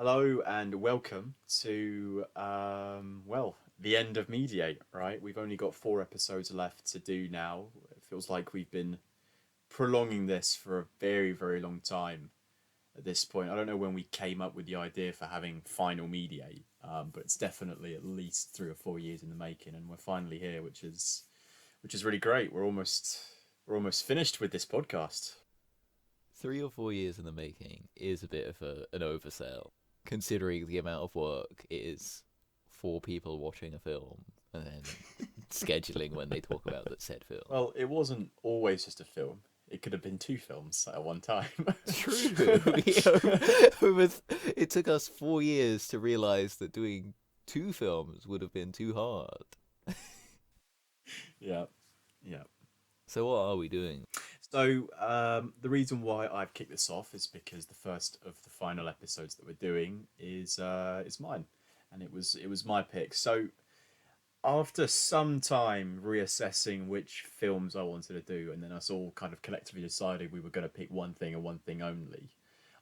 Hello and welcome to the end of Mediate. Right, we've only got 4 episodes left to do now. It feels like we've been prolonging this for a very, very long time. At this point, I don't know when we came up with the idea for having final Mediate, but it's definitely at least 3 or 4 years in the making, and we're finally here, which is really great. We're almost finished with this podcast. 3 or 4 years in the making is a bit of an oversell, considering the amount of work it is for people watching a film and then scheduling when they talk about that said film. Well, it wasn't always just a film. It could have been 2 films at one time. True. It took us 4 years to realize that doing two films would have been too hard. Yeah, yeah. So what are we doing? So the reason why I've kicked this off is because the first of the final episodes that we're doing is mine, and it was my pick. So after some time reassessing which films I wanted to do, and then us all kind of collectively decided we were going to pick one thing and one thing only,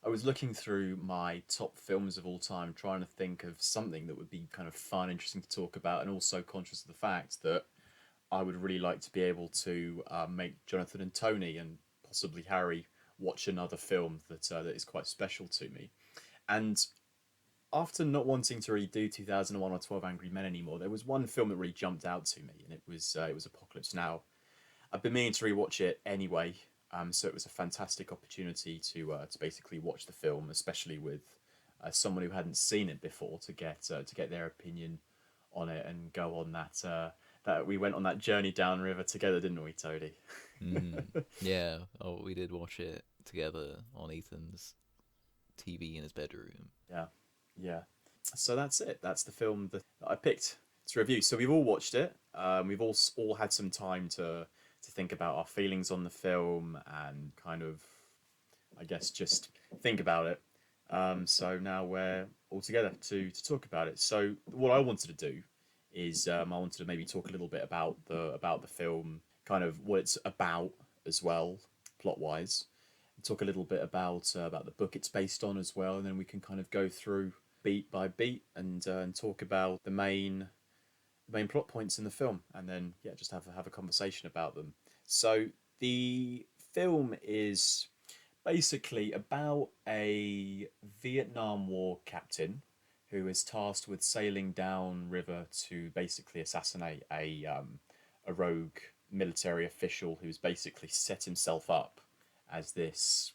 I was looking through my top films of all time, trying to think of something that would be kind of fun, interesting to talk about, and also conscious of the fact that I would really like to be able to make Jonathan and Tony and possibly Harry watch another film that is quite special to me. And after not wanting to really do 2001 or 12 Angry Men anymore, there was one film that really jumped out to me, and it was Apocalypse Now. I've been meaning to rewatch it anyway, so it was a fantastic opportunity to basically watch the film, especially with someone who hadn't seen it before, to get their opinion on it and go on that we went on that journey downriver together, didn't we, Toady? Yeah, we did watch it together on Ethan's TV in his bedroom. Yeah, yeah. So that's it. That's the film that I picked to review. So we've all watched it. We've all had some time to think about our feelings on the film and kind of, I guess, just think about it. So now we're all together to talk about it. So what I wanted to do is I wanted to maybe talk a little bit about the film, kind of what it's about as well, plot wise. Talk a little bit about the book it's based on as well, and then we can kind of go through beat by beat and talk about the main plot points in the film, and then yeah, just have a conversation about them. So the film is basically about a Vietnam War captain who is tasked with sailing down river to basically assassinate a rogue military official who's basically set himself up as this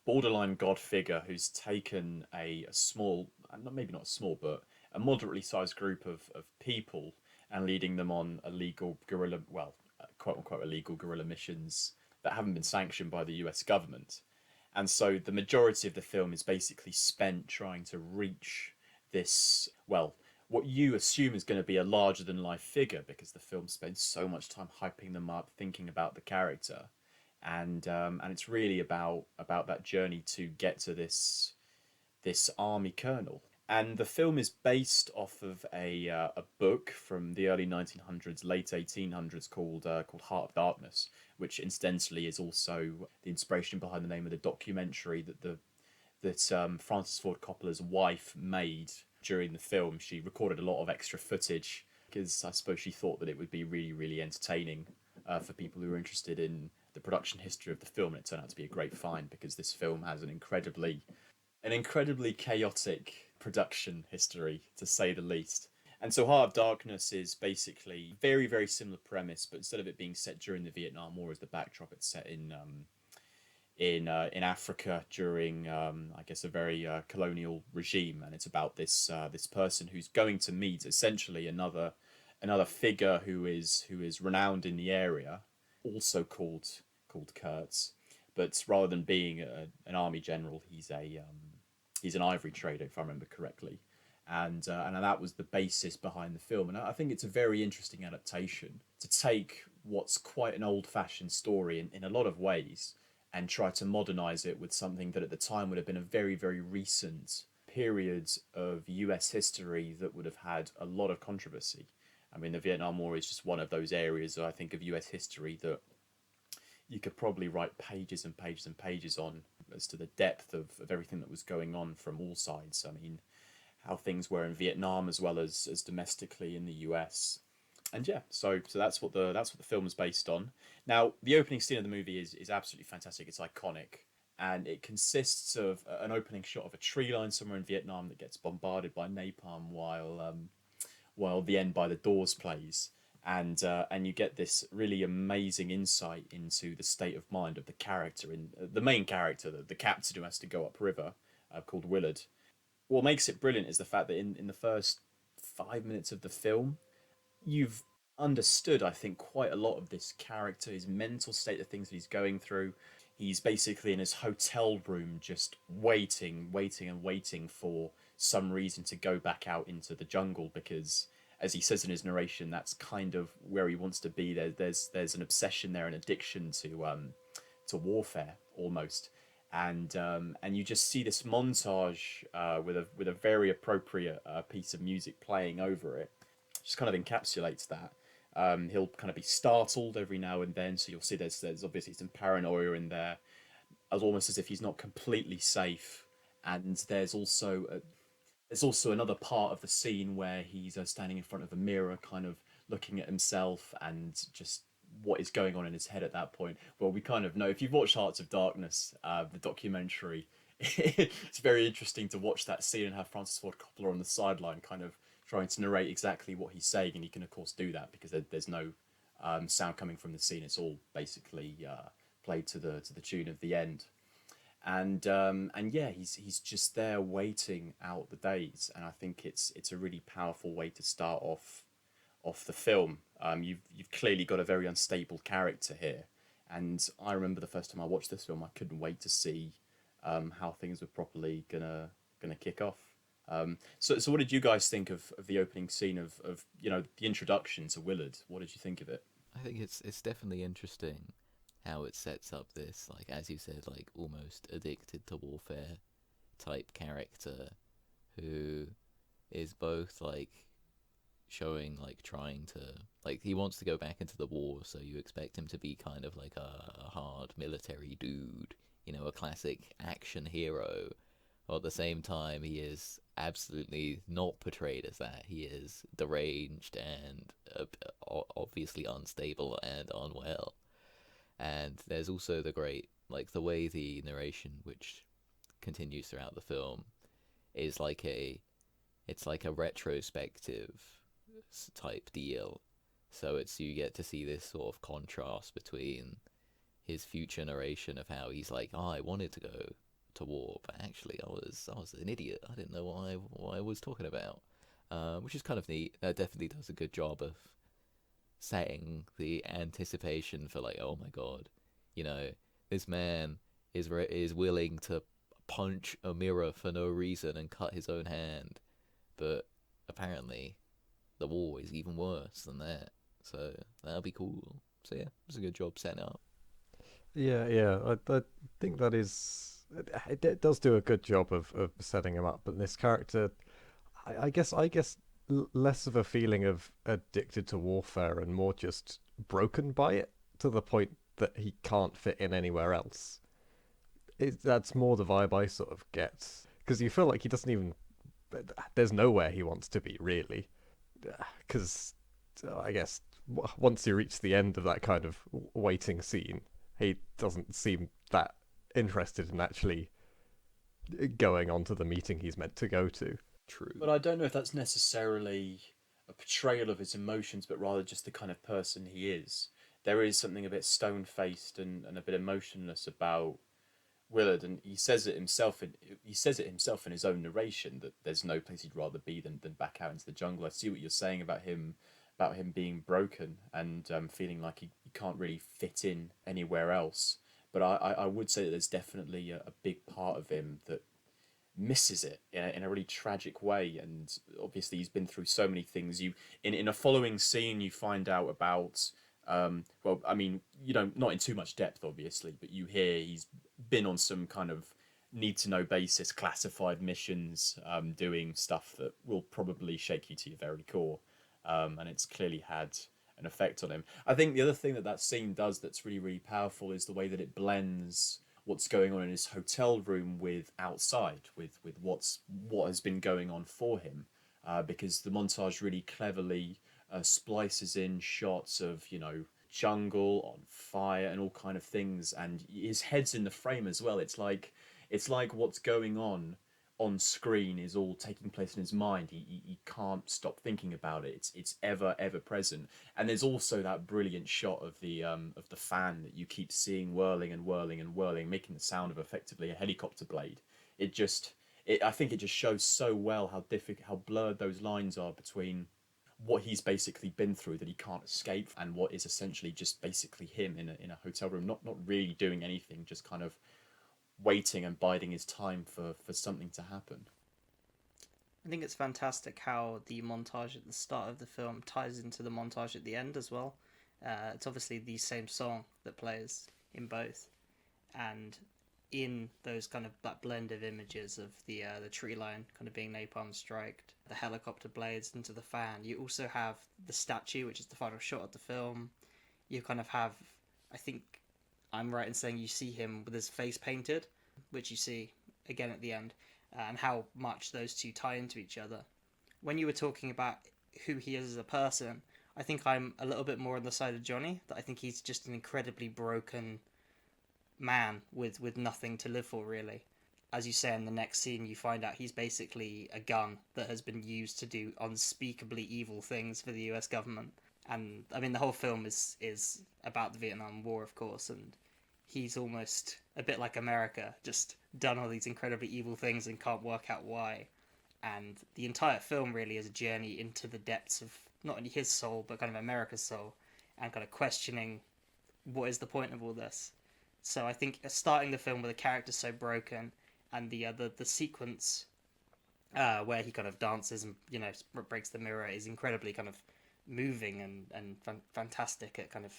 borderline god figure who's taken a small, maybe not small, but a moderately sized group of people and leading them on illegal guerrilla, well, quote unquote illegal guerrilla missions that haven't been sanctioned by the US government. And so the majority of the film is basically spent trying to reach this, well, what you assume is going to be a larger than life figure because the film spends so much time hyping them up, thinking about the character, and it's really about that journey to get to this army colonel. And the film is based off of a book from the early 1900s, late 1800s called Heart of Darkness, which incidentally is also the inspiration behind the name of the documentary that Francis Ford Coppola's wife made during the film. She recorded a lot of extra footage because I suppose she thought that it would be really, really entertaining for people who are interested in the production history of the film. And it turned out to be a great find because this film has an incredibly chaotic production history, to say the least. And so Heart of Darkness is basically very, very similar premise, but instead of it being set during the Vietnam War as the backdrop, it's set in Africa during I guess a very colonial regime, and it's about this person who's going to meet essentially another figure who is renowned in the area, also called Kurtz, but rather than being an army general, he's an ivory trader, if I remember correctly, and that was the basis behind the film. And I think it's a very interesting adaptation to take what's quite an old-fashioned story in a lot of ways and try to modernize it with something that at the time would have been a very, very recent period of US history that would have had a lot of controversy. I mean, the Vietnam War is just one of those areas, I think, of US history that you could probably write pages and pages and pages on as to the depth of everything that was going on from all sides. I mean, how things were in Vietnam as well as domestically in the US. And yeah, so that's what the film is based on. Now, the opening scene of the movie is absolutely fantastic. It's iconic, and it consists of an opening shot of a tree line somewhere in Vietnam that gets bombarded by napalm while the end by the Doors plays, and you get this really amazing insight into the state of mind of the character in the main character, the captain who has to go upriver, called Willard. What makes it brilliant is the fact that in the first 5 minutes of the film, you've understood, I think, quite a lot of this character, his mental state, the things that he's going through. He's basically in his hotel room, just waiting, waiting, and waiting for some reason to go back out into the jungle because, as he says in his narration, that's kind of where he wants to be. There's an obsession there, an addiction to warfare almost, and you just see this montage with a very appropriate piece of music playing over it, just kind of encapsulates that. He'll kind of be startled every now and then, so you'll see there's obviously some paranoia in there, as almost as if he's not completely safe. And there's also another part of the scene where he's standing in front of a mirror, kind of looking at himself and just what is going on in his head at that point. Well, we kind of know if you've watched Hearts of Darkness, the documentary. It's very interesting to watch that scene and have Francis Ford Coppola on the sideline, kind of trying to narrate exactly what he's saying, and he can of course do that because there's no sound coming from the scene. It's all basically played to the tune of the end, and yeah, he's just there waiting out the days, and I think it's a really powerful way to start off the film. You've clearly got a very unstable character here, and I remember the first time I watched this film, I couldn't wait to see how things were properly gonna kick off. So what did you guys think of the opening scene of the introduction to Willard? What did you think of it? I think it's definitely interesting how it sets up this, like as you said, like almost addicted to warfare type character who is both like showing like trying to, like, he wants to go back into the war, so you expect him to be kind of like a hard military dude, a classic action hero. While at the same time, he is absolutely not portrayed as that. He is deranged and obviously unstable and unwell. And there's also the great, like, the way the narration, which continues throughout the film, is like it's like a retrospective type deal. So you get to see this sort of contrast between his future narration of how he's like, oh, I wanted to go to war, but actually I was an idiot. I didn't know what I was talking about, which is kind of neat. That definitely does a good job of setting the anticipation for, like, oh my god, this man is willing to punch a mirror for no reason and cut his own hand, but apparently the war is even worse than that. So that'll be cool. So yeah, it's a good job setting up. Yeah, yeah. I think that is it does do a good job of setting him up. But this character, I guess less of a feeling of addicted to warfare and more just broken by it to the point that he can't fit in anywhere else. That's more the vibe I sort of get because you feel like he doesn't even. There's nowhere he wants to be really, because I guess once you reach the end of that kind of waiting scene, he doesn't seem that interested in actually going on to the meeting he's meant to go to. True. But I don't know if that's necessarily a portrayal of his emotions, but rather just the kind of person he is. There is something a bit stone faced and a bit emotionless about Willard, and he says it himself in his own narration that there's no place he'd rather be than back out into the jungle. I see what you're saying about him being broken and feeling like he can't really fit in anywhere else. But I would say that there's definitely a big part of him that misses it in a really tragic way. And obviously he's been through so many things. In a following scene you find out about well, I mean, not in too much depth obviously, but you hear he's been on some kind of need to know basis classified missions, doing stuff that will probably shake you to your very core, and it's clearly had an effect on him. I think the other thing that scene does that's really, really powerful is the way that it blends what's going on in his hotel room with outside, with what has been going on for him, because the montage really cleverly splices in shots of, you know, jungle on fire and all kind of things, and his head's in the frame as well. It's like what's going on screen is all taking place in his mind. He can't stop thinking about it. It's ever present. And there's also that brilliant shot of the fan that you keep seeing whirling and whirling and whirling, making the sound of effectively a helicopter blade. I think it just shows so well how blurred those lines are between what he's basically been through that he can't escape, and what is essentially just basically him in a hotel room, not really doing anything, just kind of waiting and biding his time for something to happen. I think it's fantastic how the montage at the start of the film ties into the montage at the end as well. It's obviously the same song that plays in both, and in those kind of that blend of images of the tree line kind of being napalm striked, the helicopter blades into the fan, you also have the statue, which is the final shot of the film. You kind of have, I think I'm right in saying you see him with his face painted, which you see again at the end, and how much those two tie into each other. When you were talking about who he is as a person, I think I'm a little bit more on the side of Johnny, that I think he's just an incredibly broken man with nothing to live for, really. As you say, in the next scene, you find out he's basically a gun that has been used to do unspeakably evil things for the US government. And, I mean, the whole film is about the Vietnam War, of course, and he's almost a bit like America, just done all these incredibly evil things and can't work out why. And the entire film really is a journey into the depths of not only his soul, but kind of America's soul, and kind of questioning what is the point of all this. So I think starting the film with a character so broken, and the sequence where he kind of dances and, you know, breaks the mirror is incredibly kind of moving and fantastic at kind of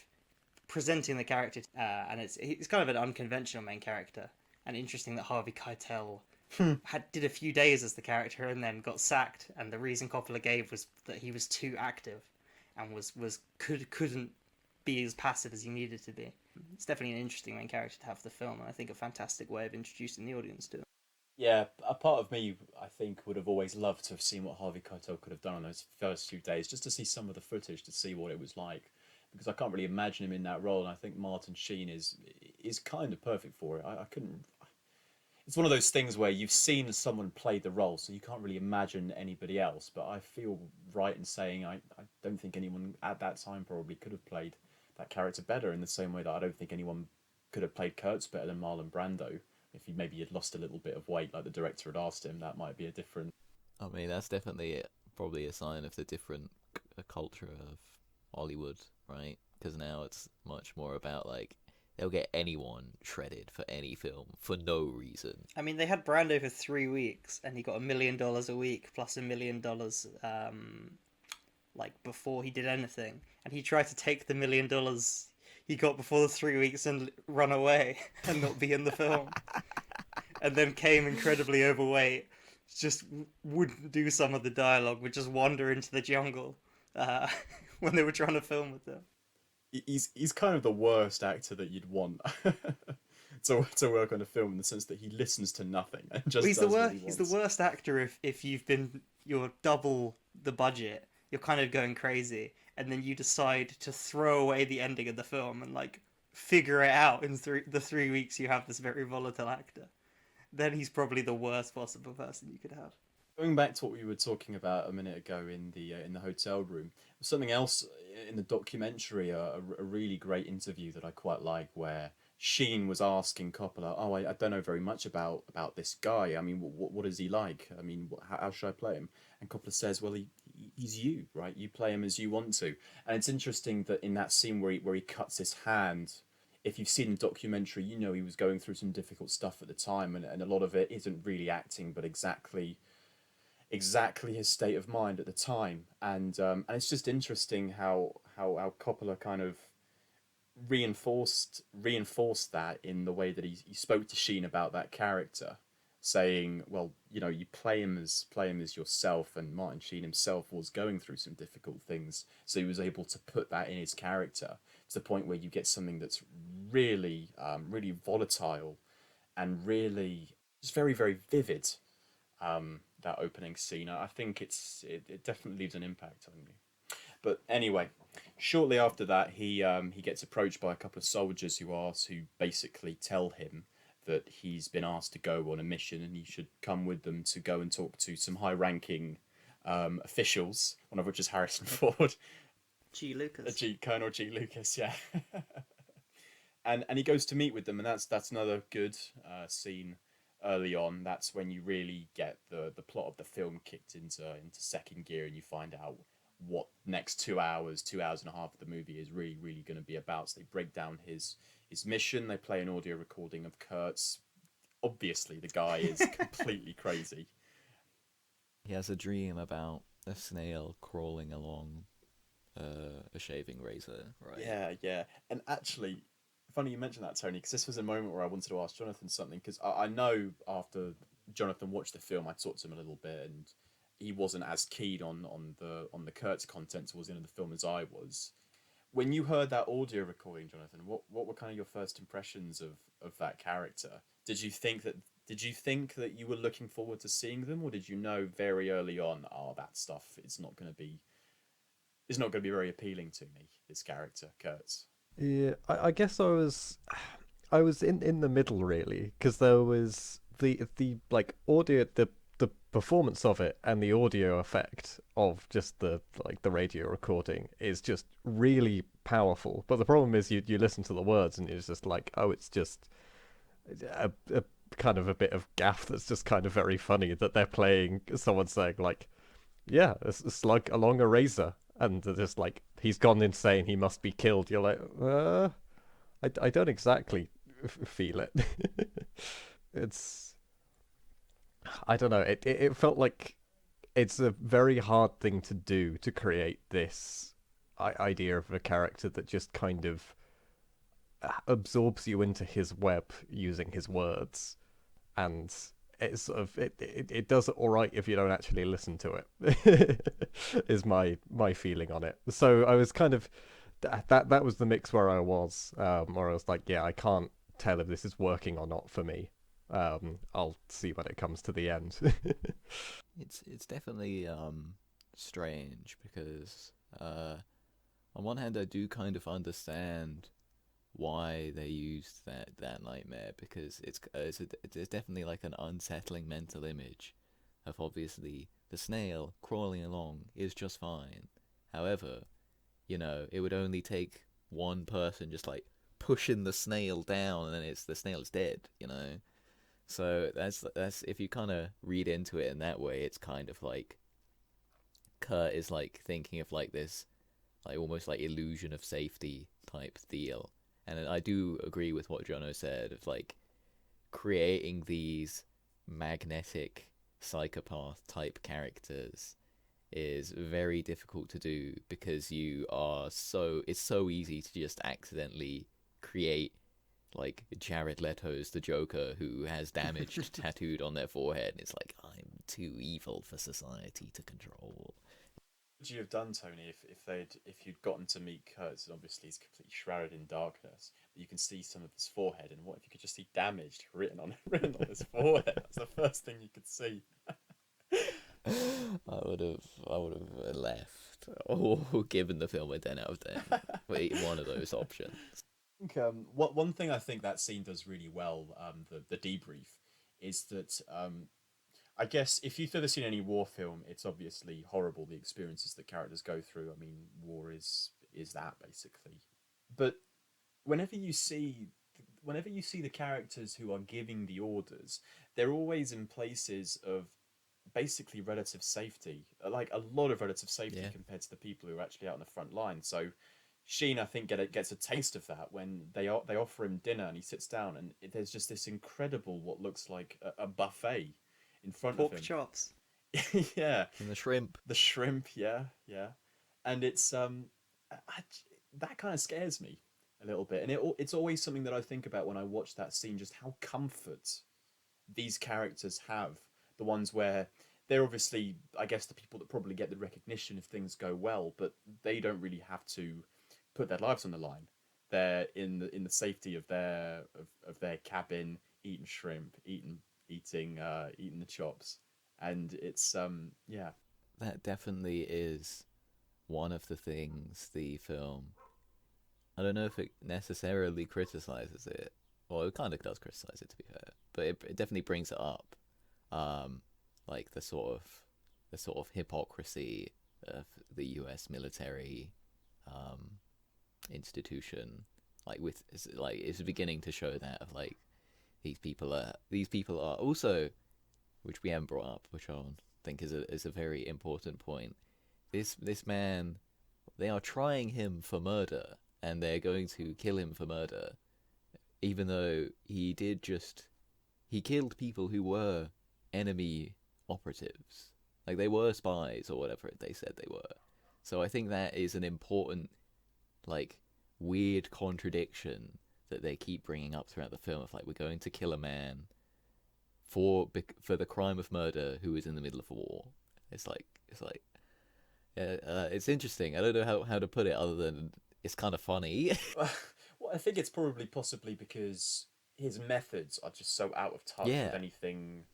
presenting the character, and it's kind of an unconventional main character. And interesting that Harvey Keitel did a few days as the character and then got sacked, and the reason Coppola gave was that he was too active and couldn't be as passive as he needed to be. It's definitely an interesting main character to have for the film, and I think a fantastic way of introducing the audience to it. Yeah, a part of me, I think, would have always loved to have seen what Harvey Keitel could have done on those first few days, just to see some of the footage, to see what it was like, because I can't really imagine him in that role, and I think Martin Sheen is kind of perfect for it. I couldn't. It's one of those things where you've seen someone play the role, so you can't really imagine anybody else. But I feel right in saying I don't think anyone at that time probably could have played that character better, in the same way that I don't think anyone could have played Kurtz better than Marlon Brando. If he maybe had lost a little bit of weight, like the director had asked him, that might be a different. I mean, that's definitely probably a sign of the different culture of Hollywood, right? Because now it's much more about, like, they'll get anyone shredded for any film for no reason. I mean, they had Brando for 3 weeks, and he got $1 million a week plus $1 million, like, before he did anything. And he tried to take the $1 million he got before the 3 weeks and run away and not be in the film. And then came incredibly overweight, just wouldn't do some of the dialogue, would just wander into the jungle when they were trying to film with them. He's kind of the worst actor that you'd want to work on a film, in the sense that he listens to nothing and just He's does what he he's wants. the worst actor if you're double the budget, you're kind of going crazy, and then you decide to throw away the ending of the film and, like, figure it out in the 3 weeks you have this very volatile actor. Then he's probably the worst possible person you could have. Going back to what we were talking about a minute ago in the hotel room, something else in the documentary, a really great interview that I quite like, where Sheen was asking Coppola, "Oh, I don't know very much about this guy. I mean, what is he like? I mean, how should I play him?" And Coppola says, "Well, he's you, right? You play him as you want to." And it's interesting that in that scene where he cuts his hand, if you've seen the documentary, you know he was going through some difficult stuff at the time, and a lot of it isn't really acting, but exactly his state of mind at the time. And it's just interesting how Coppola kind of reinforced that in the way that he spoke to Sheen about that character. saying, well, you play him as yourself, and Martin Sheen himself was going through some difficult things, so he was able to put that in his character to the point where you get something that's really, really volatile and really just very, very vivid. That opening scene, I think it definitely leaves an impact on you. But anyway, shortly after that, he gets approached by a couple of soldiers who basically tell him that he's been asked to go on a mission and he should come with them to go and talk to some high-ranking officials. One of which is Harrison Ford, G. Lucas. Colonel G. Lucas, yeah. And he goes to meet with them, and that's another good scene early on. That's when you really get the plot of the film kicked into second gear, and you find out what next 2 hours and a half of the movie is really, really going to be about. So they break down his mission. They play an audio recording of Kurt's. Obviously, the guy is completely crazy. He has a dream about a snail crawling along a shaving razor, right? Yeah. And actually, funny you mentioned that, Tony, because this was a moment where I wanted to ask Jonathan something, because I know after Jonathan watched the film, I talked to him a little bit, and he wasn't as keen on the Kurtz content towards the end of the film as I was. When you heard that audio recording, Jonathan, what were kind of your first impressions of that character? Did you think that you were looking forward to seeing them, or did you know very early on, that stuff is not going to be very appealing to me, this character, Kurtz? Yeah, I guess I was in the middle really, because there was the like audio, the performance of it and the audio effect of just the radio recording is just really powerful. But the problem is you listen to the words and it's just like, oh, it's just a kind of a bit of gaff that's just kind of very funny, that they're playing someone saying like, yeah, a slug along a razor, and they're just like, he's gone insane, he must be killed. You're like, I don't exactly feel it. It's, I don't know. It felt like it's a very hard thing to do, to create this idea of a character that just kind of absorbs you into his web using his words, and it's sort of it does it all right if you don't actually listen to it. Is my feeling on it. So I was kind of that was the mix where I was, where I was like, yeah, I can't tell if this is working or not for me. I'll see when it comes to the end. It's definitely strange because on one hand I do kind of understand why they used that nightmare, because it's definitely like an unsettling mental image of, obviously, the snail crawling along is just fine. However, it would only take one person just like pushing the snail down and then the snail is dead, So that's if you kind of read into it in that way, it's kind of like Kurt is like thinking of like this like almost like illusion of safety type deal. And I do agree with what Jono said of like creating these magnetic psychopath type characters is very difficult to do, because it's so easy to just accidentally create like Jared Leto's the Joker, who has damaged tattooed on their forehead, and it's like, I'm too evil for society to control. Would you have done, Tony, if you'd gotten to meet Kurtz? And obviously he's completely shrouded in darkness, but you can see some of his forehead, and what if you could just see damaged written on his forehead? That's the first thing you could see. I would have left, or given the film a 10 out of 10. Wait, one of those options. One thing I think that scene does really well, the debrief, is that I guess if you've ever seen any war film, it's obviously horrible, the experiences that characters go through. I mean, war is that basically. But whenever you see the characters who are giving the orders, they're always in places of basically relative safety, like a lot of relative safety, Yeah. compared to the people who are actually out on the front line. So Sheen, I think, gets a taste of that when they offer him dinner and he sits down, and there's just this incredible, what looks like a buffet in front Pork of him. chops. Yeah, And the shrimp. yeah, and it's that kind of scares me a little bit, and it's always something that I think about when I watch that scene, just how these characters have, the ones where they're obviously, I guess, the people that probably get the recognition if things go well, but they don't really have to put their lives on the line. They're in the safety of of their cabin, eating shrimp, eating the chops, and it's yeah. That definitely is one of the things the film. I don't know if it necessarily criticizes it. Well, it kind of does criticize it, to be fair, but it definitely brings it up, like the sort of hypocrisy of the U.S. military institution. Like it's beginning to show that of like these people are also, which we haven't brought up, which I think is a very important point. This man, they are trying him for murder, and they're going to kill him for murder, even though he killed people who were enemy operatives, like they were spies or whatever they said they were. So I think that is an important, like, weird contradiction that they keep bringing up throughout the film of like, we're going to kill a man for the crime of murder who is in the middle of a war. It's like it's interesting. I don't know how to put it other than it's kind of funny. Well, I think it's probably possibly because his methods are just so out of touch Yeah. with anything.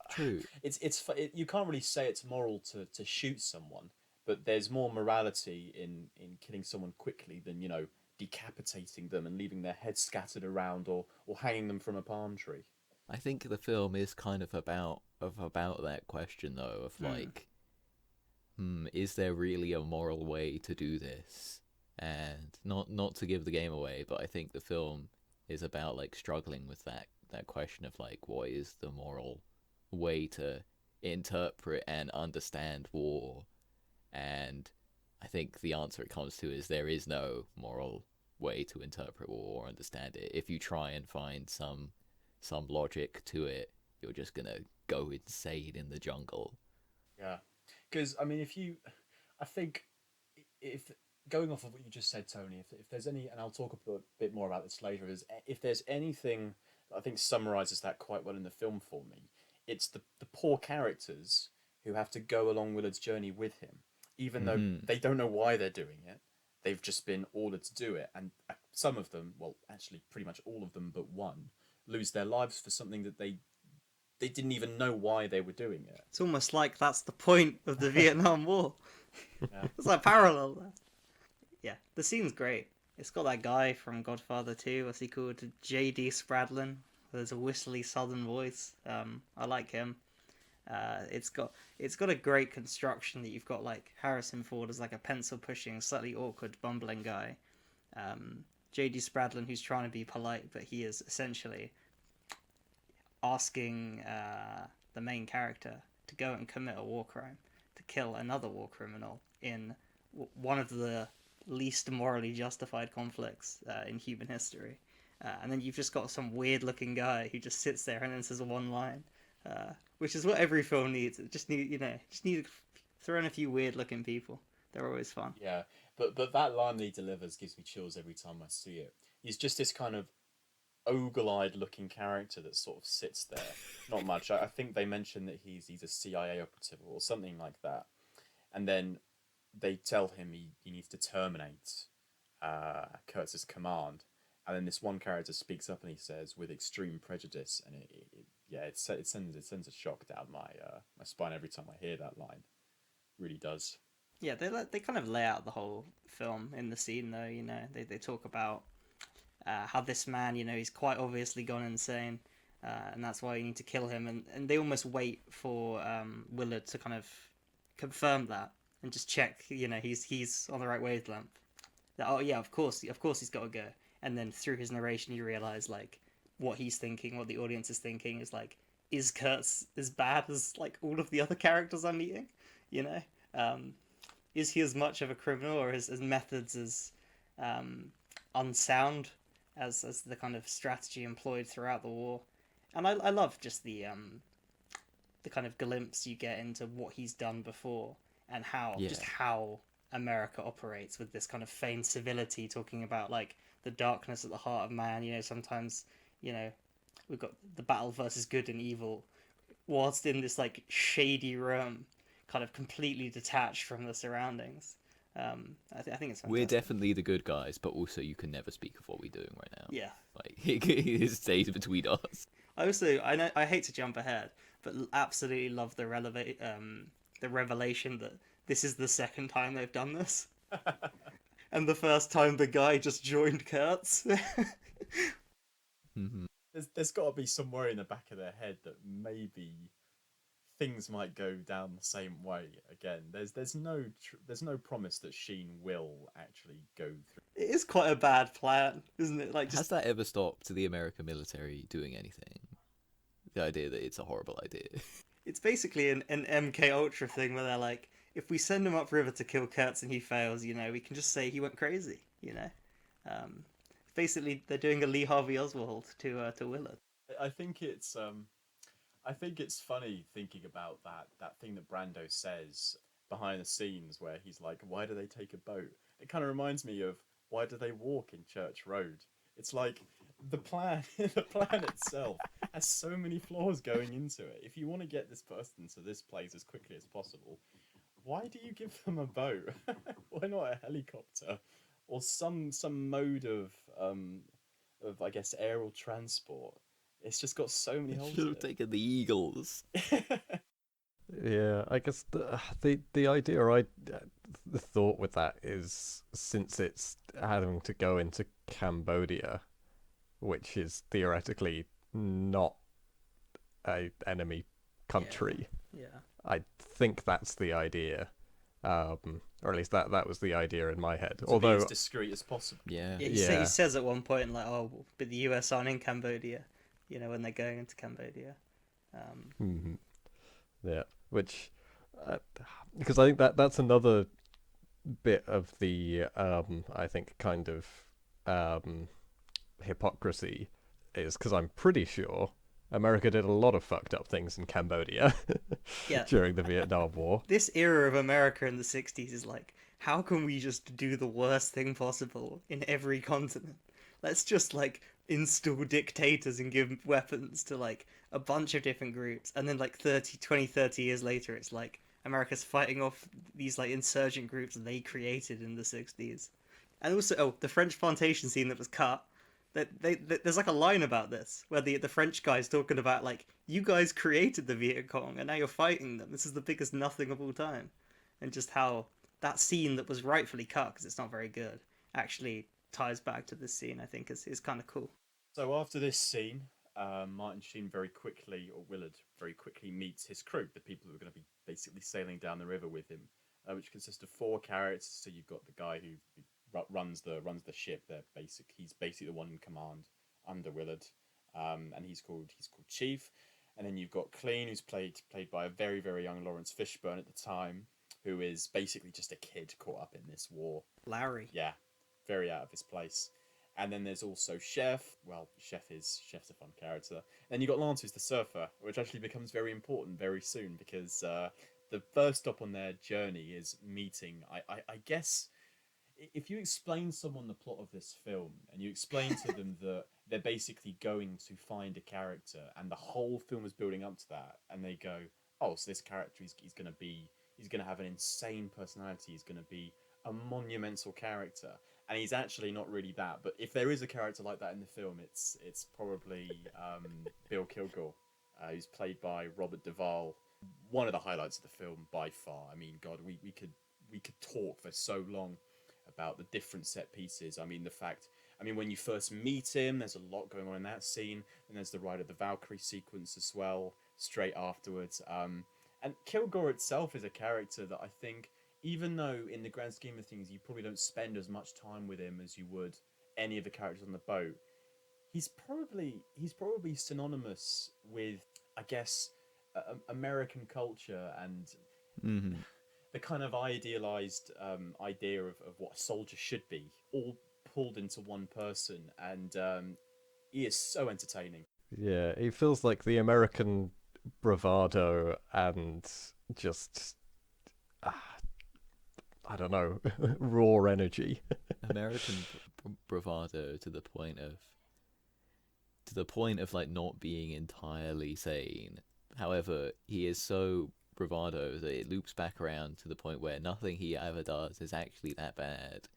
True. You can't really say it's moral to shoot someone, but there's more morality in killing someone quickly than, you know, decapitating them and leaving their heads scattered around, or hanging them from a palm tree. I think the film is kind of about that question though of like, is there really a moral way to do this? And not to give the game away, but I think the film is about like struggling with that question of like, what is the moral way to interpret and understand war? And I think the answer it comes to is there is no moral way to interpret war or understand it. If you try and find some logic to it, you're just gonna go insane in the jungle. Yeah, because I mean, I think if going off of what you just said, Tony, if there's any, and I'll talk a bit more about this later, is if there's anything that I think summarizes that quite well in the film for me, it's the poor characters who have to go along Willard's journey with him, even though they don't know why they're doing it. They've just been ordered to do it, and some of them, well, actually, pretty much all of them but one, lose their lives for something that they didn't even know why they were doing it. It's almost like that's the point of the Vietnam War. Yeah. It's like parallel there. Yeah, the scene's great. It's got that guy from Godfather 2, what's he called? J.D. Spradlin. There's a whistly southern voice. I like him. It's got a great construction that you've got like Harrison Ford as like a pencil pushing, slightly awkward, bumbling guy. J.D. Spradlin, who's trying to be polite, but he is essentially asking the main character to go and commit a war crime, to kill another war criminal in one of the least morally justified conflicts in human history. And then you've just got some weird-looking guy who just sits there and then says one line, which is what every film needs. It just need to throw in a few weird-looking people. They're always fun. Yeah, but that line that he delivers gives me chills every time I see it. He's just this kind of ogle-eyed looking character that sort of sits there. Not much. I think they mention that he's a CIA operative or something like that, and then they tell him he needs to terminate Kurtz's command, and then this one character speaks up and he says, with extreme prejudice, and it sends a shock down my spine every time I hear that line. It really does. Yeah, they kind of lay out the whole film in the scene though. You know, they talk about how this man, you know, he's quite obviously gone insane, and that's why you need to kill him. And they almost wait for Willard to kind of confirm that and just check, you know, he's on the right wavelength. That, oh yeah, of course he's got to go. And then through his narration, you realize like what he's thinking, what the audience is thinking is like, is Kurtz as bad as like all of the other characters I'm meeting? You know, is he as much of a criminal, or his methods as unsound as the kind of strategy employed throughout the war? And I love just the kind of glimpse you get into what he's done before and how America operates with this kind of feigned civility, talking about like the darkness at the heart of man. You know, sometimes, you know, we've got the battle versus good and evil, whilst in this like shady room, kind of completely detached from the surroundings. I think it's fantastic. We're definitely the good guys, but also you can never speak of what we're doing right now. Yeah. Like, it stays between us. I hate to jump ahead, but absolutely love the revelation that this is the second time they've done this, and the first time the guy just joined Kurtz. Mhm. There's got to be somewhere in the back of their head that maybe things might go down the same way again. There's no promise that Sheen will actually go through. It is quite a bad plan, isn't it? Like, Has just that ever stopped the American military doing anything? The idea that it's a horrible idea. it's basically an MK Ultra thing where they're like, if we send him upriver to kill Kurtz and he fails, we can just say he went crazy. Um, basically they're doing a Lee Harvey Oswald to Willard. I think it's funny thinking about that thing that Brando says behind the scenes where he's like, why do they take a boat? It kind of reminds me of why do they walk in Church Road? It's like the plan itself has so many flaws going into it. If you want to get this person to this place as quickly as possible, why do you give them a boat? Why not a helicopter or some mode of I guess aerial transport? It's just got so many holes. Should have taken the Eagles. Yeah, I guess the idea I the thought with that is, since it's having to go into Cambodia, which is theoretically not a enemy country. Yeah. I think that's the idea, or at least that was the idea in my head. To Although be as discreet as possible. Yeah. He says at one point, like, oh, but the US aren't in Cambodia, when they're going into Cambodia. Yeah, which because I think that's another bit of the I think kind of hypocrisy, is because I'm pretty sure America did a lot of fucked up things in Cambodia Yeah. during the Vietnam War. This era of America in the 60s is like, how can we just do the worst thing possible in every continent? Let's just, like, install dictators and give weapons to, like, a bunch of different groups. And then, like, 30 years later, it's like America's fighting off these, like, insurgent groups they created in the 60s. And also, the French plantation scene that was cut, there's like a line about this where the French guy's talking about, like, you guys created the Viet Cong and now you're fighting them. This is the biggest nothing of all time. And just how that scene that was rightfully cut, because it's not very good, actually ties back to this scene, I think is kind of cool. So after this scene, Martin Sheen Willard very quickly meets his crew, the people who are going to be basically sailing down the river with him, which consists of 4 characters. So you've got the guy who runs the ship. He's basically the one in command under Willard, and he's called Chief. And then you've got Clean, who's played by a very, very young Lawrence Fishburne at the time, who is basically just a kid caught up in this war. Larry. Yeah, very out of his place. And then there's also Chef. Well, Chef's a fun character. And you got Lance, who's the surfer, which actually becomes very important very soon, because the first stop on their journey is meeting. I guess if you explain someone the plot of this film and you explain to them that they're basically going to find a character and the whole film is building up to that, and they go, oh, so this character he's going to have an insane personality, he's going to be a monumental character, and he's actually not really that. But if there is a character like that in the film, it's probably Bill Kilgore, who's played by Robert Duvall. One of the highlights of the film by far. I mean, God, we could talk for so long about the different set pieces. I mean, when you first meet him, there's a lot going on in that scene, and there's the Ride of the Valkyrie sequence as well, straight afterwards. And Kilgore itself is a character that I think, even though in the grand scheme of things you probably don't spend as much time with him as you would any of the characters on the boat, he's probably synonymous with, I guess, American culture and the kind of idealized idea of what a soldier should be, all pulled into one person, and he is so entertaining. Yeah, he feels like the American bravado and just I don't know, raw energy. American bravado to the point of to the point of like not being entirely sane. However, he is so bravado that it loops back around to the point where nothing he ever does is actually that bad.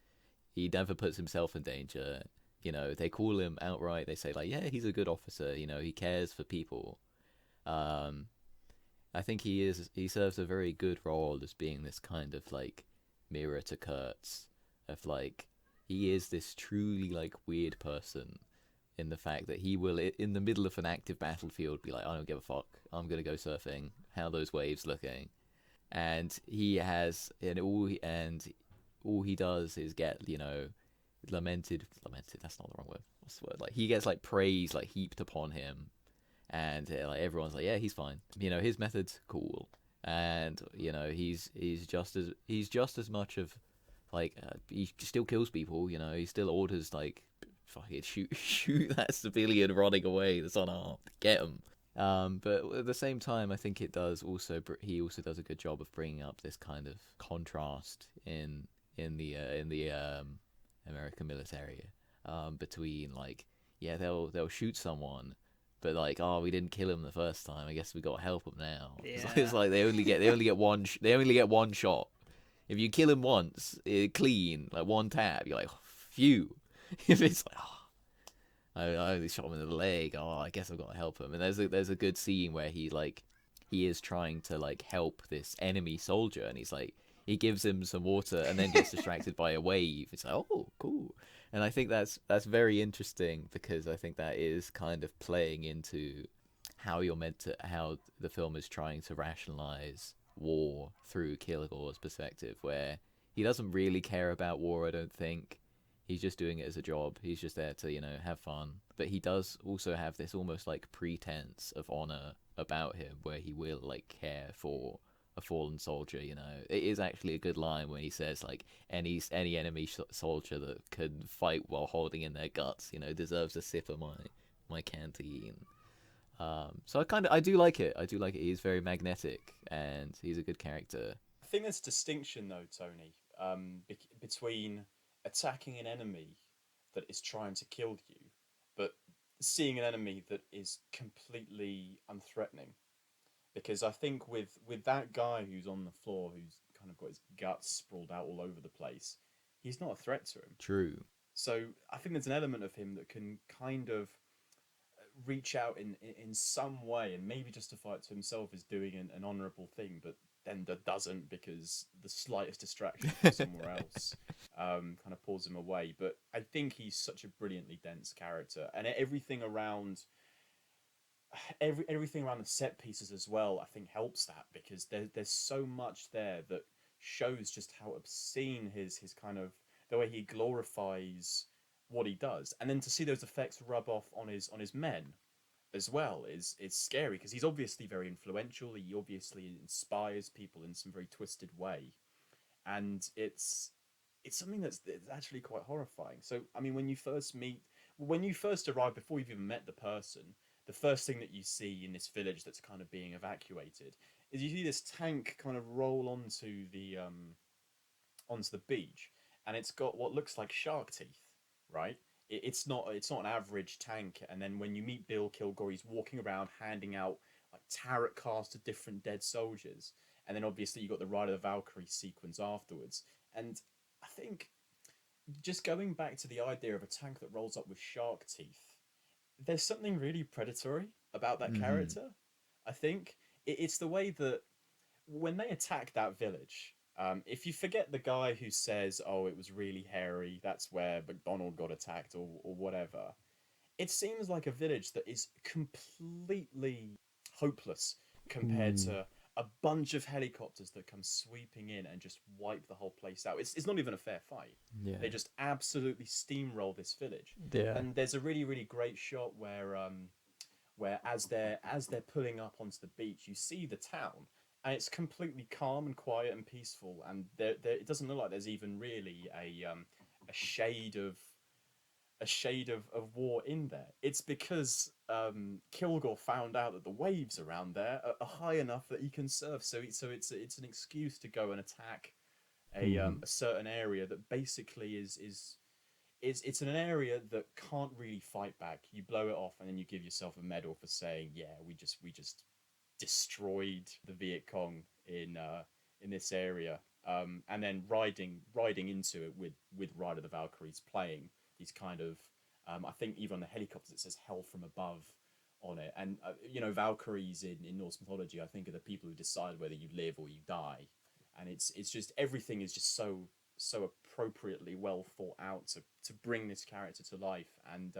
He never puts himself in danger. You know, they call him outright. They say like, yeah, he's a good officer. You know, he cares for people. I think he serves a very good role as being this kind of like mirror to Kurtz, of like he is this truly like weird person in the fact that he will in the middle of an active battlefield be like, I don't give a fuck, I'm gonna go surfing, how are those waves looking? And he has all he does is get, you know, lamented, that's not the wrong word, what's the word, like he gets like praise like heaped upon him, and like everyone's like, yeah, he's fine, you know, his method's cool. And you know, he's just as much of like he still kills people, you know, he still orders like fucking shoot that civilian running away that's unarmed, get him. But at the same time, I think he also does a good job of bringing up this kind of contrast in the American military, between like, yeah, they'll shoot someone, but like, oh, we didn't kill him the first time, I guess we got to help him now. Yeah. It's like they only get one shot. If you kill him once, clean, like one tap, you're like, phew. If it's like, oh, I only shot him in the leg, oh, I guess I've got to help him. And there's a good scene where he is trying to like help this enemy soldier, and he gives him some water and then gets distracted by a wave. It's like, oh, cool. And I think that's very interesting, because I think that is kind of playing into how the film is trying to rationalize war through Kilgore's perspective, where he doesn't really care about war, I don't think. He's just doing it as a job. He's just there to, you know, have fun. But he does also have this almost like pretense of honor about him, where he will like care for a fallen soldier. You know, it is actually a good line when he says like, any enemy soldier that can fight while holding in their guts, you know, deserves a sip of my canteen. So I do like it. He's very magnetic and he's a good character. I think there's a distinction though, Tony, between attacking an enemy that is trying to kill you, but seeing an enemy that is completely unthreatening. Because I think with that guy who's on the floor, who's kind of got his guts sprawled out all over the place, he's not a threat to him. True. So I think there's an element of him that can kind of reach out in some way and maybe justify it to himself as doing an honourable thing, but then that doesn't, because the slightest distraction from somewhere else kind of pulls him away. But I think he's such a brilliantly dense character, and everything around the set pieces as well, I think helps that, because there's so much there that shows just how obscene his kind of, the way he glorifies what he does, and then to see those effects rub off on his men as well is scary, because he's obviously very influential. He obviously inspires people in some very twisted way, and it's something that's actually quite horrifying. So I mean, when you first arrive, before you've even met the person, the first thing that you see in this village that's kind of being evacuated is you see this tank kind of roll onto the beach, and it's got what looks like shark teeth, right? It's not an average tank. And then when you meet Bill Kilgore, he's walking around handing out like tarot cards to different dead soldiers, and then obviously you got the Ride of the Valkyrie sequence afterwards. And I think, just going back to the idea of a tank that rolls up with shark teeth, there's something really predatory about that character. I think it's the way that when they attack that village, if you forget the guy who says, oh, it was really hairy, that's where McDonald got attacked, or whatever, it seems like a village that is completely hopeless compared to a bunch of helicopters that come sweeping in and just wipe the whole place out. It's not even a fair fight. Yeah. They just absolutely steamroll this village. Yeah. And there's a really, really great shot where as they're pulling up onto the beach, you see the town, and it's completely calm and quiet and peaceful, and it doesn't look like there's even really a shade of war in there. It's because Kilgore found out that the waves around there are high enough that he can surf. So it's an excuse to go and attack a certain area that basically is it's an area that can't really fight back. You blow it off, and then you give yourself a medal for saying, "Yeah, we just destroyed the Viet Cong in this area." And then riding into it with Ride of the Valkyries playing these kind of I think even on the helicopters it says "Hell from Above" on it, and Valkyries in Norse mythology I think are the people who decide whether you live or you die, and it's just everything is just so appropriately well thought out to bring this character to life. And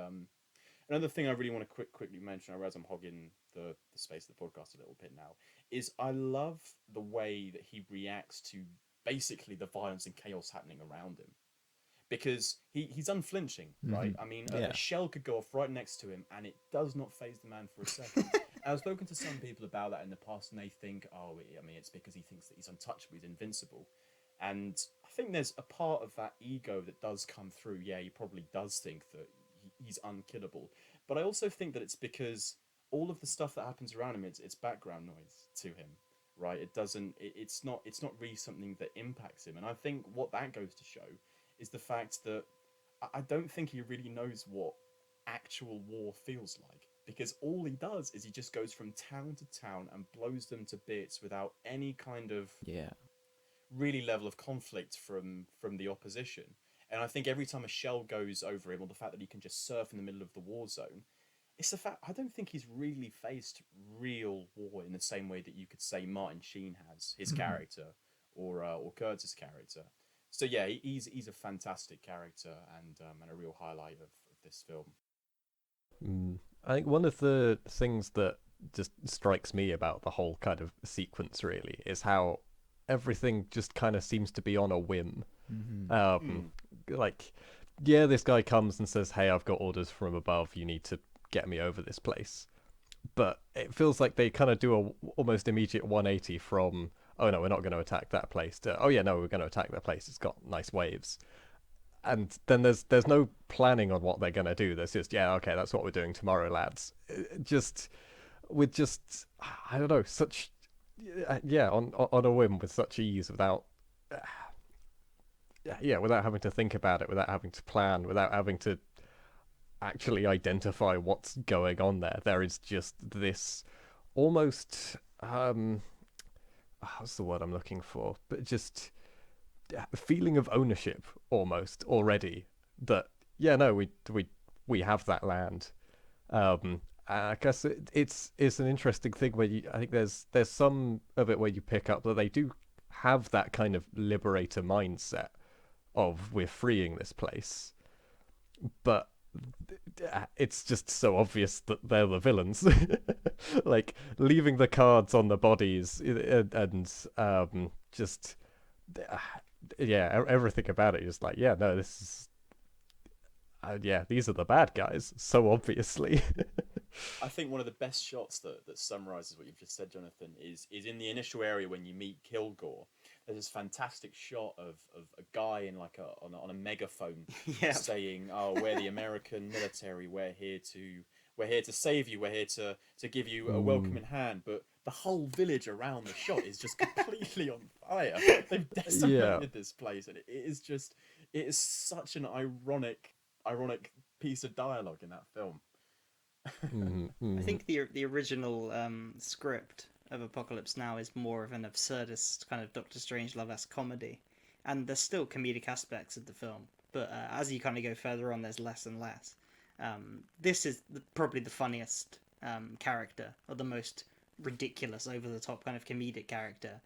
another thing I really want to quickly mention, I realize I'm hogging the space of the podcast a little bit now, is I love the way that he reacts to basically the violence and chaos happening around him. Because he's unflinching, right? I mean, Yeah. a shell could go off right next to him, and it does not faze the man for a second. I've spoken to some people about that in the past, and they think, oh, I mean, it's because he thinks that he's untouchable, he's invincible. And I think there's a part of that ego that does come through. Yeah, he probably does think that he's unkillable. But I also think that it's because all of the stuff that happens around him, it's background noise to him, right? It doesn't, it's not really something that impacts him. And I think what that goes to show is the fact that I don't think he really knows what actual war feels like, because all he does is he just goes from town to town and blows them to bits without any kind of Yeah. really level of conflict from the opposition. And I think every time a shell goes over him, or the fact that he can just surf in the middle of the war zone, it's the fact I don't think he's really faced real war in the same way that you could say Martin Sheen has, his character, or Kurtz's character. So yeah, he's a fantastic character, and a real highlight of this film. I think one of the things that just strikes me about the whole kind of sequence really is how everything just kind of seems to be on a whim. Like, yeah, this guy comes and says, "Hey, I've got orders from above. You need to get me over this place." But it feels like they kind of do a almost immediate 180 from, "Oh no, we're not going to attack that place," to, "Oh yeah, no, we're going to attack that place. It's got nice waves." And then there's no planning on what they're going to do. There's just, yeah, okay, that's what we're doing tomorrow, lads. Just with just, I don't know, such, yeah, on a whim, with such ease, without without having to think about it, without having to plan, without having to actually identify what's going on there. There is just this almost what's the word I'm looking for? But just feeling of ownership almost already. That, yeah, no, we have that land. I guess it's an interesting thing where I think there's some of it where you pick up that they do have that kind of liberator mindset of, we're freeing this place, but it's just so obvious that they're the villains. Like, leaving the cards on the bodies, and just yeah, everything about it is like, yeah, no, this is yeah, these are the bad guys, so obviously. I think one of the best shots that summarizes what you've just said, Jonathan, is in the initial area when you meet Kilgore. There's this fantastic shot of a guy in like on a megaphone saying, "Oh, we're the American military. We're here to save you. We're here to give you a welcoming hand." But the whole village around the shot is just completely on fire. They've decimated this place, and it is such an ironic piece of dialogue in that film. I think the original script of Apocalypse Now is more of an absurdist kind of Doctor Strangelove-esque comedy, and there's still comedic aspects of the film, but as you kind of go further on, there's less and less. This is probably the funniest character, or the most ridiculous, over the top kind of comedic character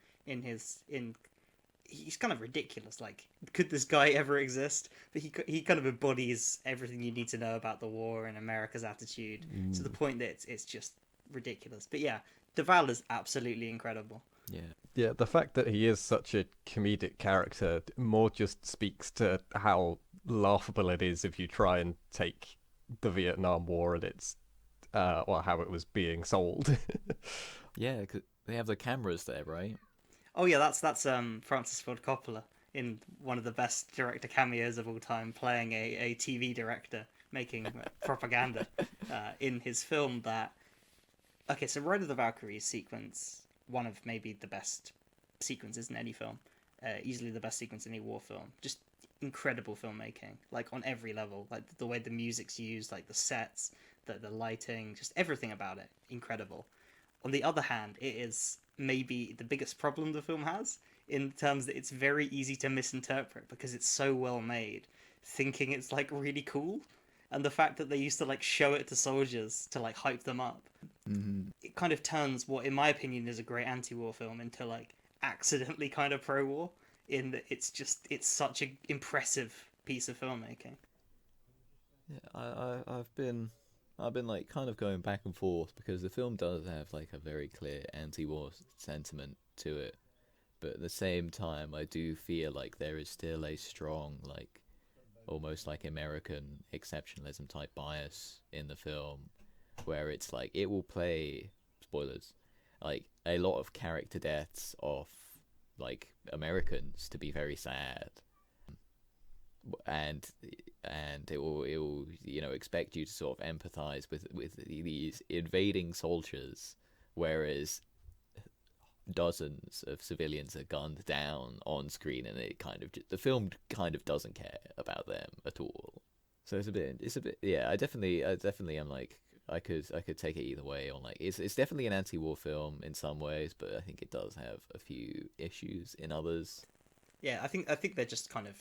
he's kind of ridiculous. Like, could this guy ever exist? But he kind of embodies everything you need to know about the war and America's attitude to the point that it's just ridiculous. But yeah, Deval is absolutely incredible. Yeah, the fact that he is such a comedic character more just speaks to how laughable it is if you try and take the Vietnam War and its how it was being sold. Yeah, 'cause they have the cameras there, right? Oh yeah, that's Francis Ford Coppola in one of the best director cameos of all time, playing a TV director making propaganda in his film. So Ride of the Valkyries sequence, one of maybe the best sequences in any film, easily the best sequence in any war film. Just incredible filmmaking, like on every level, like the way the music's used, like the sets, the lighting, just everything about it, incredible. On the other hand, it is maybe the biggest problem the film has in terms that it's very easy to misinterpret because it's so well made, thinking it's like really cool. And the fact that they used to like show it to soldiers to like hype them up, it kind of turns what, in my opinion, is a great anti-war film into like accidentally kind of pro-war. In that it's such an impressive piece of filmmaking. Yeah, I've been like kind of going back and forth because the film does have like a very clear anti-war sentiment to it, but at the same time, I do feel like there is still a strong like almost like American exceptionalism type bias in the film, where it's like it will play spoilers, like a lot of character deaths of like Americans to be very sad, and it will expect you to sort of empathize with these invading soldiers, whereas dozens of civilians are gunned down on screen, and the film kind of doesn't care about them at all. So it's a bit yeah. I definitely am like I could take it either way. On like it's definitely an anti-war film in some ways, but I think it does have a few issues in others. Yeah, I think they're just kind of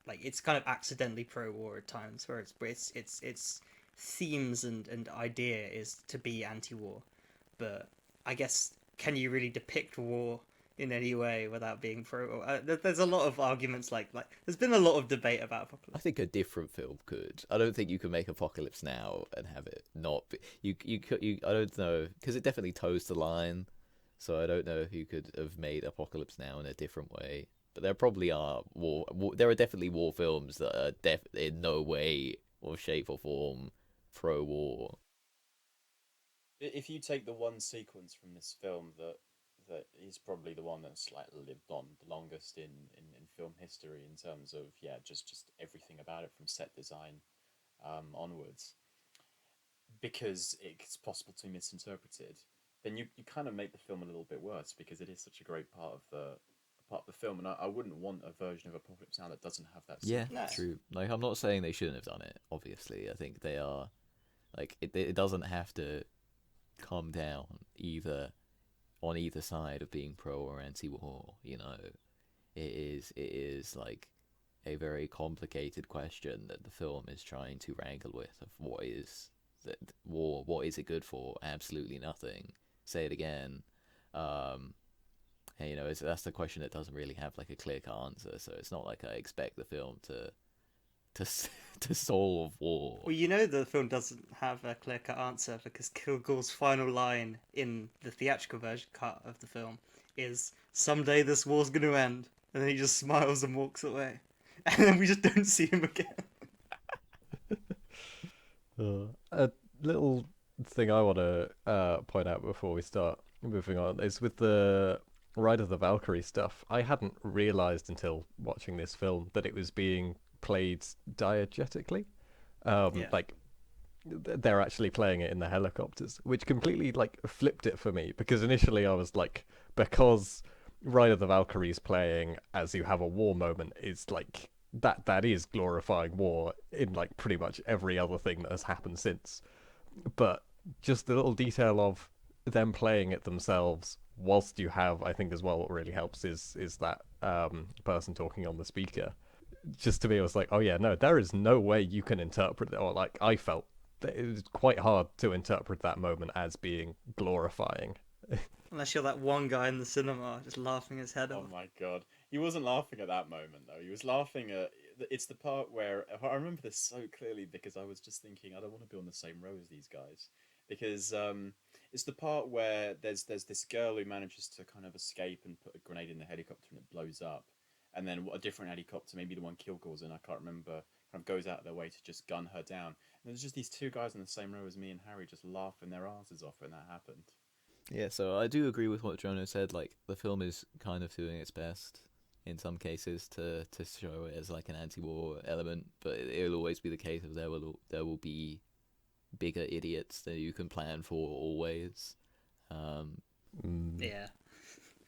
like it's kind of accidentally pro-war at times, where its themes and idea is to be anti-war, but I guess can you really depict war in any way without being pro? There's a lot of arguments like there's been a lot of debate about I Apocalypse. think a different film could. I don't think you can make Apocalypse Now and have it not be, you I don't know, because it definitely toes the line. So I don't know if you could have made Apocalypse Now in a different way. But there probably are there are definitely war films that are in no way or shape or form pro-war. If you take the one sequence from this film that is probably the one that's like lived on the longest in film history in terms of just everything about it from set design onwards, because it's possible to be misinterpreted, then you kind of make the film a little bit worse because it is such a great part of the film, and I wouldn't want a version of Apocalypse Now that doesn't have that Yeah, sequence. No. true. Like I'm not saying they shouldn't have done it. Obviously, I think they are like it doesn't have to come down either on either side of being pro or anti-war. It is like a very complicated question that the film is trying to wrangle with of what is that war, what is it good for? Absolutely nothing. Say it again. And that's the question that doesn't really have like a clear cut answer. So it's not like I expect the film to to solve war. Well, the film doesn't have a clear-cut answer because Kilgore's final line in the theatrical version cut of the film is "Someday this war's going to end," and then he just smiles and walks away, and then we just don't see him again. A little thing I want to point out before we start moving on is with the Ride of the Valkyrie stuff. I hadn't realized until watching this film that it was being played diegetically. Yeah. Like they're actually playing it in the helicopters, which completely like flipped it for me, because initially I was like, because Ride of the Valkyries playing as you have a war moment is like that is glorifying war in like pretty much every other thing that has happened since. But just the little detail of them playing it themselves whilst you have, I think as well, what really helps is that person talking on the speaker. Just to me, it was like, oh yeah, no, there is no way you can interpret it, or like I felt that it was quite hard to interpret that moment as being glorifying. Unless you're that one guy in the cinema just laughing his head Oh off. my god. He wasn't laughing at that moment though. He was laughing at it's the part where I remember this so clearly because I was just thinking I don't want to be on the same row as these guys. Because it's the part where there's this girl who manages to kind of escape and put a grenade in the helicopter and it blows up. And then a different helicopter, maybe the one Kilgore's in, I can't remember, kind of goes out of their way to just gun her down. And there's just these two guys in the same row as me and Harry just laughing their asses off when that happened. Yeah, so I do agree with what Jono said. Like the film is kind of doing its best in some cases to show it as like an anti-war element, but it'll always be the case of there will be bigger idiots that you can plan for always. Yeah.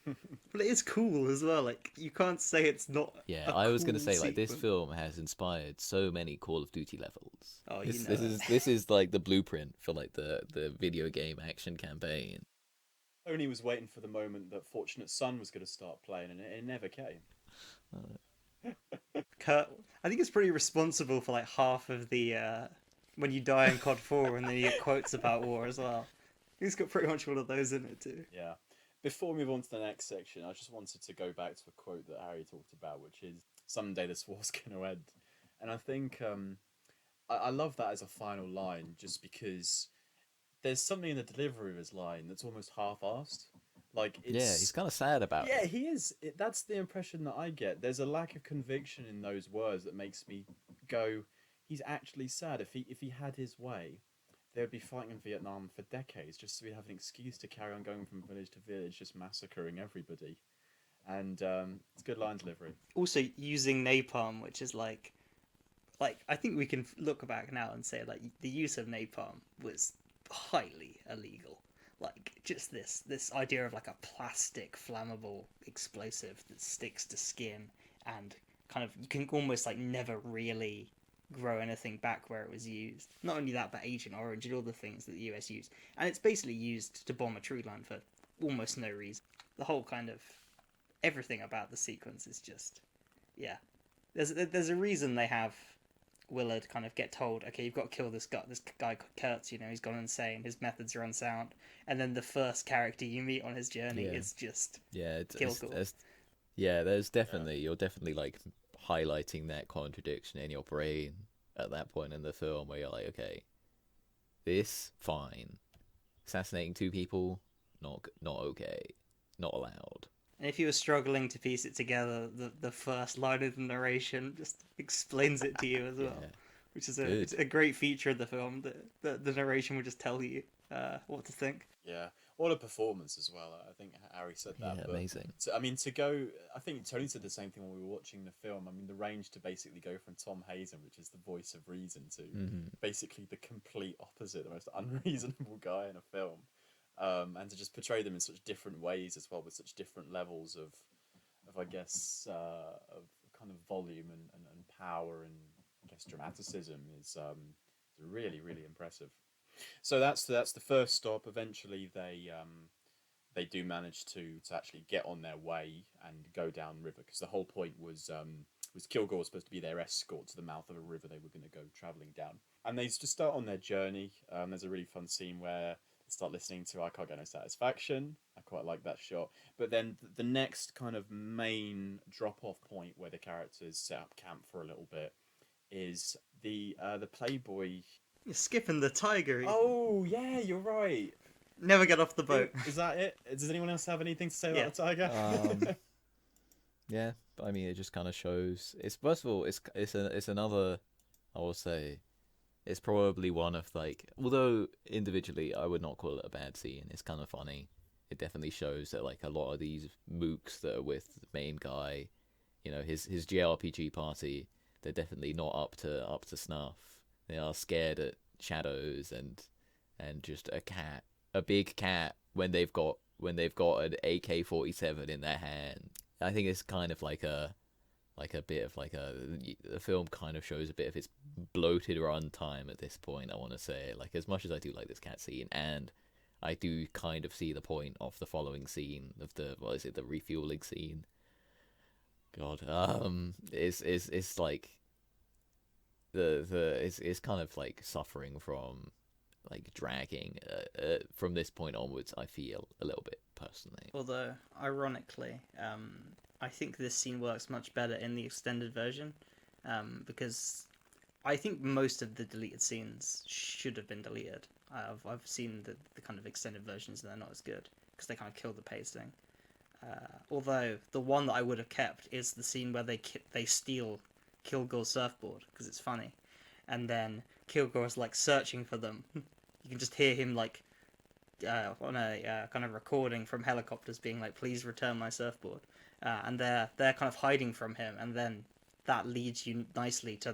But it is cool as well. Like, you can't say it's not. Yeah, a I was gonna cool say like this sequence. film has inspired so many Call of Duty levels. Oh, you This know this is it. this is like the blueprint for like the video game action campaign. Only was waiting for the moment that Fortunate Son was going to start playing, and it never came. Kurt, I think it's pretty responsible for like half of the when you die in COD 4 and then you get quotes about war as well. He's got pretty much all of those in it too. Yeah. Before we move on to the next section, I just wanted to go back to a quote that Harry talked about, which is "Someday this war's going to end," and I think I love that as a final line, just because there's something in the delivery of his line that's almost half-assed. Like Yeah, he's it's kind of sad about yeah, it. he is. That's the impression that I get. There's a lack of conviction in those words that makes me go, he's actually sad. If he had his way, they would be fighting in Vietnam for decades just so we'd have an excuse to carry on going from village to village, just massacring everybody. And it's good line delivery. Also using napalm, which is like I think we can look back now and say like the use of napalm was highly illegal. Like just this idea of like a plastic flammable explosive that sticks to skin and kind of you can almost like never really grow anything back where it was used. Not only that, but Agent Orange and all the things that the US used, and it's basically used to bomb a tree line for almost no reason. The whole kind of everything about the sequence is just yeah. There's a reason they have Willard kind of get told, okay, you've got to kill this guy Kurtz, you know, he's gone insane, his methods are unsound, and then the first character you meet on his journey Yeah. is just Yeah, Kilgore. there's definitely you're definitely like highlighting that contradiction in your brain at that point in the film where you're like, okay, this fine, assassinating two people, not okay, not allowed. And if you were struggling to piece it together, the first line of the narration just explains it to you as well, Yeah, which is good. it's a great feature of the film. The narration will just tell you what to think. Yeah, what a performance as well. I think Harry said that. Yeah, but amazing. I mean, to go, I think Tony said the same thing when we were watching the film. I mean, the range to basically go from Tom Hazen, which is the voice of reason, to basically the complete opposite, the most unreasonable guy in a film, and to just portray them in such different ways as well, with such different levels of I guess, of kind of volume and power and I guess dramaticism is really really impressive. So that's the first stop. Eventually, they do manage to actually get on their way and go down river, because the whole point was Kilgore was supposed to be their escort to the mouth of a river they were going to go traveling down, and they just start on their journey. There's a really fun scene where they start listening to "I Can't Get No Satisfaction." I quite like that shot. But then the next kind of main drop off point where the characters set up camp for a little bit is the Playboy. You're skipping the tiger. Oh yeah, you're right. Never get off the boat. Is that it? Does anyone else have anything to say Yeah. about the tiger? Yeah, I mean, it just kind of shows. It's first of all, it's another. I will say, it's probably one of like. Although individually, I would not call it a bad scene. It's kind of funny. It definitely shows that like a lot of these mooks that are with the main guy, you know, his JRPG party, they're definitely not up to snuff. They are scared at shadows and just a big cat when they've got an AK-47 in their hand. I think it's kind of like a bit of like the film kind of shows a bit of its bloated runtime at this point. I want to say, like, as much as I do like this cat scene, and I do kind of see the point of the following scene of the the refueling scene. God, it's like it's kind of like suffering from like dragging from this point onwards. I feel a little bit personally. Although, ironically, I think this scene works much better in the extended version, because I think most of the deleted scenes should have been deleted. I've seen the kind of extended versions and they're not as good because they kind of kill the pacing. Although the one that I would have kept is the scene where they steal Kilgore's surfboard because it's funny, and then Kilgore's like searching for them. You can just hear him like on a kind of recording from helicopters being like, "Please return my surfboard," and they're kind of hiding from him, and then that leads you nicely to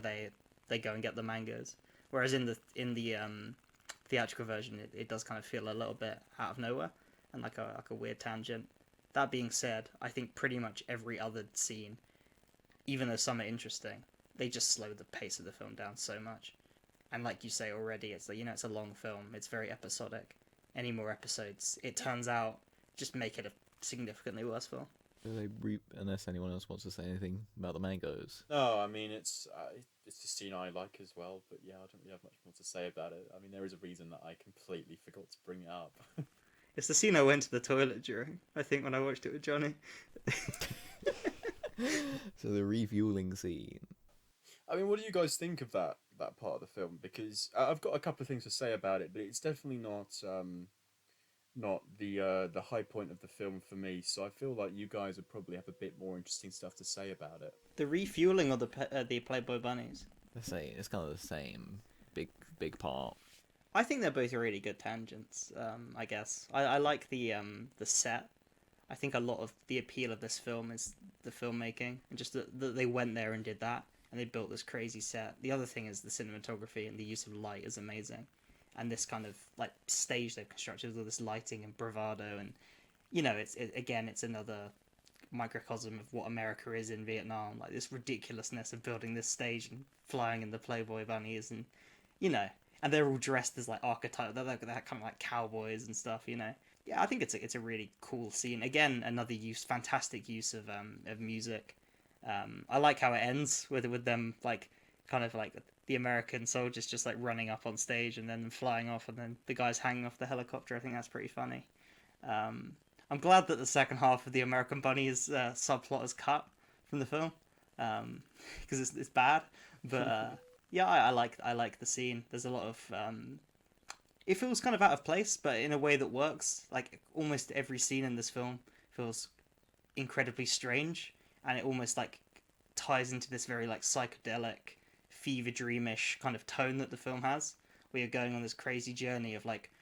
they go and get the mangoes. Whereas in the theatrical version, it does kind of feel a little bit out of nowhere and like a weird tangent. That being said, I think pretty much every other scene, even though some are interesting, they just slow the pace of the film down so much. And like you say already, it's like, it's a long film. It's very episodic. Any more episodes, it turns out, just make it a significantly worse film. Unless anyone else wants to say anything about the mangoes. No, I mean it's a scene I like as well, but yeah, I don't really have much more to say about it. I mean, there is a reason that I completely forgot to bring it up. It's the scene I went to the toilet during, I think, when I watched it with Johnny. So the refueling scene. I mean, what do you guys think of that part of the film? Because I've got a couple of things to say about it, but it's definitely not the high point of the film for me. So I feel like you guys would probably have a bit more interesting stuff to say about it. The refueling of the Playboy bunnies. It's kind of the same big part. I think they're both really good tangents. I guess I like the set. I think a lot of the appeal of this film is the filmmaking and just that they went there and did that and they built this crazy set. The other thing is the cinematography and the use of light is amazing, and this kind of like stage they've constructed with all this lighting and bravado, and it's another microcosm of what America is in Vietnam, like this ridiculousness of building this stage and flying in the Playboy bunnies, and and they're all dressed as like archetype. They're kind of like cowboys and stuff. Yeah, I think it's a really cool scene. Again, another fantastic use of music. I like how it ends with them like kind of like the American soldiers just like running up on stage and then flying off, and then the guys hanging off the helicopter. I think that's pretty funny. I'm glad that the second half of the American Bunnies subplot is cut from the film because it's bad, but. Yeah, I like the scene. There's a lot of it feels kind of out of place, but in a way that works. Like almost every scene in this film feels incredibly strange, and it almost like ties into this very like psychedelic, fever dreamish kind of tone that the film has, where you're going on this crazy journey of like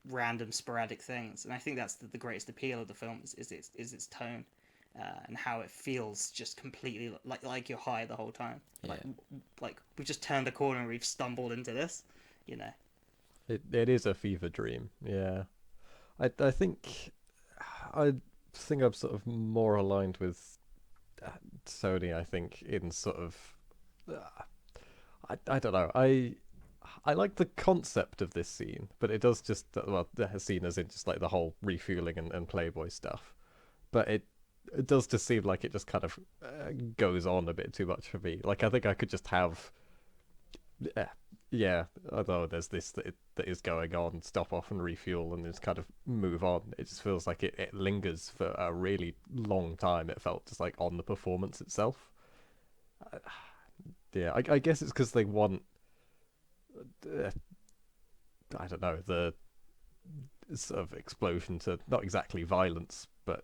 random sporadic things. And I think that's the greatest appeal of the film is its tone. And how it feels just completely like you're high the whole time. Yeah. Like we've just turned a corner and we've stumbled into this, It is a fever dream. Yeah, I think I'm sort of more aligned with Sony. I think in sort of I don't know. I like the concept of this scene, but it does just the scene as in just like the whole refueling and Playboy stuff, but it does just seem like it just kind of goes on a bit too much for me. Like I think I could just have, although there's this that is going on, stop off and refuel and just kind of move on. It just feels like it lingers for a really long time. It felt just like on the performance itself. I guess it's because they want, I don't know, the sort of explosion to not exactly violence, but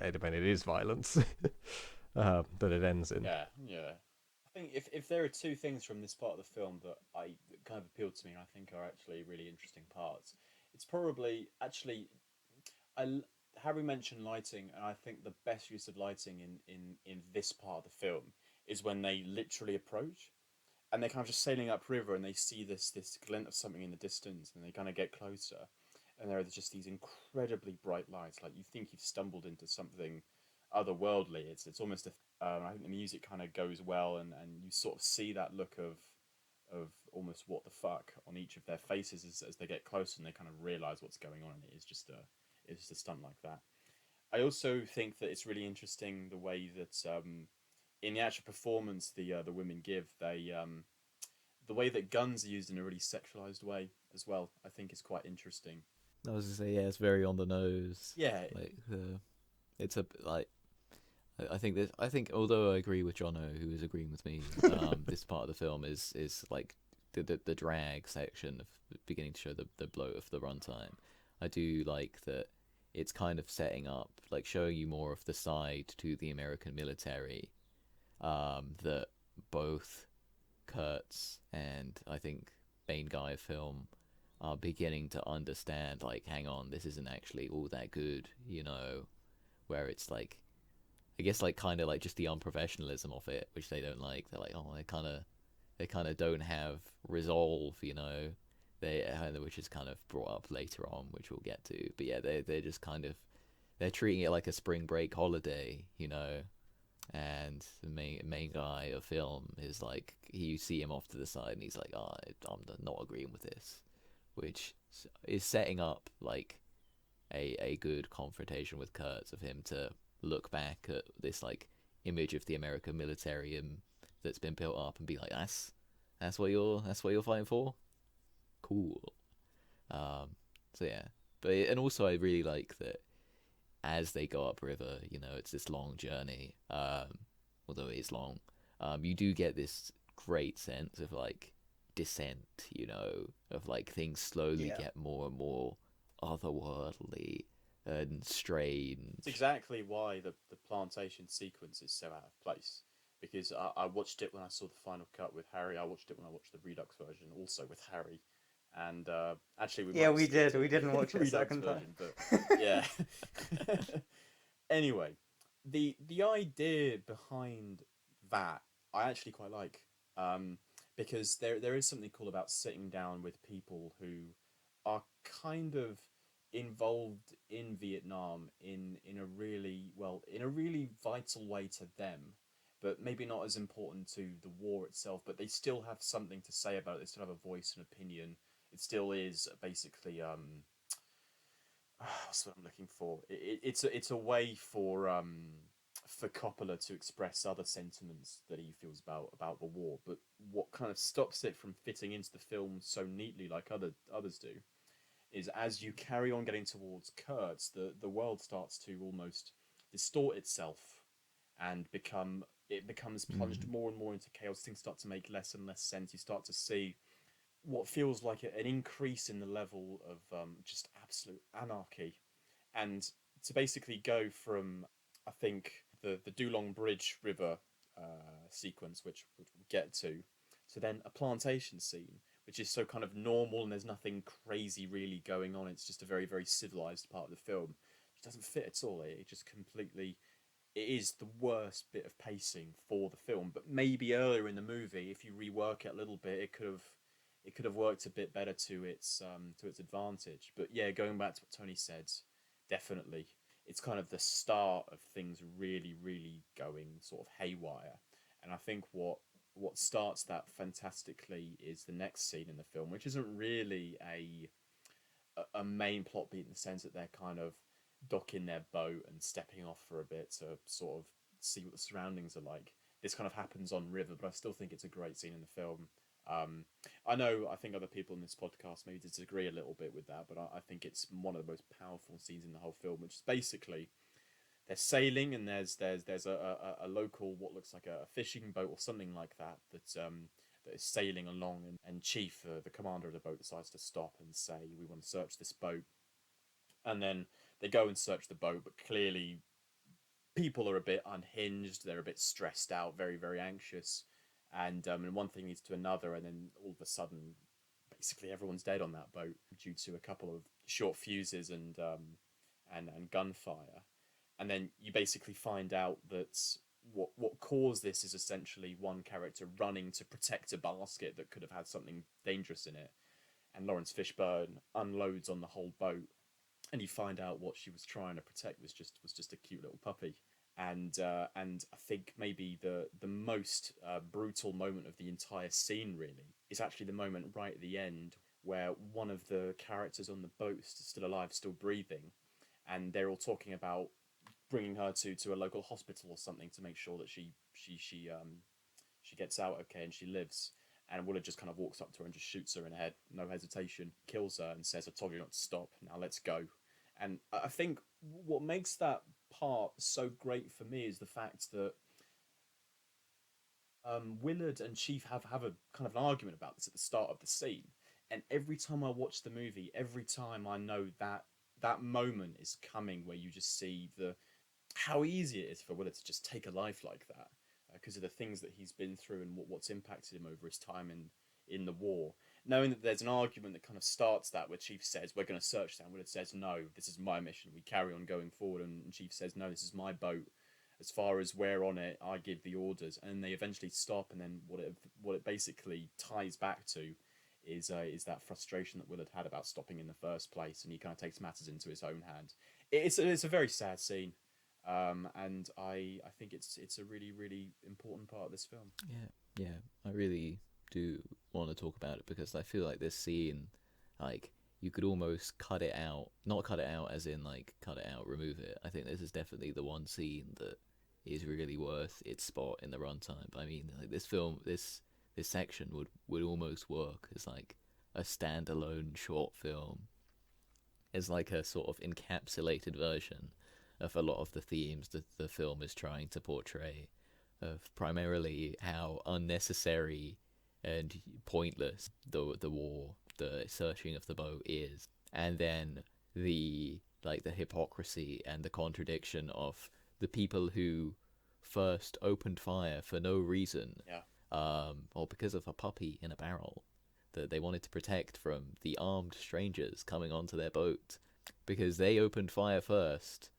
I mean, it is violence that it ends in. Yeah. I think if there are two things from this part of the film that kind of appealed to me, and I think are actually really interesting parts, it's probably actually, Harry mentioned lighting, and I think the best use of lighting in this part of the film is when they literally approach, and they're kind of just sailing upriver, and they see this glint of something in the distance, and they kind of get closer. And there are just these incredibly bright lights, like you think you've stumbled into something otherworldly. It's almost I think the music kind of goes well, and you sort of see that look of almost what the fuck on each of their faces as they get closer and they kind of realize what's going on, and it's just a stunt like that. I also think that it's really interesting the way that in the actual performance the women give, the way that guns are used in a really sexualized way as well, I think is quite interesting. I was gonna say, yeah, it's very on the nose. Yeah, like it's a like. I think although I agree with Jono, who is agreeing with me, this part of the film is like the drag section of beginning to show the bloat of the runtime. I do like that it's kind of setting up, like showing you more of the side to the American military, that both Kurtz and I think main guy of film are beginning to understand, like, hang on, this isn't actually all that good, where it's like, I guess like kind of like just the unprofessionalism of it, which they don't like. They're like, oh, they kind of don't have resolve, which is kind of brought up later on, which we'll get to. But yeah, they're just kind of, they're treating it like a spring break holiday, you know. And the main guy of film is like, you see him off to the side, and he's like, oh, I'm not agreeing with this, which is setting up like a good confrontation with Kurtz, of him to look back at this like image of the American militarium that's been built up and be like, that's what you're fighting for. Cool. So yeah, but and also I really like that as they go upriver, you know, it's this long journey. Although it is long, you do get this great sense of like descent, you know, of like things slowly Yeah. get more and more otherworldly and strange. It's exactly why the plantation sequence is so out of place. Because I watched it when I saw the final cut with Harry. I watched it when I watched the Redux version, also with Harry. And actually, we Yeah, might we stick did. to We didn't watch it a Redux second time. version, but yeah. Anyway, the idea behind that I actually quite like, because there is something cool about sitting down with people who are kind of involved in Vietnam in a really vital way to them, but maybe not as important to the war itself. But they still have something to say about it. They still have a voice and opinion. It still is basically what's what I'm looking for. It's a way for Coppola to express other sentiments that he feels about the war. But what kind of stops it from fitting into the film so neatly, like others do, is as you carry on getting towards Kurtz, the world starts to almost distort itself and becomes plunged more and more into chaos. Things start to make less and less sense. You start to see what feels like an increase in the level of just absolute anarchy, and to basically go from, I think, the Dulong Bridge River sequence, which we'll get to then a plantation scene, which is so kind of normal and there's nothing crazy really going on. It's just a very, very civilized part of the film. It doesn't fit at all. It just completely. It is the worst bit of pacing for the film. But maybe earlier in the movie, if you rework it a little bit, it could have worked a bit better to its advantage. But yeah, going back to what Tony said, definitely, it's kind of the start of things really, really going sort of haywire. And I think what starts that fantastically is the next scene in the film, which isn't really a main plot beat in the sense that they're kind of docking their boat and stepping off for a bit to sort of see what the surroundings are like. This kind of happens on river, but I still think it's a great scene in the film. Um, I think other people in this podcast maybe disagree a little bit with that, but I think it's one of the most powerful scenes in the whole film, which is basically they're sailing and there's a local, what looks like a fishing boat or something like that that is sailing along, and Chief, the commander of the boat, decides to stop and say, we want to search this boat. And then they go and search the boat, but clearly people are a bit unhinged, they're a bit stressed out, very, very anxious, and one thing leads to another, and then all of a sudden basically everyone's dead on that boat due to a couple of short fuses and gunfire. And then you basically find out that what caused this is essentially one character running to protect a basket that could have had something dangerous in it, and Lawrence Fishburne unloads on the whole boat, and you find out what she was trying to protect was just a cute little puppy. And I think maybe the most brutal moment of the entire scene really is actually the moment right at the end where one of the characters on the boat is still alive, still breathing, and they're all talking about bringing her to a local hospital or something to make sure that she gets out okay and she lives. And Willard just kind of walks up to her and just shoots her in the head, no hesitation, kills her, and says, "I told you not to stop. Now let's go." And I think what makes that part so great for me is the fact that Willard and Chief have a kind of an argument about this at the start of the scene. And every time I watch the movie, every time I know that that moment is coming where you just see the how easy it is for Willard to just take a life like that, because of the things that he's been through and what's impacted him over his time in the war. Knowing that there's an argument that kind of starts that, where Chief says, "We're going to search that," and Willard says, "No, this is my mission. We carry on going forward." And Chief says, "No, this is my boat. As far as we're on it, I give the orders." And they eventually stop. And then what it basically ties back to is that frustration that Willard had about stopping in the first place, and he kind of takes matters into his own hand. it's a very sad scene, and I think it's a really really important part of this film. Yeah, I really do want to talk about it because I feel like this scene, like, you could almost cut it out. Not cut it out as in, like, cut it out, remove it. I think this is definitely the one scene that is really worth its spot in the runtime. But I mean, like, this film, this section would almost work as, like, a standalone short film, as, like, a sort of encapsulated version of a lot of the themes that the film is trying to portray, of primarily how unnecessary and pointless the war, the searching of the boat is, and then the hypocrisy and the contradiction of the people who first opened fire for no reason, Yeah. or because of a puppy in a barrel that they wanted to protect from the armed strangers coming onto their boat, because they opened fire first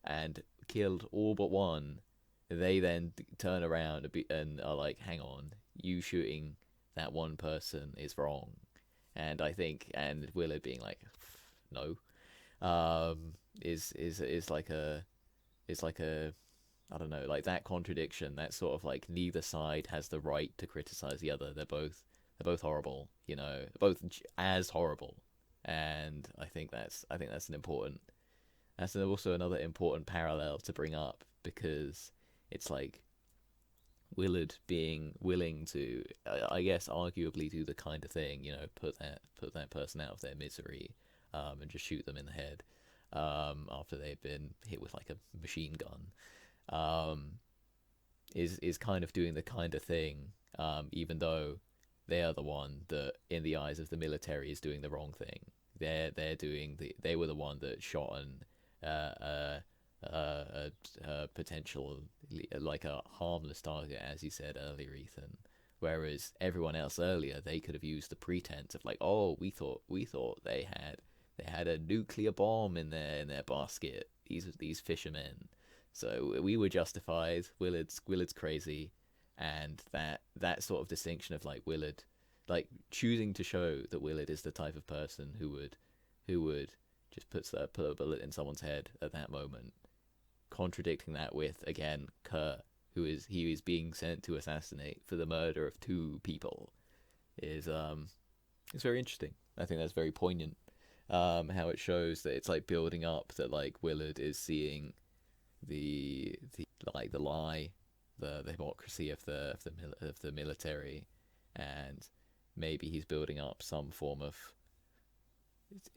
and killed all but one. They then turn around and are like, hang on, you shooting that one person is wrong. And I think, and Willard being like, no, is like a, I don't know, like, that contradiction, that sort of, like, neither side has the right to criticize the other. They're both horrible, you know, both as horrible. And I think that's that's also another important parallel to bring up, because it's like Willard being willing to, I guess, arguably do the kind of thing, you know, put that person out of their misery, and just shoot them in the head, after they've been hit with, like, a machine gun, is kind of doing the kind of thing, even though they are the one that, in the eyes of the military, is doing the wrong thing. They were the one that shot a potential, like, a harmless target, as you said earlier, Ethan. Whereas everyone else earlier, they could have used the pretense of, like, oh, we thought they had a nuclear bomb in their basket. These fishermen. So we were justified. Willard's crazy, and that sort of distinction of, like, Willard, like, choosing to show that Willard is the type of person who would just put a bullet in someone's head at that moment, contradicting that with, again, Kurt, he is being sent to assassinate for the murder of two people, is it's very interesting. I think that's very poignant. How it shows that it's, like, building up that, like, Willard is seeing the like, the lie, the hypocrisy of the military, and maybe he's building up some form of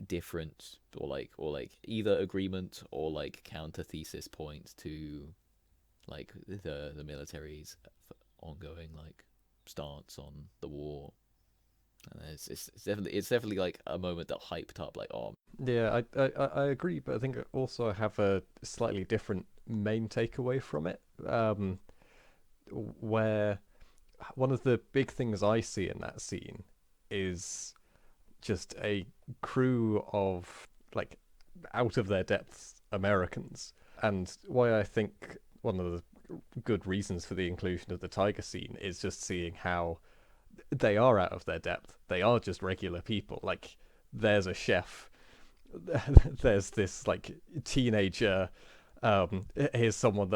different, or like either agreement or, like, counter thesis point to, like, the military's ongoing, like, stance on the war. And it's definitely like a moment that hyped up, like, oh, Yeah, I agree, but I think also I have a slightly different main takeaway from it, where one of the big things I see in that scene is just a crew of, like, out of their depths Americans. And why I think one of the good reasons for the inclusion of the tiger scene is just seeing how they are out of their depth. They are just regular people. Like, there's a chef, there's this, like, teenager, here's someone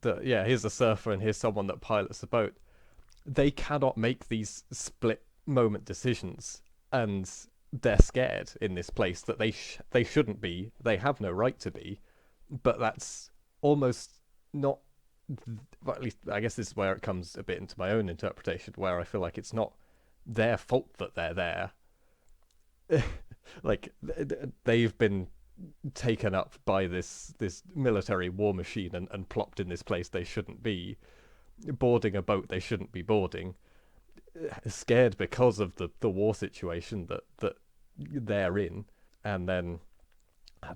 here's a surfer, and here's someone that pilots a boat. They cannot make these split moment decisions, and they're scared in this place that they shouldn't be. They have no right to be, but that's almost not. Well, at least I guess this is where it comes a bit into my own interpretation, where I feel like it's not their fault that they're there. Like, they've been taken up by this military war machine and plopped in this place they shouldn't be, boarding a boat they shouldn't be boarding, scared because of the war situation that they're in, and then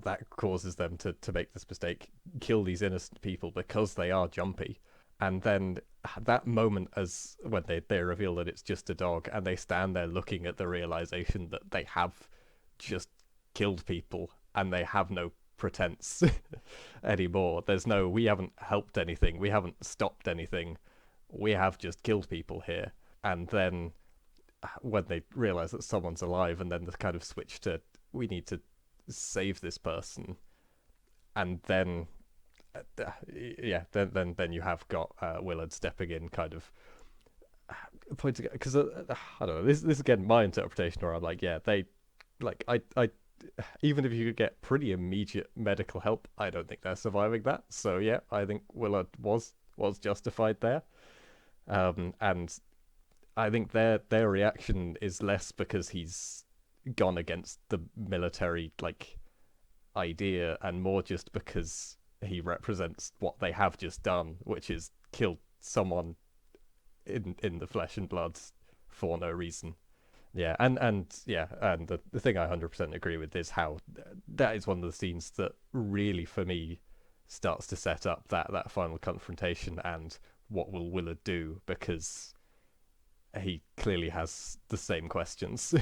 that causes them to make this mistake, kill these innocent people because they are jumpy. And then that moment, as when they reveal that it's just a dog, and they stand there looking at the realization that they have just killed people and they have no pretense anymore. There's no, we haven't helped anything, we haven't stopped anything, we have just killed people here. And then when they realize that someone's alive, and then the kind of switch to, we need to save this person, and then then you have got Willard stepping in, kind of pointing, because I don't know. This again my interpretation, where I'm like, yeah, they like I even if you could get pretty immediate medical help, I don't think they're surviving that. So yeah, I think Willard was justified there, and I think their reaction is less because he's gone against the military like idea, and more just because he represents what they have just done, which is killed someone in the flesh and blood for no reason. Yeah, and the thing I 100% agree with is how that is one of the scenes that really, for me, starts to set up that final confrontation and what will Willard do, because he clearly has the same questions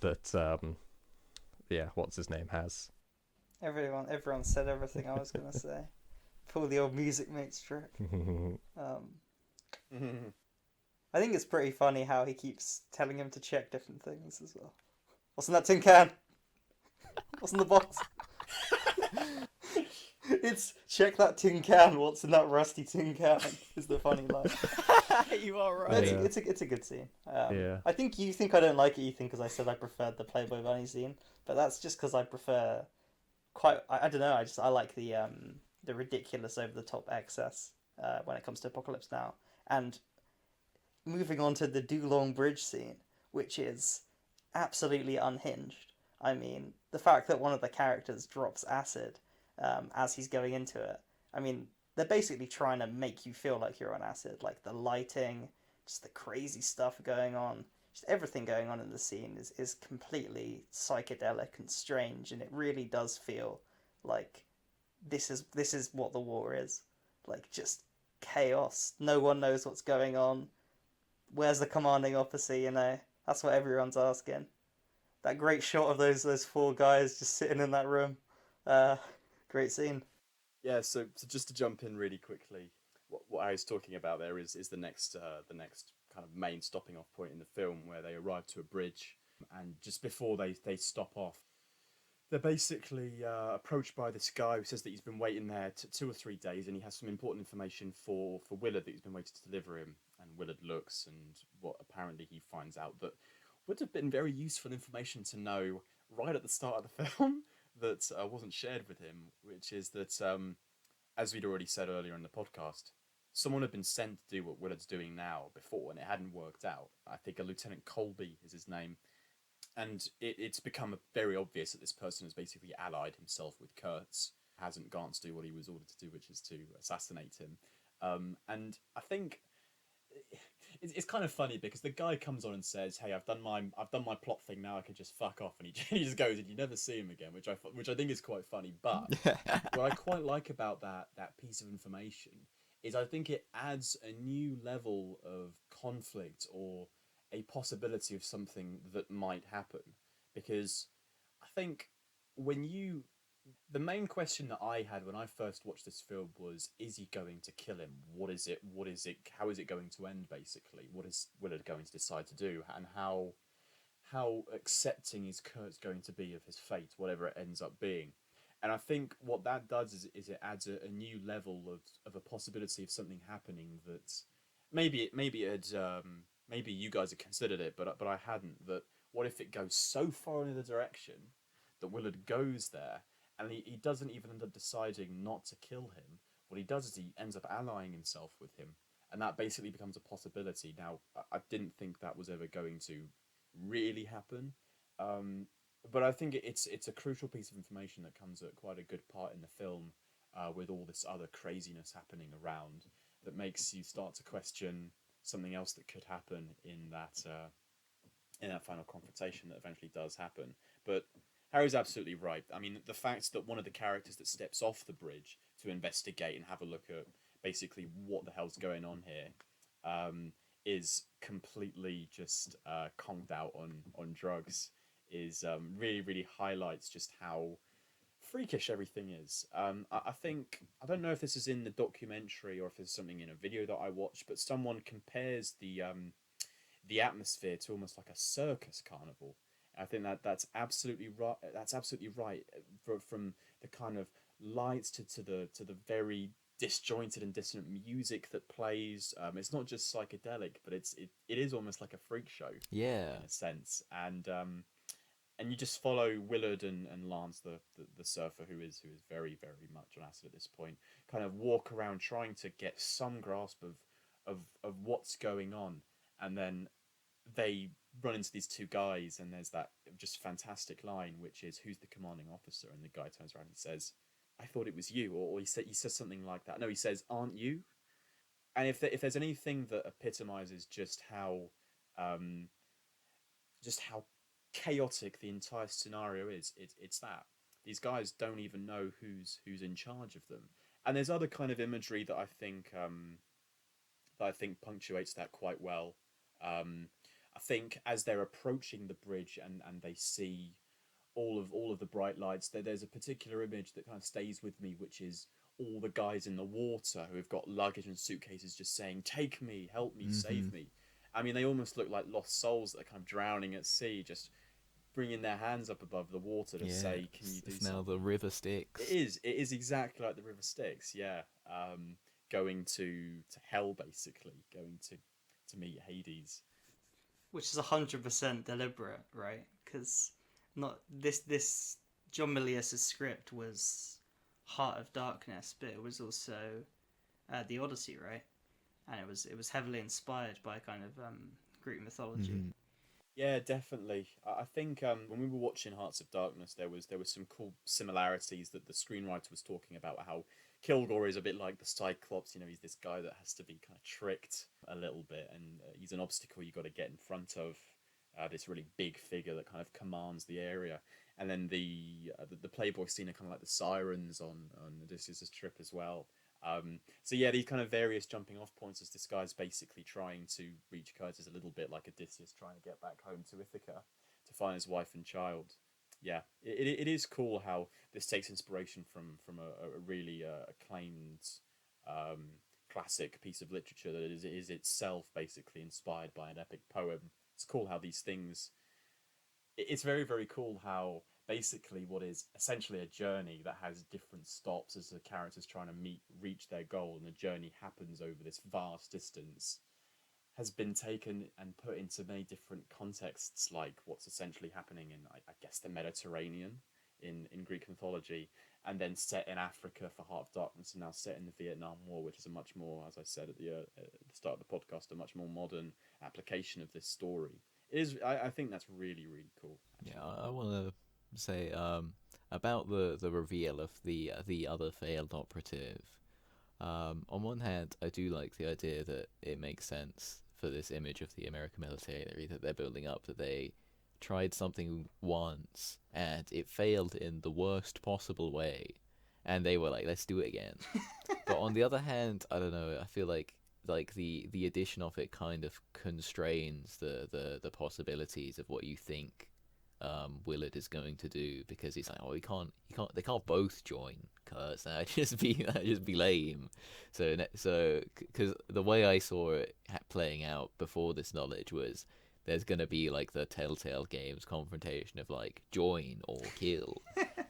that what's his name has. Everyone said everything I was gonna say. Pull the old music mates trick. I think it's pretty funny how he keeps telling him to check different things as well. What's in that tin can? What's in the box? It's check that tin can. What's in that rusty tin can? Is the funny line. You are right. But it's a good scene. I think you think I don't like it, Ethan, because I said I preferred the Playboy Bunny scene, but that's just because I prefer I don't know. I like the ridiculous, over the top excess when it comes to Apocalypse Now. And moving on to the Dulong Bridge scene, which is absolutely unhinged. I mean, the fact that one of the characters drops acid as he's going into it. I mean, they're basically trying to make you feel like you're on acid. Like the lighting, just the crazy stuff going on, just everything going on in the scene is completely psychedelic and strange, and it really does feel like this is what the war is. Like, just chaos. No one knows what's going on. Where's the commanding officer, you know? That's what everyone's asking. That great shot of those four guys just sitting in that room. Great scene. Yeah, so just to jump in really quickly, what I was talking about there is the next kind of main stopping off point in the film, where they arrive to a bridge, and just before they stop off, they're basically approached by this guy who says that he's been waiting there 2 or 3 days, and he has some important information for Willard that he's been waiting to deliver him. And Willard looks, and what apparently he finds out that would have been very useful information to know right at the start of the film that wasn't shared with him, which is that, as we'd already said earlier in the podcast, someone had been sent to do what Willard's doing now before, and it hadn't worked out. I think a Lieutenant Colby is his name. And it's become very obvious that this person has basically allied himself with Kurtz, hasn't gone to do what he was ordered to do, which is to assassinate him. And I think it's kind of funny because the guy comes on and says, "Hey, I've done my plot thing. Now I can just fuck off," and he just goes, and you never see him again, which I think is quite funny. But what I quite like about that piece of information is I think it adds a new level of conflict or a possibility of something that might happen, because I think the main question that I had when I first watched this film was, is he going to kill him? What is it? How is it going to end, basically? What is Willard going to decide to do? And how accepting is Kurtz going to be of his fate, whatever it ends up being? And I think what that does is it adds a new level of a possibility of something happening that maybe you guys had considered it, but I hadn't. That what if it goes so far in the direction that Willard goes there, and he doesn't even end up deciding not to kill him. What he does is he ends up allying himself with him, and that basically becomes a possibility. Now, I didn't think that was ever going to really happen, but I think it's a crucial piece of information that comes at quite a good part in the film, with all this other craziness happening around, that makes you start to question something else that could happen in that final confrontation that eventually does happen. But Harry's absolutely right. I mean, the fact that one of the characters that steps off the bridge to investigate and have a look at basically what the hell's going on here is completely just conked out on drugs is really, really highlights just how freakish everything is. I think, I don't know if this is in the documentary or if it's something in a video that I watched, but someone compares the atmosphere to almost like a circus carnival. I think that's absolutely right. That's absolutely right. From the kind of lights to the very disjointed and dissonant music that plays. It's not just psychedelic, but it is almost like a freak show Yeah. in a sense. And you just follow Willard and Lance, the surfer, who is very very much on acid at this point, kind of walk around trying to get some grasp of what's going on, and then they run into these two guys, and there's that just fantastic line, which is, "Who's the commanding officer?" And the guy turns around and he says, "I thought it was you," or he says something like that. No, he says, "Aren't you?" And if there's anything that epitomizes um, just how chaotic the entire scenario is, it's that these guys don't even know who's in charge of them. And there's other kind of imagery that I think punctuates that quite well. I think as they're approaching the bridge and they see all of the bright lights, there's a particular image that kind of stays with me, which is all the guys in the water who have got luggage and suitcases just saying, "Take me, help me, save me." I mean, they almost look like lost souls that are kind of drowning at sea, just bringing their hands up above the water to say, "Can you do it's something?" now the river Styx. It is exactly like the River Styx, yeah. Going to hell, basically, going to meet Hades. Which is 100% deliberate, right? Because not this John Milius's script was Heart of Darkness, but it was also the Odyssey, right? And it was heavily inspired by kind of Greek mythology. Yeah, definitely. I think when we were watching Hearts of Darkness, there was some cool similarities that the screenwriter was talking about. How Kilgore is a bit like the Cyclops. You know, he's this guy that has to be kind of tricked a little bit, and he's an obstacle you got to get in front of. This really big figure that kind of commands the area, and then the Playboy scene are kind of like the sirens on Odysseus' trip as well. So yeah, these kind of various jumping off points as this guy's basically trying to reach Curtis, a little bit like Odysseus trying to get back home to Ithaca to find his wife and child. Yeah, it is cool how this takes inspiration from a really acclaimed classic piece of literature that is itself basically inspired by an epic poem. It's cool how these things. It's very very cool how basically what is essentially a journey that has different stops as the characters trying to reach their goal, and the journey happens over this vast distance, has been taken and put into many different contexts, like what's essentially happening in I guess the Mediterranean in Greek mythology, and then set in Africa for Heart of Darkness, and now set in the Vietnam War, which is a much more, as I said at the start of the podcast, a much more modern application of this story. It is. I think that's really really cool. Yeah, I want to say about the reveal of the other failed operative. On one hand, I do like the idea that it makes sense for this image of the American military that they're building up, that they tried something once and it failed in the worst possible way, and they were like, let's do it again. But on the other hand, I don't know, I feel like the addition of it kind of constrains the possibilities of what you think Willard is going to do, because he's like, oh, they can't both join, cause that'd just be lame. So because the way I saw it playing out before this knowledge was, there's gonna be like the Telltale Games confrontation of like join or kill,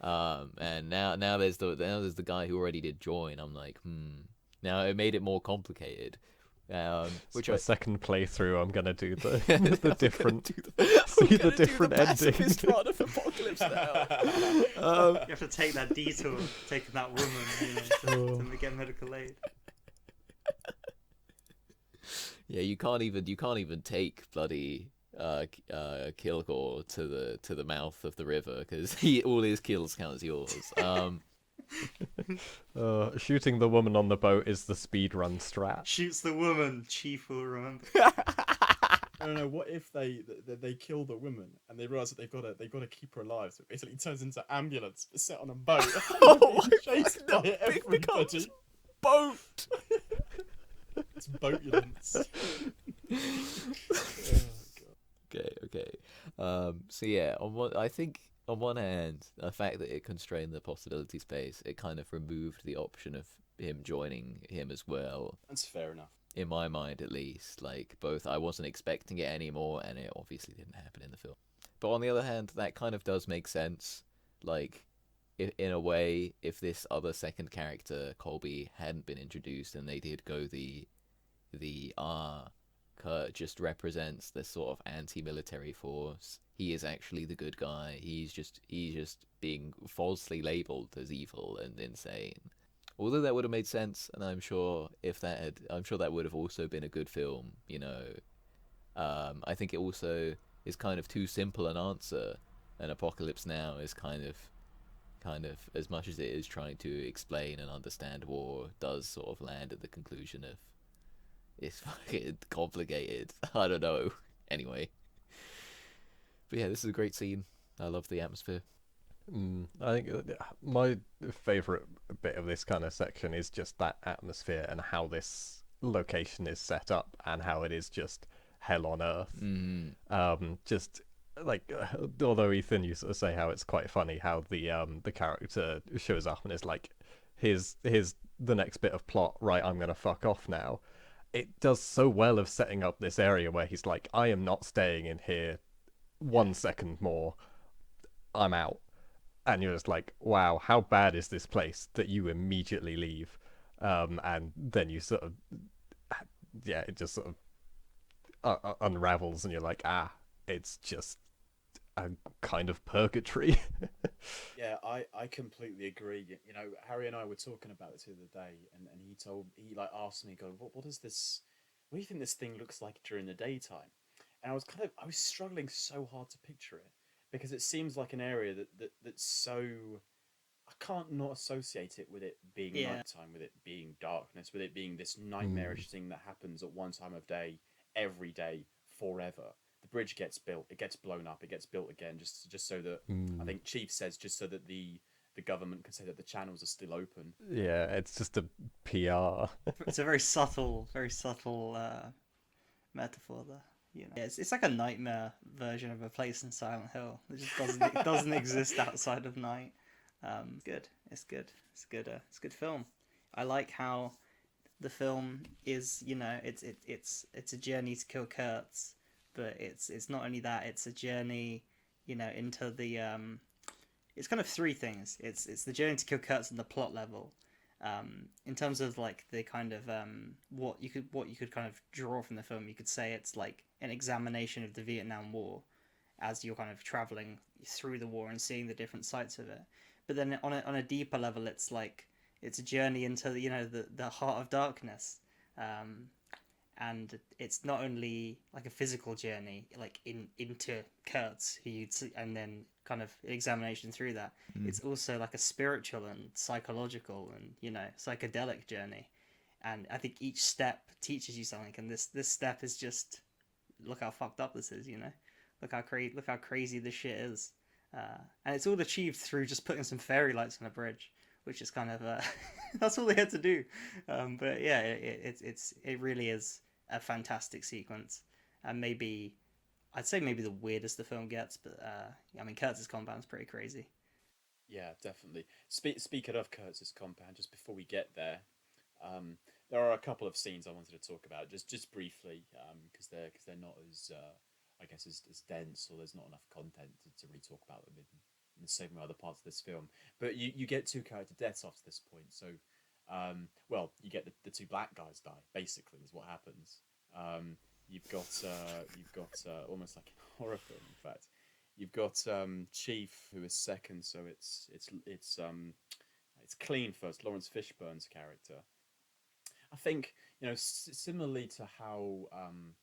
and now there's the guy who already did join. I'm like, now it made it more complicated. Which my second playthrough, I'm gonna do the different see the different endings. Run of Apocalypse now. You have to take that detour, taking that woman, to get medical aid. Yeah, you can't even take bloody Kilgore to the mouth of the river, because all his kills count as yours. Shooting the woman on the boat is the speedrun strat. Shoots the woman, Chief will remember. I don't know. What if they kill the woman and they realize that they've got to keep her alive? So it basically turns into ambulance set on a boat. Chased by everybody. Boat. It's boatulence. Okay. So yeah, I think on one hand, the fact that it constrained the possibility space, it kind of removed the option of him joining him as well. That's fair enough. In my mind, at least. Like, both, I wasn't expecting it anymore, and it obviously didn't happen in the film. But on the other hand, that kind of does make sense. Like, in a way, if this other second character, Colby, hadn't been introduced and they did go the Kurt just represents this sort of anti-military force. He is actually the good guy. He's just being falsely labeled as evil and insane. Although that would have made sense, and I'm sure that would have also been a good film. You know, I think it also is kind of too simple an answer. An Apocalypse Now is kind of as much as it is trying to explain and understand war, does sort of land at the conclusion of it's fucking complicated. I don't know. Anyway. But yeah, this is a great scene. I love the atmosphere. I think my favourite bit of this kind of section is just that atmosphere and how this location is set up and how it is just hell on earth. Just like, although Ethan, you sort of say how it's quite funny how the character shows up and is like, here's the next bit of plot, right, I'm gonna fuck off now. It does so well of setting up this area where he's like, I am not staying in here 1 second more, I'm out. And you're just like, wow, how bad is this place that you immediately leave? And then you sort of, yeah, it just sort of unravels and you're like, it's just a kind of purgatory. Yeah, I completely agree. You know, Harry and I were talking about it the other day, and he like asked me, go, what is this? What do you think this thing looks like during the daytime? And I was struggling so hard to picture it because it seems like an area that's so, I can't not associate it with it being nighttime, with it being darkness, with it being this nightmarish thing that happens at one time of day, every day, forever. The bridge gets built, it gets blown up, it gets built again, just so that I think Chief says just so that the government can say that the channels are still open. Yeah, it's just a PR. It's a very subtle metaphor there. You know, yeah, it's like a nightmare version of a place in Silent Hill. It just doesn't exist outside of night. Good. It's good. It's good. It's a good film. I like how the film is. You know, it's a journey to kill Kurtz, but it's not only that. It's a journey, you know, into the. It's kind of three things. It's the journey to kill Kurtz on the plot level. In terms of like the kind of what you could kind of draw from the film, you could say it's like an examination of the Vietnam War as you're kind of traveling through the war and seeing the different sides of it. But then on a deeper level, it's like it's a journey into the heart of darkness, and it's not only like a physical journey like into Kurtz and then kind of examination through that. It's also like a spiritual and psychological and psychedelic journey, and I think each step teaches you something, and this step is just, look how fucked up this is, look how crazy this shit is, and it's all achieved through just putting some fairy lights on a bridge, which is kind of that's all they had to do. But yeah, it really is a fantastic sequence, and I'd say maybe the weirdest the film gets, but I mean, Kurtz's compound's pretty crazy. Yeah, definitely. Speaking of Kurtz's compound, just before we get there, there are a couple of scenes I wanted to talk about just briefly, because they're not as I guess as dense, or there's not enough content to really talk about them in the same way other parts of this film. But you get two character deaths after this point, so well, you get the two black guys die, basically, is what happens. You've got almost like a horror film, in fact. You've got Chief, who is second, so it's clean first. Lawrence Fishburne's character. I think, similarly to how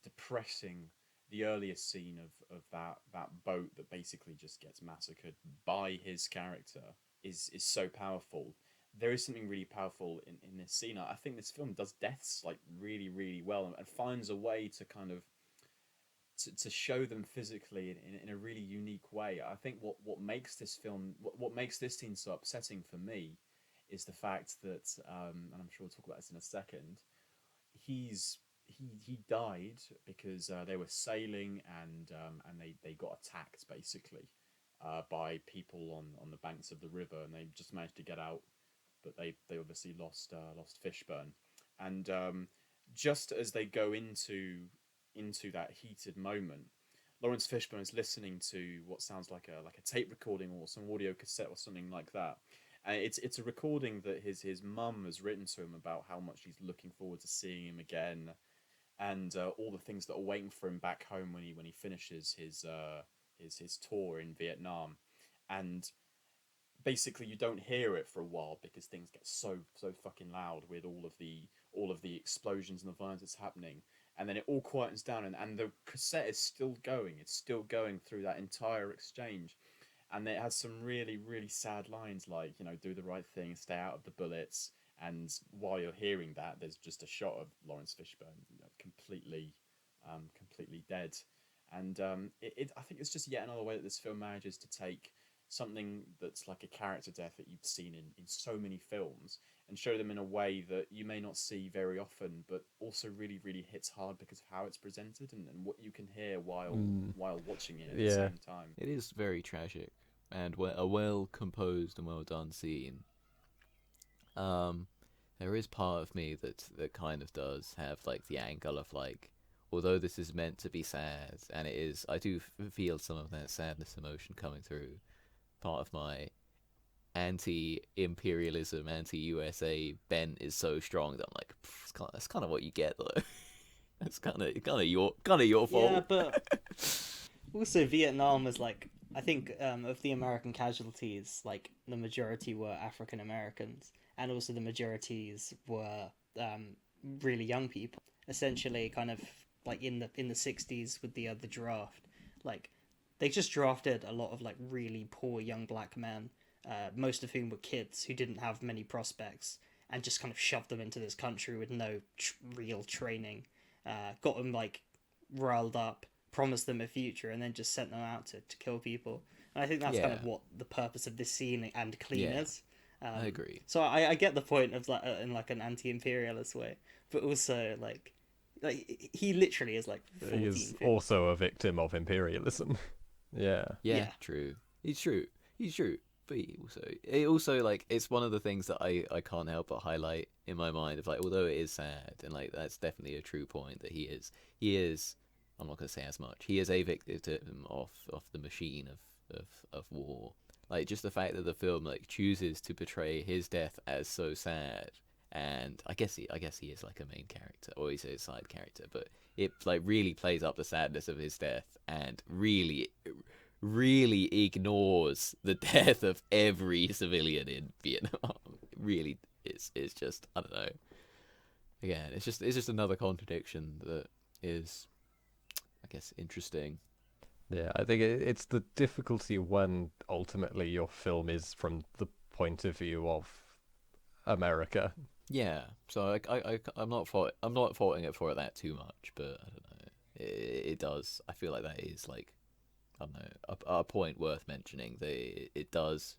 depressing the earlier scene of that boat that basically just gets massacred by his character is so powerful. There is something really powerful in this scene. I think this film does deaths like really, really well, and finds a way to kind of to show them physically in a really unique way. I think what makes this film, what makes this scene so upsetting for me, is the fact that, and I'm sure we'll talk about this in a second, he died because they were sailing and they got attacked basically by people on the banks of the river, and they just managed to get out, but they obviously lost Fishburne, and just as they go into that heated moment, Lawrence Fishburne is listening to what sounds like a tape recording or some audio cassette or something like that. And it's a recording that his mum has written to him about how much she's looking forward to seeing him again, and all the things that are waiting for him back home when he finishes his tour in Vietnam. And basically you don't hear it for a while because things get so fucking loud with all of the explosions and the violence that's happening, and then it all quietens down, and the cassette is still going. It's still going through that entire exchange, and it has some really sad lines like, you know, do the right thing, stay out of the bullets. And while you're hearing that, there's just a shot of Lawrence Fishburne, you know, completely dead. And I think it's just yet another way that this film manages to take something that's like a character death that you've seen in so many films and show them in a way that you may not see very often, but also really hits hard because of how it's presented, and what you can hear while watching it at the Yeah. same time. It is very tragic and a well composed and well done scene. There is part of me that kind of does have like the angle of like, although this is meant to be sad, and it is, I do feel some of that sadness emotion coming through. Part of my anti-imperialism, anti-USA bent is so strong that I'm like, that's kind of what you get though. It's kind of your fault. Yeah, but also Vietnam was like, I think of the American casualties, like the majority were African Americans, and also the majorities were really young people. Essentially, kind of like in the 60s with the draft, like they just drafted a lot of like really poor young black men, most of whom were kids who didn't have many prospects, and just kind of shoved them into this country with no real training, got them like riled up, promised them a future, and then just sent them out to kill people. And I think that's kind of what the purpose of this scene and Clean is. I agree. So I get the point of like in like an anti-imperialist way, but also like he literally is like 14, He is 15. also a victim of imperialism. Yeah. Yeah, true. He's true. But it also like, it's one of the things that I can't help but highlight in my mind of like, although it is sad, and like that's definitely a true point that he is. I'm not gonna say as much. He is a victim of the machine of war. Like, just the fact that the film like chooses to portray his death as so sad, and I guess he is like a main character, or he's a side character, but it like really plays up the sadness of his death and really ignores the death of every civilian in Vietnam. It really is just, I don't know. Again, it's just another contradiction that is, I guess, interesting. Yeah, I think it's the difficulty when ultimately your film is from the point of view of America. Yeah, so I'm not faulting it for that too much, but I don't know. It does. I feel like that is like, I don't know, a point worth mentioning. That it does,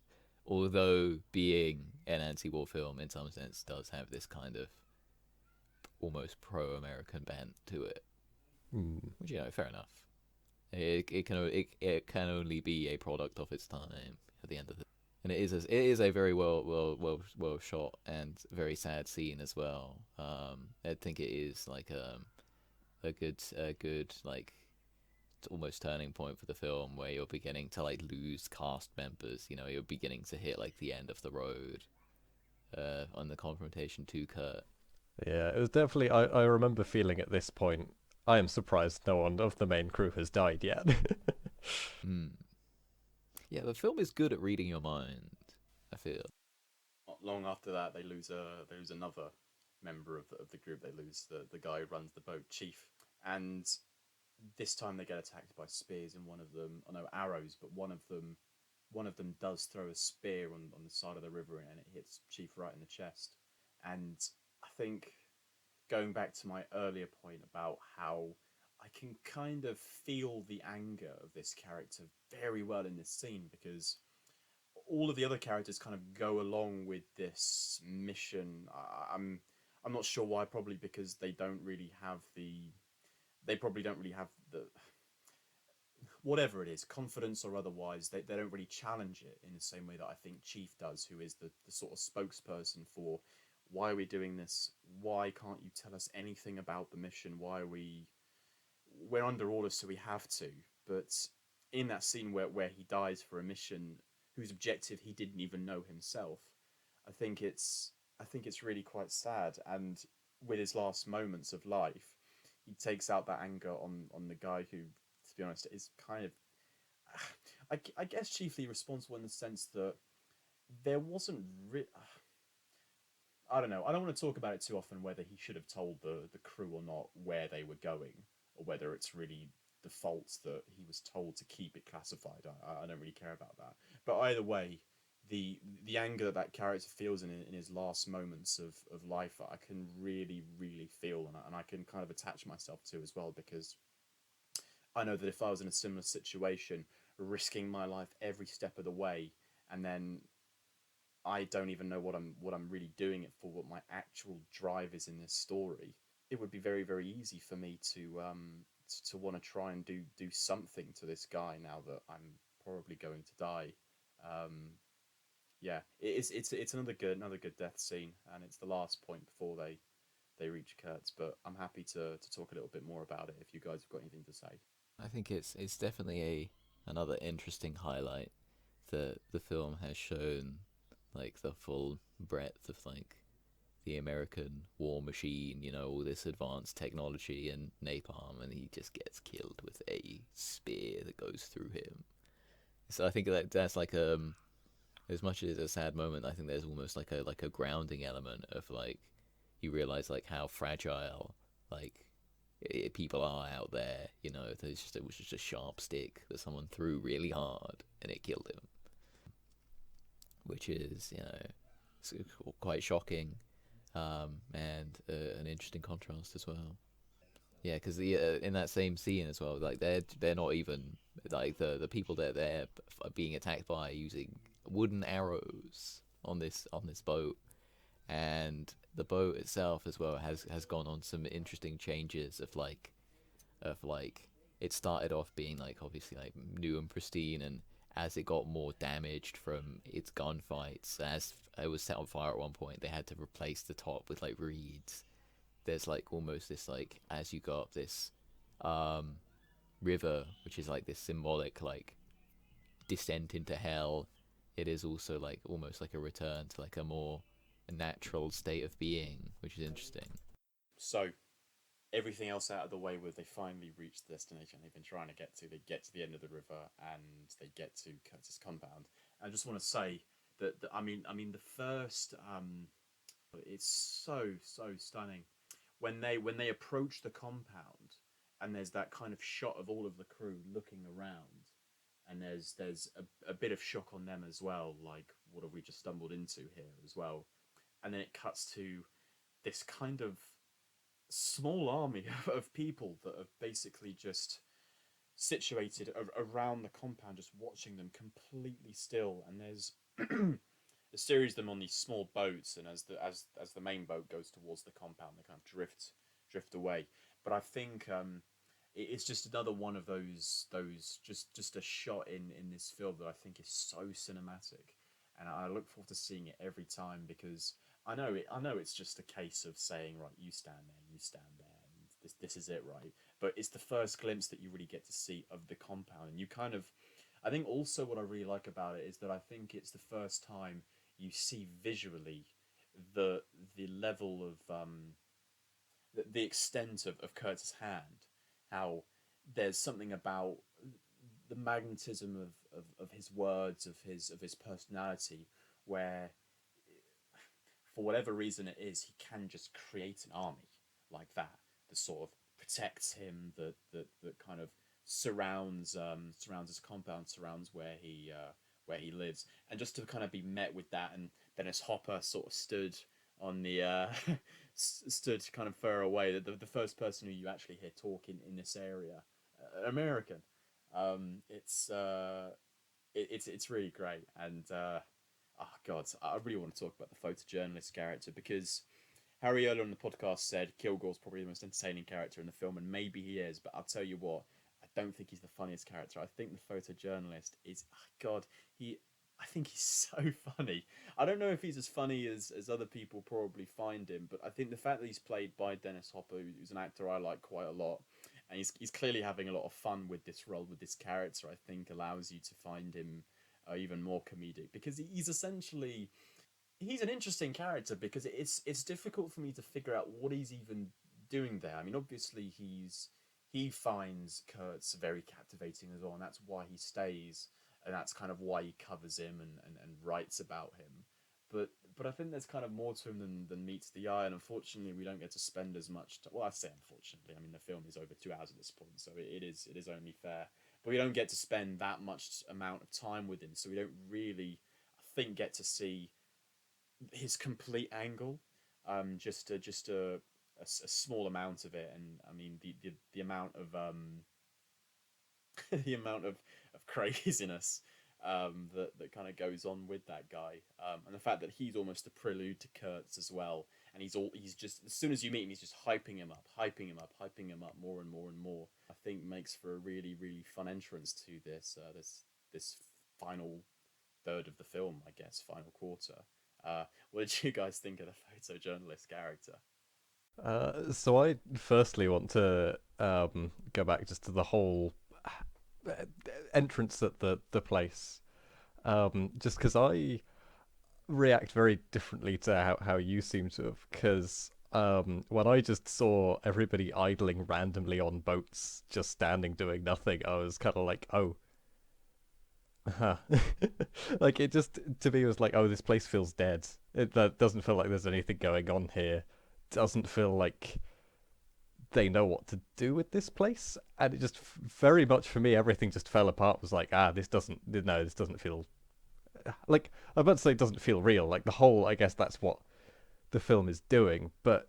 although being an anti-war film in some sense, does have this kind of almost pro-American bent to it. Which, you know, fair enough. It can only be a product of its time at the end of it. And it is a very well shot and very sad scene as well. I think it is like a good like almost turning point for the film, where you're beginning to like lose cast members. You know, you're beginning to hit like the end of the road on the confrontation to Kurt. Yeah, it was definitely. I remember feeling at this point, I am surprised no one of the main crew has died yet. Yeah, the film is good at reading your mind, I feel. Not long after that, they lose another member of the group. They lose the guy who runs the boat, Chief, and this time they get attacked by spears, and one of them, oh no, arrows, but one of them does throw a spear on the side of the river, and it hits Chief right in the chest. And I think, going back to my earlier point about how I can kind of feel the anger of this character very well in this scene, because all of the other characters kind of go along with this mission. I'm not sure why. Probably because they probably don't really have the, whatever it is, confidence or otherwise, they don't really challenge it in the same way that I think Chief does, who is the sort of spokesperson for, why are we doing this? Why can't you tell us anything about the mission? We're under orders, so we have to. But in that scene where he dies for a mission whose objective he didn't even know himself, I think it's really quite sad. And with his last moments of life, he takes out that anger on the guy who, to be honest, is kind of, I guess, chiefly responsible in the sense that there wasn't. I don't know. I don't want to talk about it too often whether he should have told the crew or not where they were going, or whether it's really the fault that he was told to keep it classified. I don't really care about that. But either way, the anger that that character feels in his last moments of life, I can really, really feel, and I can kind of attach myself to as well, because I know that if I was in a similar situation, risking my life every step of the way, and then I don't even know what I'm really doing it for, what my actual drive is in this story, it would be very, very easy for me to want to try and do something to this guy now that I'm probably going to die. Um, yeah, it's another good death scene, and it's the last point before they reach Kurtz. But I'm happy to talk a little bit more about it if you guys have got anything to say. I think it's definitely another interesting highlight that the film has shown, like the full breadth of like the American war machine, you know, all this advanced technology and napalm, and he just gets killed with a spear that goes through him. So I think that's like as much as it's a sad moment, I think there's almost like a grounding element of like you realize like how fragile like people are out there. You know, it was just a sharp stick that someone threw really hard and it killed him, which is, you know, it's quite shocking, and an interesting contrast as well. Yeah, because in that same scene as well, like they're not even like the people that they're being attacked by using wooden arrows on this boat, and the boat itself as well has gone on some interesting changes of like it started off being like obviously like new and pristine, and as it got more damaged from its gunfights, as it was set on fire at one point, they had to replace the top with like reeds. There's like almost this like as you go up this um river, which is like this symbolic like descent into hell, it is also like almost like a return to like a more natural state of being, which is interesting. So everything else out of the way, where they finally reach the destination they've been trying to get to. They get to the end of the river and they get to Curtis compound. And I just want to say that the first it's so stunning when they approach the compound, and there's that kind of shot of all of the crew looking around, and there's a bit of shock on them as well, like what have we just stumbled into here as well, and then it cuts to this kind of small army of people that are basically just situated around the compound, just watching them completely still. And there's a series of them on these small boats, and as the main boat goes towards the compound, they kind of drift away. But I think it's just another one of those just a shot in this film that I think is so cinematic, and I look forward to seeing it every time, because I know it's just a case of saying, right, you stand there, you stand there, and this is it, right? But it's the first glimpse that you really get to see of the compound, and you kind of, I think also what I really like about it is that I think it's the first time you see visually the level of the extent of Curtis' hand, how there's something about the magnetism of his words, of his personality, where for whatever reason it is, he can just create an army like that sort of protects him, that kind of surrounds his compound, surrounds where he lives, and just to kind of be met with that, and then as Hopper sort of stood on the stood kind of far away, the first person who you actually hear talk in this area, American, it's it's really great. And oh god, I really want to talk about the photojournalist character, because Harry earlier on the podcast said Kilgore's probably the most entertaining character in the film, and maybe he is, but I'll tell you what, I don't think he's the funniest character. I think the photojournalist is, oh god, I think he's so funny. I don't know if he's as funny as other people probably find him, but I think the fact that he's played by Dennis Hopper, who's an actor I like quite a lot, and he's clearly having a lot of fun with this role, with this character. I think allows you to find him even more comedic, because he's essentially, he's an interesting character, because it's difficult for me to figure out what he's even doing there. I mean, obviously he finds Kurtz very captivating as well, and that's why he stays, and that's kind of why he covers him and writes about him. But I think there's kind of more to him than meets the eye, and unfortunately we don't get to spend as much. Well, I say unfortunately. I mean, the film is over 2 hours at this point, so it is only fair. But we don't get to spend that much amount of time with him, so we don't really, I think, get to see his complete angle. Just a small amount of it, and I mean the amount of the amount of craziness that kind of goes on with that guy, and the fact that he's almost a prelude to Kurtz as well, and he's just, as soon as you meet him, he's just hyping him up, hyping him up, hyping him up more and more and more. I think makes for a really really fun entrance to this final third of the film, I guess, final quarter. What did you guys think of the photojournalist character? So I firstly want to go back just to the whole entrance at the place, just because I react very differently to how you seem to have. Because when I just saw everybody idling randomly on boats, just standing doing nothing, I was kind of like, oh. Huh. Like, it just, to me, was like, oh, this place feels dead. That doesn't feel like there's anything going on here. Doesn't feel like they know what to do with this place, and it just very much for me, everything just fell apart. Was like, this doesn't feel like, I'm about to say it doesn't feel real. Like, the whole, I guess that's what the film is doing, but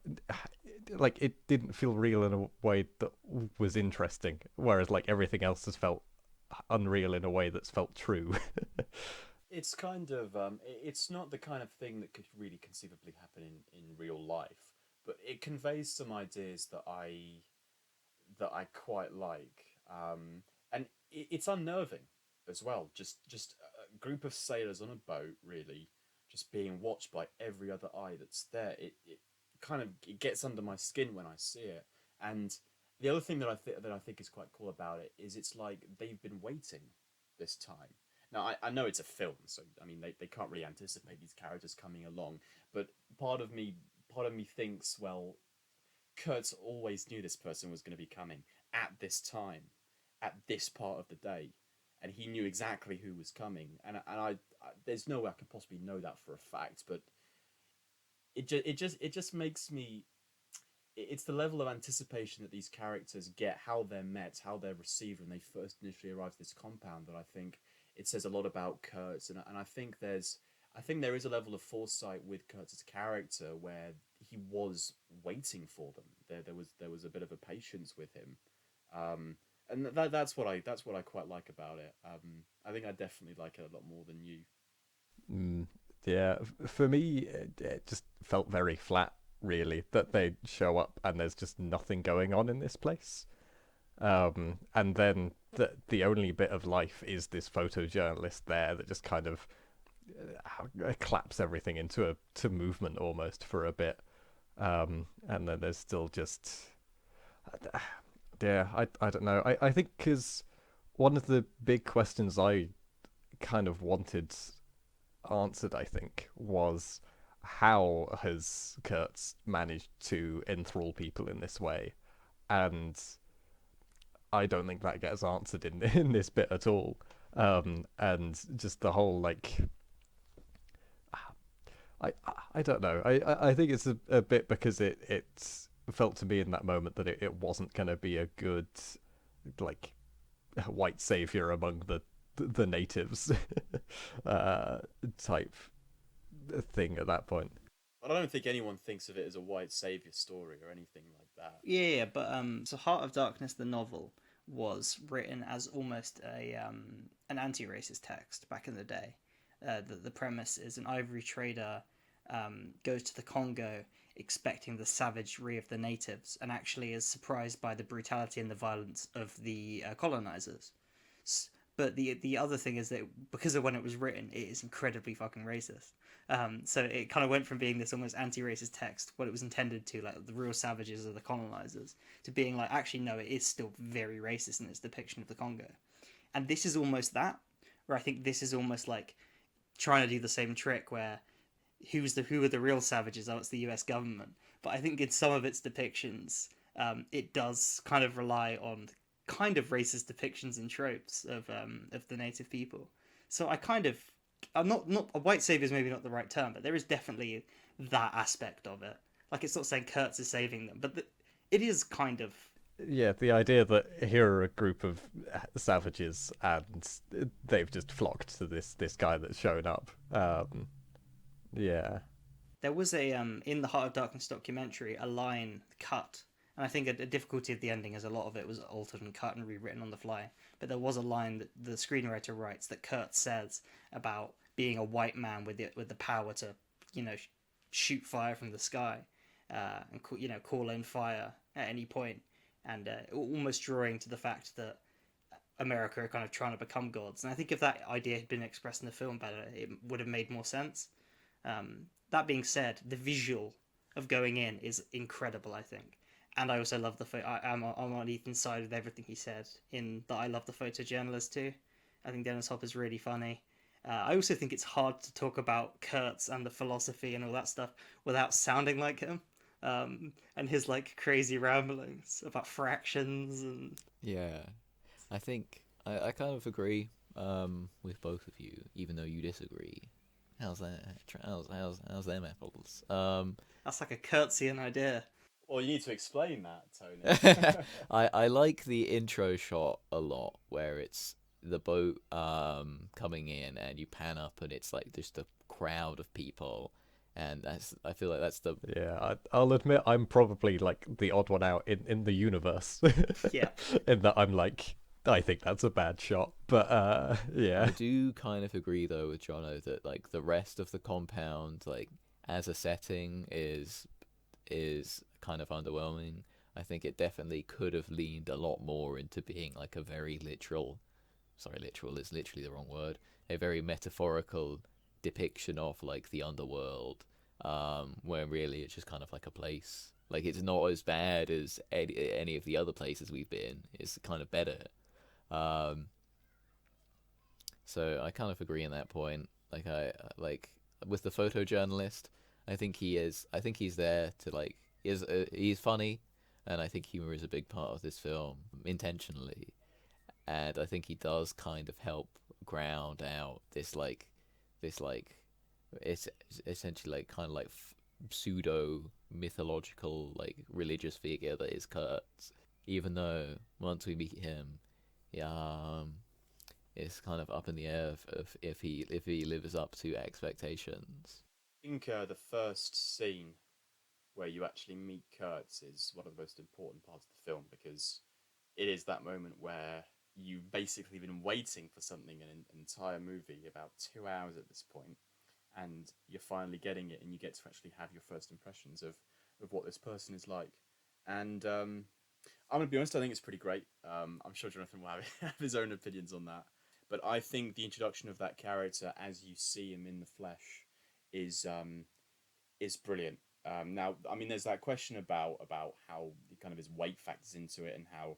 like, it didn't feel real in a way that was interesting, whereas like everything else has felt unreal in a way that's felt true. It's kind of it's not the kind of thing that could really conceivably happen in real life, but it conveys some ideas that I quite like, and it's unnerving as well. Just a group of sailors on a boat, really, just being watched by every other eye that's there. It kind of, it gets under my skin when I see it. And the other thing that I think is quite cool about it is it's like they've been waiting this time. Now I know it's a film, so I mean they can't really anticipate these characters coming along, but part of me part of me thinks, well, Kurtz always knew this person was going to be coming at this time, at this part of the day, and he knew exactly who was coming. And I there's no way I could possibly know that for a fact, but it just makes me. It's the level of anticipation that these characters get, how they're met, how they're received when they first initially arrive at this compound, that I think it says a lot about Kurtz, and I think there is a level of foresight with Kurtz's character where he was waiting for them. There was a bit of a patience with him, and that's what I quite like about it. I think I definitely like it a lot more than you. Mm, yeah, for me, it just felt very flat, really, that they show up and there's just nothing going on in this place. And then the only bit of life is this photojournalist there that just kind of claps everything into a to movement almost for a bit. And then there's still just, yeah, I don't know. I think because one of the big questions I kind of wanted answered, I think, was how has Kurtz managed to enthrall people in this way? And I don't think that gets answered in in this bit at all. And just the whole like, I don't know. I think it's a bit because it felt to me in that moment that it wasn't going to be a good like white savior among the natives type thing at that point. But I don't think anyone thinks of it as a white savior story or anything like that. Yeah, but so Heart of Darkness, the novel, was written as almost a an anti-racist text back in the day. The premise is an ivory trader goes to the Congo expecting the savagery of the natives, and actually is surprised by the brutality and the violence of the colonizers. But the other thing is that because of when it was written, it is incredibly fucking racist. So it kind of went from being this almost anti-racist text, what it was intended to, like the real savages are the colonizers, to being like, actually no, it is still very racist in its depiction of the Congo. And this is almost that, where I think this is almost like trying to do the same trick where who are the real savages? Oh, it's the U.S. government. But I think in some of its depictions, it does kind of rely on kind of racist depictions and tropes of the native people. So I'm not a white savior is maybe not the right term, but there is definitely that aspect of it. Like it's not saying Kurtz is saving them, but it is kind of. Yeah, the idea that here are a group of savages and they've just flocked to this guy that's shown up. Yeah. There was a in the Heart of Darkness documentary a line cut, and I think a difficulty of the ending is a lot of it was altered and cut and rewritten on the fly. But there was a line that the screenwriter writes that Kurt says about being a white man with the power to shoot fire from the sky, and call in fire at any point, and almost drawing to the fact that America are kind of trying to become gods. And I think if that idea had been expressed in the film better, it would have made more sense. That being said, the visual of going in is incredible, I think. And I also love the photo. I'm on Ethan's side with everything he said in that I love the photojournalist too. I think Dennis Hopper's really funny. I also think it's hard to talk about Kurtz and the philosophy and all that stuff without sounding like him. And his like crazy ramblings about fractions and Yeah, I think I kind of agree with both of you, even though you disagree. How's that? How's them apples? that's like a Kurtzian idea. Well, you need to explain that, Tony. I like the intro shot a lot, where it's the boat coming in, and you pan up, and it's like just a crowd of people, and I feel like that's the Yeah, I'll admit I'm probably like the odd one out in the universe. Yeah. In that I'm like, I think that's a bad shot. But yeah. I do kind of agree though with Jono that like the rest of the compound, like as a setting, is kind of underwhelming. I think it definitely could have leaned a lot more into being like a very literal. Sorry, literal is literally the wrong word. A very metaphorical depiction of like the underworld, where really it's just kind of like a place. Like it's not as bad as any of the other places we've been. It's kind of better. So I kind of agree in that point. Like I like with the photojournalist, I think he is. I think he's there to like he's funny, and I think humor is a big part of this film intentionally, and I think he does kind of help ground out this like it's essentially like kind of like pseudo mythological like religious figure that is Kurtz, even though once we meet him, yeah, it's kind of up in the air of if he lives up to expectations. I think the first scene where you actually meet Kurtz is one of the most important parts of the film, because it is that moment where you've basically been waiting for something an entire movie, about 2 hours at this point, and you're finally getting it, and you get to actually have your first impressions of what this person is like. And I'm going to be honest, I think it's pretty great. I'm sure Jonathan will have his own opinions on that. But I think the introduction of that character as you see him in the flesh is brilliant. Now, I mean, there's that question about how kind of his weight factors into it, and how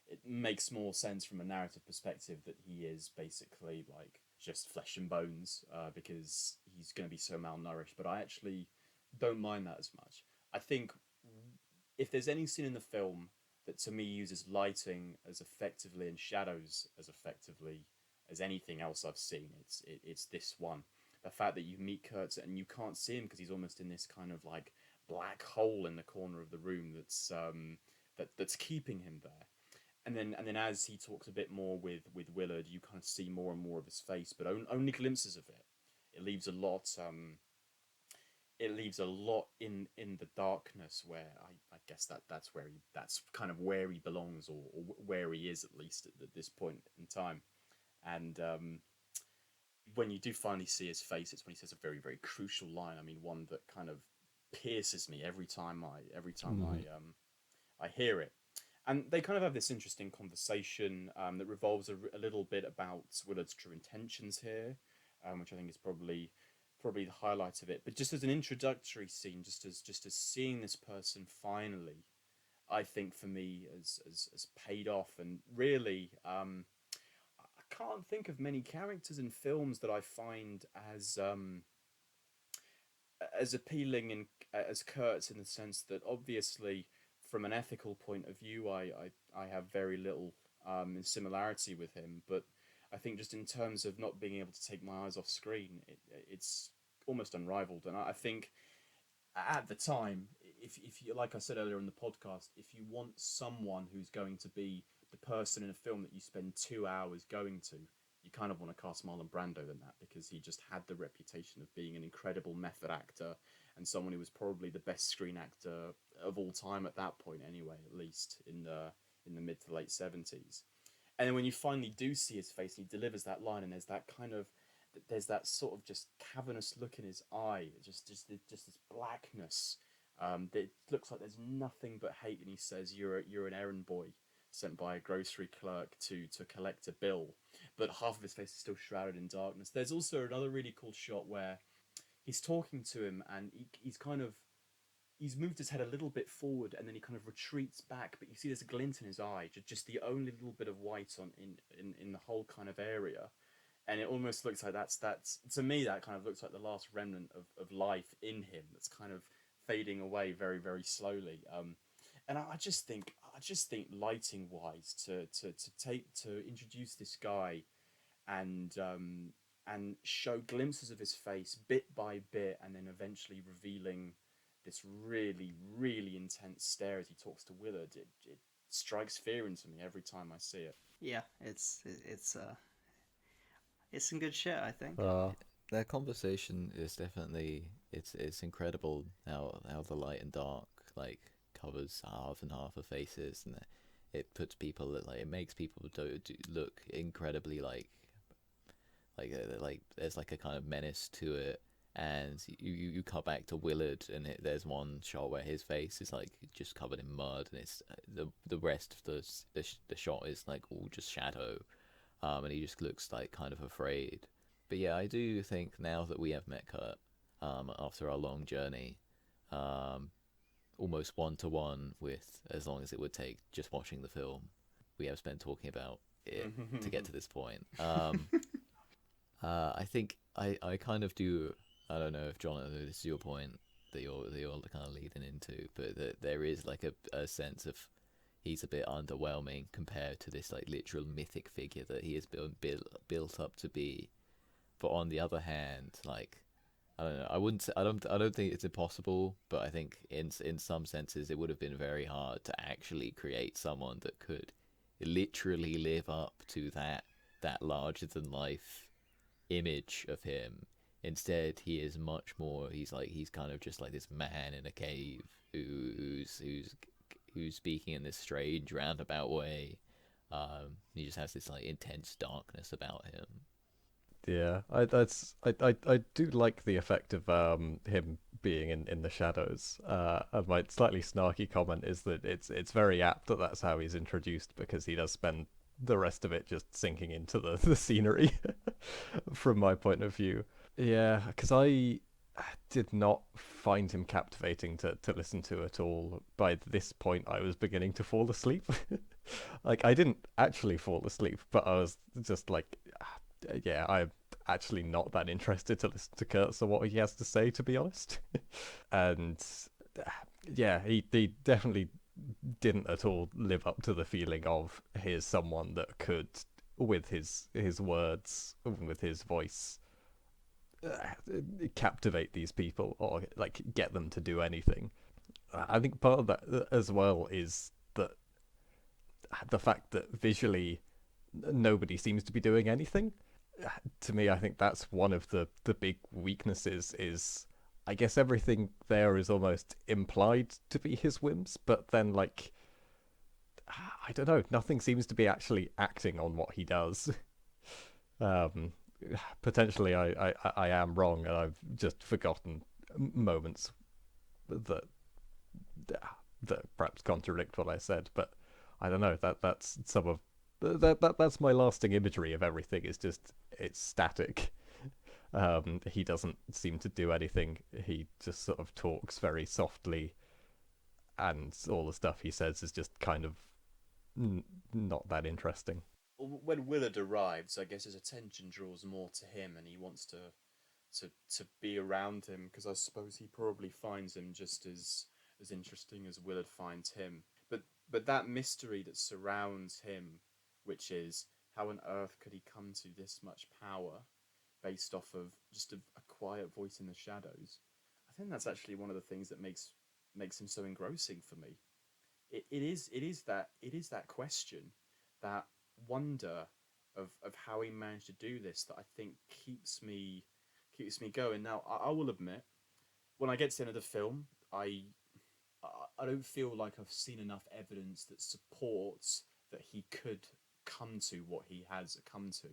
it makes more sense from a narrative perspective that he is basically like just flesh and bones, because he's going to be so malnourished. But I actually don't mind that as much. I think if there's any scene in the film that to me uses lighting as effectively and shadows as effectively as anything else I've seen, it's this one. The fact that you meet Kurtz and you can't see him because he's almost in this kind of like black hole in the corner of the room that's keeping him there. And then as he talks a bit more with Willard, you kind of see more and more of his face, but only glimpses of it. It leaves a lot. It leaves a lot in the darkness, where I guess that's kind of where he belongs, or where he is, at least at this point in time. And when you do finally see his face, it's when he says a very, very crucial line. I mean, one that kind of pierces me every time I hear it. And they kind of have this interesting conversation that revolves a little bit about Willard's true intentions here, which I think is probably the highlight of it. But just as an introductory scene, just as seeing this person finally, I think for me as paid off. And really, I can't think of many characters in films that I find as appealing in as Kurt's, in the sense that obviously from an ethical point of view, I have very little similarity with him, but I think just in terms of not being able to take my eyes off screen, it's almost unrivaled. And I think at the time, if you, like I said earlier in the podcast, if you want someone who's going to be the person in a film that you spend 2 hours going to, you kind of want to cast Marlon Brando than that, because he just had the reputation of being an incredible method actor and someone who was probably the best screen actor of all time at that point, anyway, at least in the mid to late 70s. And then when you finally do see his face, he delivers that line, and there's that sort of just cavernous look in his eye, just this blackness. It looks like there's nothing but hate, and he says, "You're an errand boy sent by a grocery clerk to collect a bill," but half of his face is still shrouded in darkness. There's also another really cool shot where he's talking to him, and he's moved his head a little bit forward, and then he kind of retreats back, but you see there's a glint in his eye, just the only little bit of white in the whole kind of area. And it almost looks like that's to me, that kind of looks like the last remnant of life in him that's kind of fading away very, very slowly. And I just think lighting wise, to introduce this guy and show glimpses of his face bit by bit, and then eventually revealing this really, really intense stare as he talks to Willard, it strikes fear into me every time I see it. Yeah, it's some good shit, I think. Their conversation is definitely it's incredible how the light and dark like covers half and half of faces, and it puts people it makes people do look incredibly like there's like a kind of menace to it. And you cut back to Willard, and there's one shot where his face is like just covered in mud, and it's the rest of the shot is like all just shadow, and he just looks like kind of afraid. But yeah, I do think now that we have met Kurt, after our long journey, almost 1-to-1 with as long as it would take just watching the film, we have spent talking about it to get to this point. I think I kind of do. I don't know if Jonathan, this is your point that you're kind of leading into, but that there is like a sense of he's a bit underwhelming compared to this like literal mythic figure that he has built up to be. But on the other hand, like I don't know, I don't think it's impossible, but I think in some senses it would have been very hard to actually create someone that could literally live up to that larger than life image of him. Instead, he is much more. He's kind of just like this man in a cave who's speaking in this strange roundabout way. He just has this like intense darkness about him. Yeah, I do like the effect of him being in the shadows. And my slightly snarky comment is that it's very apt that that's how he's introduced, because he does spend the rest of it just sinking into the scenery from my point of view. Yeah, because I did not find him captivating to listen to at all. By this point, I was beginning to fall asleep. Like, I didn't actually fall asleep, but I was just like, yeah, I'm actually not that interested to listen to Kurtz or what he has to say, to be honest. And yeah, he definitely didn't at all live up to the feeling of here's someone that could, with his words, with his voice, captivate these people or like get them to do anything. I think part of that as well is that the fact that visually nobody seems to be doing anything. To me, I think that's one of the big weaknesses. Is I guess everything there is almost implied to be his whims, but then like I don't know, nothing seems to be actually acting on what he does. Potentially I am wrong, and I've just forgotten moments that perhaps contradict what I said, but I don't know. That's some of that's my lasting imagery of everything. Is just it's static. He doesn't seem to do anything. He just sort of talks very softly, and all the stuff he says is just kind of not that interesting. When Willard arrives, I guess his attention draws more to him, and he wants to be around him because I suppose he probably finds him just as interesting as Willard finds him. But that mystery that surrounds him, which is how on earth could he come to this much power based off of just a quiet voice in the shadows? I think that's actually one of the things that makes him so engrossing for me. It is that question, that wonder of how he managed to do this, that I think keeps me going. Now I will admit, when I get to the end of the film, I don't feel like I've seen enough evidence that supports that he could come to what he has come to.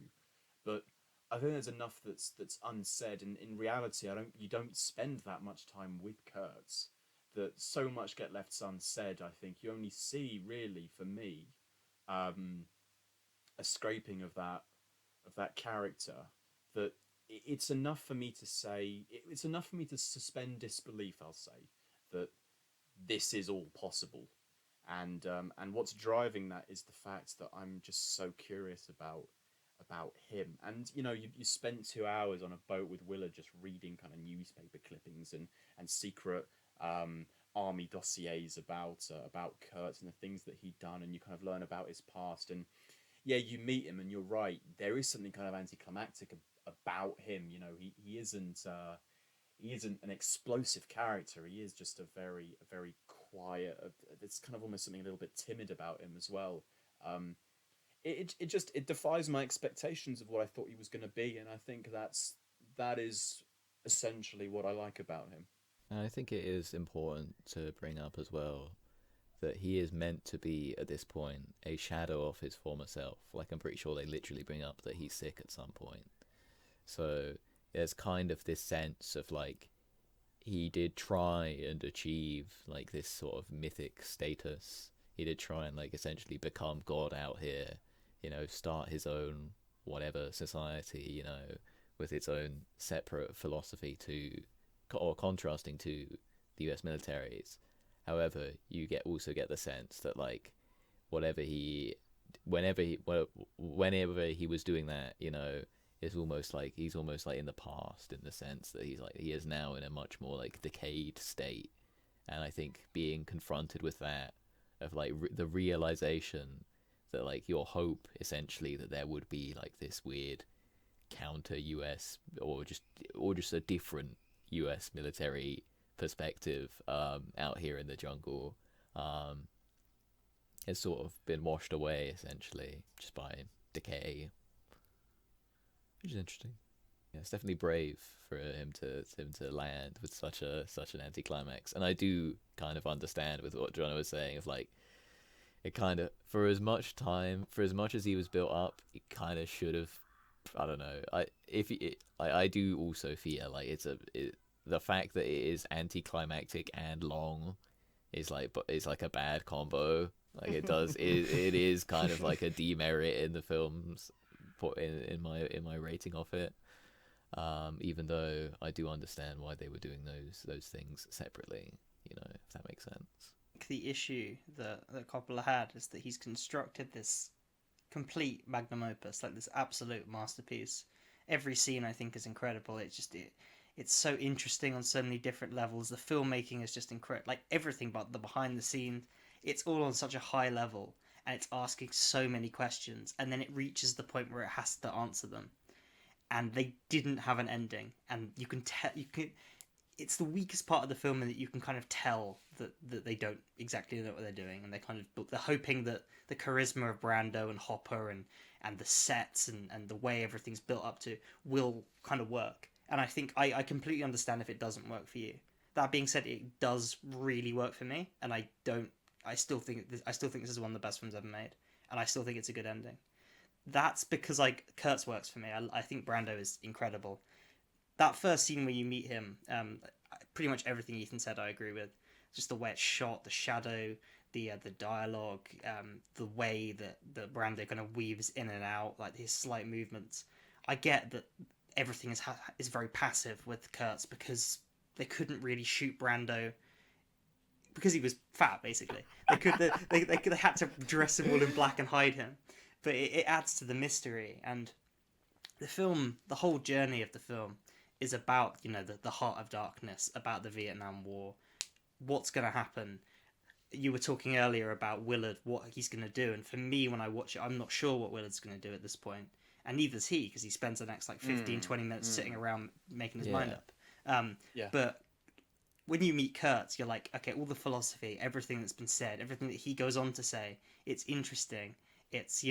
But I think there's enough that's unsaid, and in reality, you don't spend that much time with Kurtz. That so much get left unsaid. I think you only see really, for me, um, a scraping of that character. That it's enough for me to say it's enough for me to suspend disbelief. I'll say that this is all possible, and what's driving that is the fact that I'm just so curious about him. And you spent 2 hours on a boat with Willard just reading kind of newspaper clippings and secret army dossiers about Kurtz and the things that he'd done, and you kind of learn about his past. And yeah, you meet him, and you're right, there is something kind of anticlimactic about him. He isn't an explosive character. He is just a very quiet. There's kind of almost something a little bit timid about him as well. Um, it defies my expectations of what I thought he was going to be, and I think that is essentially what I like about him. And I think it is important to bring up as well that he is meant to be, at this point, a shadow of his former self. Like, I'm pretty sure they literally bring up that he's sick at some point. So there's kind of this sense of, like, he did try and achieve, like, this sort of mythic status. He did try and, like, essentially become God out here, start his own whatever society, with its own separate philosophy or contrasting to the US military's. However, you also get the sense that, like, whatever he, whenever he was doing that, it's almost like he's almost like in the past, in the sense that he is now in a much more like decayed state. And I think being confronted with that, of like the realization that, like, your hope essentially that there would be like this weird counter US or just a different US military perspective out here in the jungle has sort of been washed away essentially just by decay, which is interesting. Yeah, it's definitely brave for him to land with such an anticlimax, and I do kind of understand with what John was saying of, like, it kind of, for as much as he was built up, it kind of should have, I don't know. I do also feel like the fact that it is anticlimactic and long is like a bad combo. Like, it is kind of like a demerit in the film's in my rating of it. Even though I do understand why they were doing those things separately, if that makes sense. The issue that Coppola had is that he's constructed this complete magnum opus, like this absolute masterpiece. Every scene, I think, is incredible. It's so interesting on so many different levels. The filmmaking is just incredible. Like, everything but the behind the scenes, it's all on such a high level, and it's asking so many questions, and then it reaches the point where it has to answer them. And they didn't have an ending, and you can tell. It's the weakest part of the film, in that you can kind of tell that they don't exactly know what they're doing, and they're hoping that the charisma of Brando and Hopper and the sets and the way everything's built up to will kind of work. And I think I completely understand if it doesn't work for you. That being said, it does really work for me, and I still think this is one of the best films ever made, and I still think it's a good ending. That's because, like, Kurtz works for me. I think Brando is incredible. That first scene where you meet him, pretty much everything Ethan said I agree with. Just the way it's shot, the shadow, the dialogue, the way that Brando kind of weaves in and out, like his slight movements. I get that everything is very passive with Kurtz because they couldn't really shoot Brando because he was fat. Basically, they had to dress him all in black and hide him, but it adds to the mystery. And the film, the whole journey of the film, is about the heart of darkness, about the Vietnam War, what's going to happen. You were talking earlier about Willard, what he's going to do, and for me, when I watch it, I'm not sure what Willard's going to do at this point, and neither's he, because he spends the next 15-20 minutes sitting around making his mind up. But when you meet Kurtz, you're like, okay, all the philosophy, everything that's been said, everything that he goes on to say, it's interesting. It's,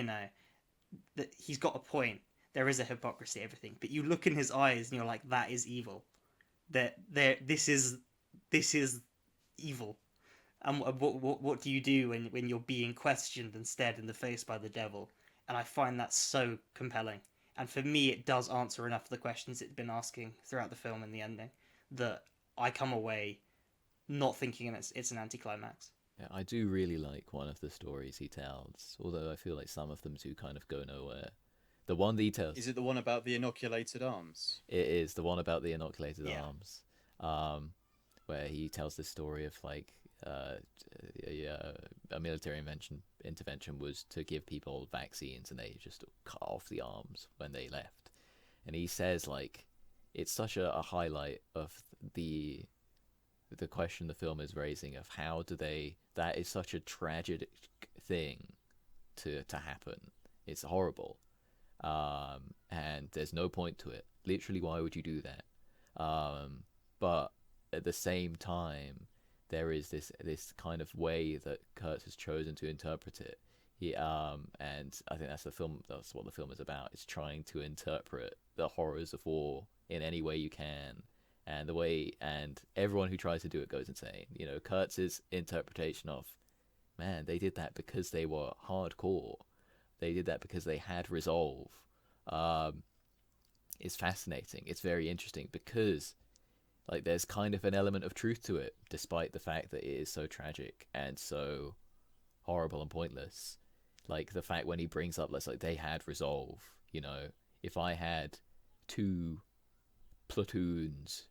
that he's got a point. There is a hypocrisy, everything. But you look in his eyes and you're like, that is evil. This is evil. And what do you do when you're being questioned and stared in the face by the devil? And I find that so compelling. And for me, it does answer enough of the questions it's been asking throughout the film and the ending that I come away not thinking it's an anticlimax. Yeah, I do really like one of the stories he tells, although I feel like some of them do kind of go nowhere. The one details. Is it the one about the inoculated arms? It is the one about the inoculated arms, where he tells this story of like a military intervention was to give people vaccines, and they just cut off the arms when they left. And he says like it's such a highlight of the question the film is raising of how do they. That is such a tragic thing to happen. It's horrible. And there's no point to it. Literally, why would you do that? But at the same time, there is this kind of way that Kurtz has chosen to interpret it. And I think that's what the film is about. It's trying to interpret the horrors of war in any way you can, and everyone who tries to do it goes insane. Kurtz's interpretation of, man, they did that because they were hardcore. They did that because they had resolve. It's fascinating. It's very interesting because, like, there's kind of an element of truth to it, despite the fact that it is so tragic and so horrible and pointless. Like the fact when he brings up, let's like they had resolve. If I had 2 platoons,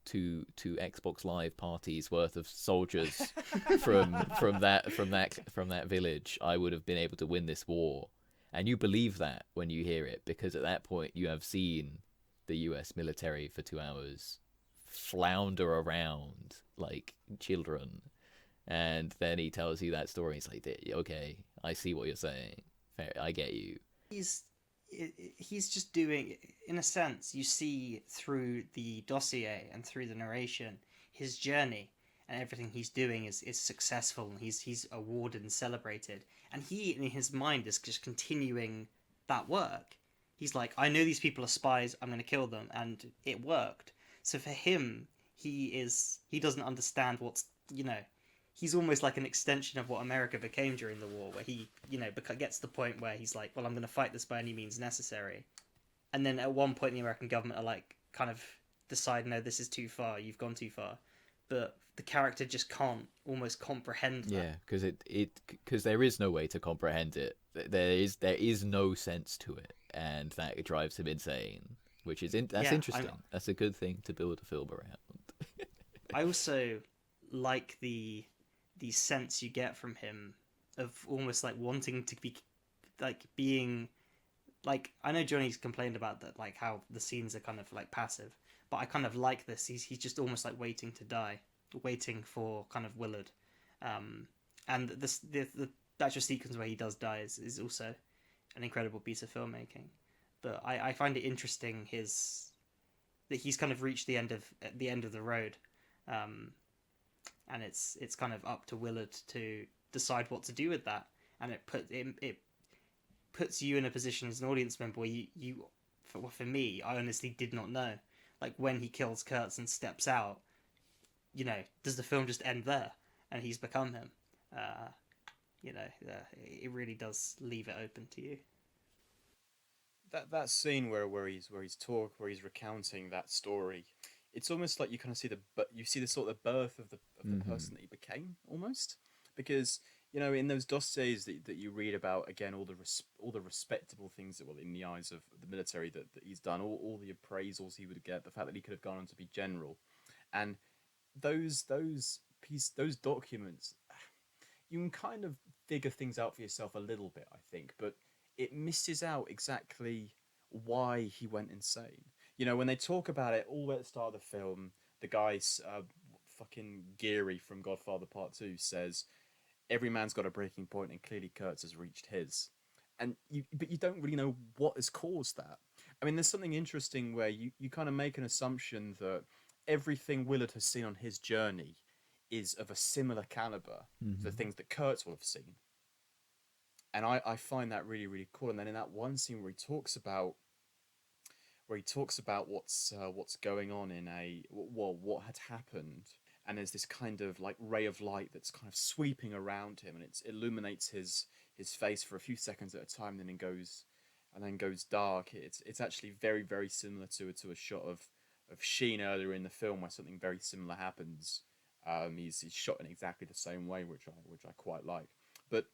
two Xbox Live parties worth of soldiers from that village, I would have been able to win this war. And you believe that when you hear it, because at that point you have seen the US military for 2 hours flounder around like children. And then he tells you that story. He's like, okay, I see what you're saying. Fair, I get you. He's just doing, in a sense, you see through the dossier and through the narration, his journey and everything he's doing is successful, and he's awarded and celebrated. And he, in his mind, is just continuing that work. He's like, I know these people are spies, I'm going to kill them, and it worked. So for him, he doesn't understand what's, he's almost like an extension of what America became during the war, where he, gets to the point where he's like, well, I'm going to fight this by any means necessary. And then at one point, the American government are like, kind of decide, no, this is too far, you've gone too far. But the character just can't almost comprehend that. Yeah, because there is no way to comprehend it. There is no sense to it, and that drives him insane. That's interesting. That's a good thing to build a film around. I also like the sense you get from him of almost like wanting to be like being like, I know Johnny's complained about that, like how the scenes are kind of like passive, but I kind of like this. He's just almost like waiting to die, waiting for kind of Willard. And the actual sequence where he does die is also an incredible piece of filmmaking. But I find it interesting that he's kind of reached the end of the road. And it's kind of up to Willard to decide what to do with that, and it puts you in a position as an audience member where you for me, I honestly did not know, like when he kills Kurtz and steps out, does the film just end there and he's become him? It really does leave it open to you. That scene where he's recounting that story, it's almost like you kind of see the sort of birth of the person that he became, almost, because in those dossiers that you read about, again, all the respectable things that, well, in the eyes of the military, that he's done, all the appraisals he would get, the fact that he could have gone on to be general, and those documents, you can kind of figure things out for yourself a little bit, I think, but it misses out exactly why he went insane. When they talk about it all at the start of the film, the guy's fucking Geary from Godfather Part 2 says every man's got a breaking point, and clearly Kurtz has reached his. But you don't really know what has caused that. I mean, there's something interesting where you kind of make an assumption that everything Willard has seen on his journey is of a similar caliber to the things that Kurtz will have seen. And I find that really, really cool. And then in that one scene where he talks about what's going on in what had happened, and there's this kind of like ray of light that's kind of sweeping around him, and it illuminates his face for a few seconds at a time, then goes dark. It's actually very, very similar to a shot of Sheen earlier in the film where something very similar happens. He's shot in exactly the same way, which I quite like. But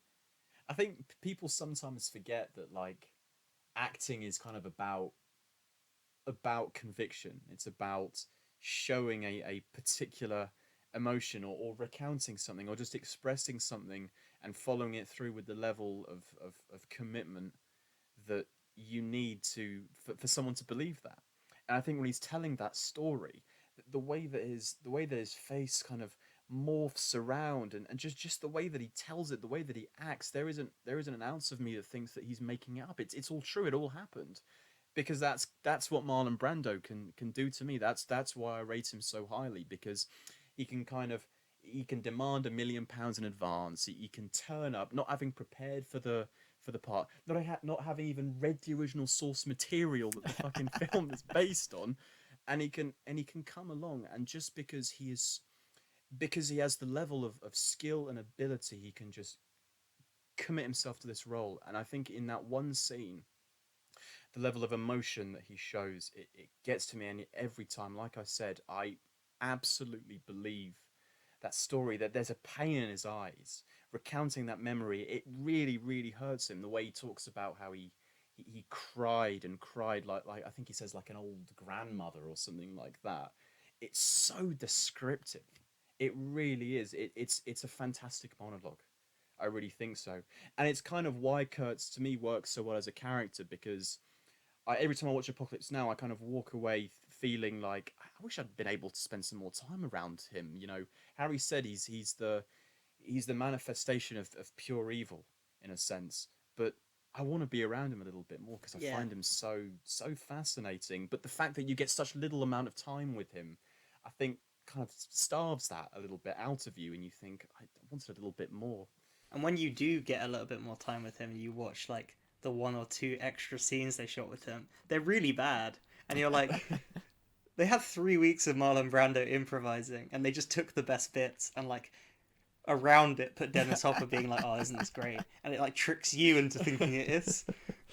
I think people sometimes forget that, like, acting is kind of about conviction. It's about showing a particular emotion, or recounting something, or just expressing something and following it through with the level of commitment that you need for someone to believe that. And I think when he's telling that story, the way that his face kind of morphs around, and just the way that he tells it, the way that he acts, there isn't an ounce of me that thinks that he's making it up. It's all true. It all happened, because that's what Marlon Brando can do to me. That's why I rate him so highly, because he can demand £1 million in advance. He can turn up not having prepared for the part, not having even read the original source material that the fucking film is based on, and he can come along, and just because he has the level of skill and ability, he can just commit himself to this role. And I think in that one scene, the level of emotion that he shows, it gets to me, and every time, like I said, I absolutely believe that story, that there's a pain in his eyes recounting that memory. It really, really hurts him, the way he talks about how he cried and cried, like I think he says, like an old grandmother or something like that. It's so descriptive. It really is. It's a fantastic monologue. I really think so. And it's kind of why Kurtz, to me, works so well as a character, because every time I watch Apocalypse Now, I kind of walk away feeling like I wish I'd been able to spend some more time around him. Harry said he's the manifestation of pure evil, in a sense, but I want to be around him a little bit more, because I find him so fascinating. But the fact that you get such little amount of time with him, I think, kind of starves that a little bit out of you, and you think, I wanted a little bit more. And when you do get a little bit more time with him, you watch like the 1 or 2 extra scenes they shot with him. They're really bad, and you're like, they had 3 weeks of Marlon Brando improvising, and they just took the best bits and like around it put Dennis Hopper being like, "Oh, isn't this great?" And it like tricks you into thinking it is.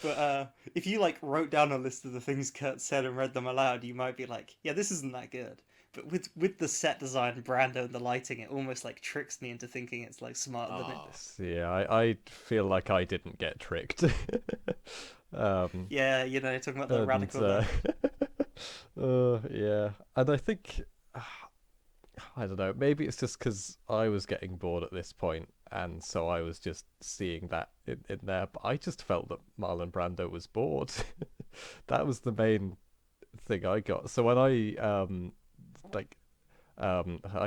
But if you like wrote down a list of the things Kurt said and read them aloud, you might be like, "Yeah, this isn't that good." But with the set design, Brando, and the lighting, it almost like tricks me into thinking it's like smarter than it is. Yeah, I feel like I didn't get tricked. Yeah, talking about the radical. Yeah, and I think I don't know. Maybe it's just because I was getting bored at this point, and so I was just seeing that in there. But I just felt that Marlon Brando was bored. That was the main thing I got. So when I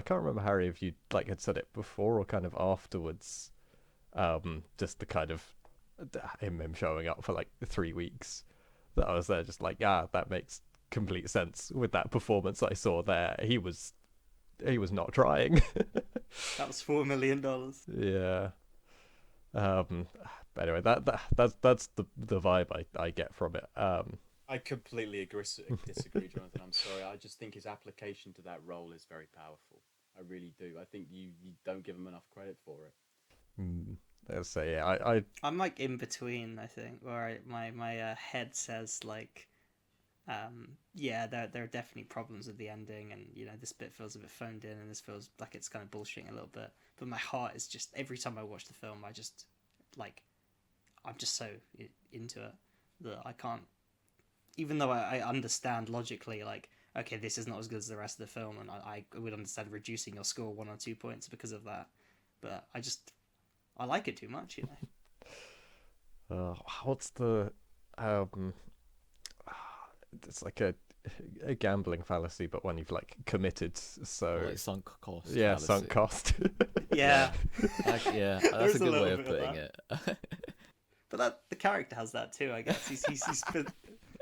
can't remember, Harry, if you like had said it before or kind of afterwards. Just the kind of him showing up for like 3 weeks. That I was there, just like, that makes complete sense with that performance I saw there. He was not trying. That was $4 million. Yeah. But anyway, that's the vibe I get from it. I completely disagree, Jonathan. I'm sorry. I just think his application to that role is very powerful. I really do. I think you don't give him enough credit for it. So yeah, I'm like in between. I think where my head says like Yeah, there are definitely problems with the ending, and this bit feels a bit phoned in, and this feels like it's kind of bullshitting a little bit. But my heart is just, every time I watch the film, I just like, I'm just so into it that I can't, even though I understand logically, like, okay, this is not as good as the rest of the film, and I would understand reducing your score 1 or 2 points because of that, but I like it too much. What's the um? It's like a gambling fallacy, but when you've like committed. So Like sunk cost. yeah, fallacy. sunk cost. Yeah. Yeah, There that's is a a good way little of bit of putting it. But the character has that too, I guess. He's spent.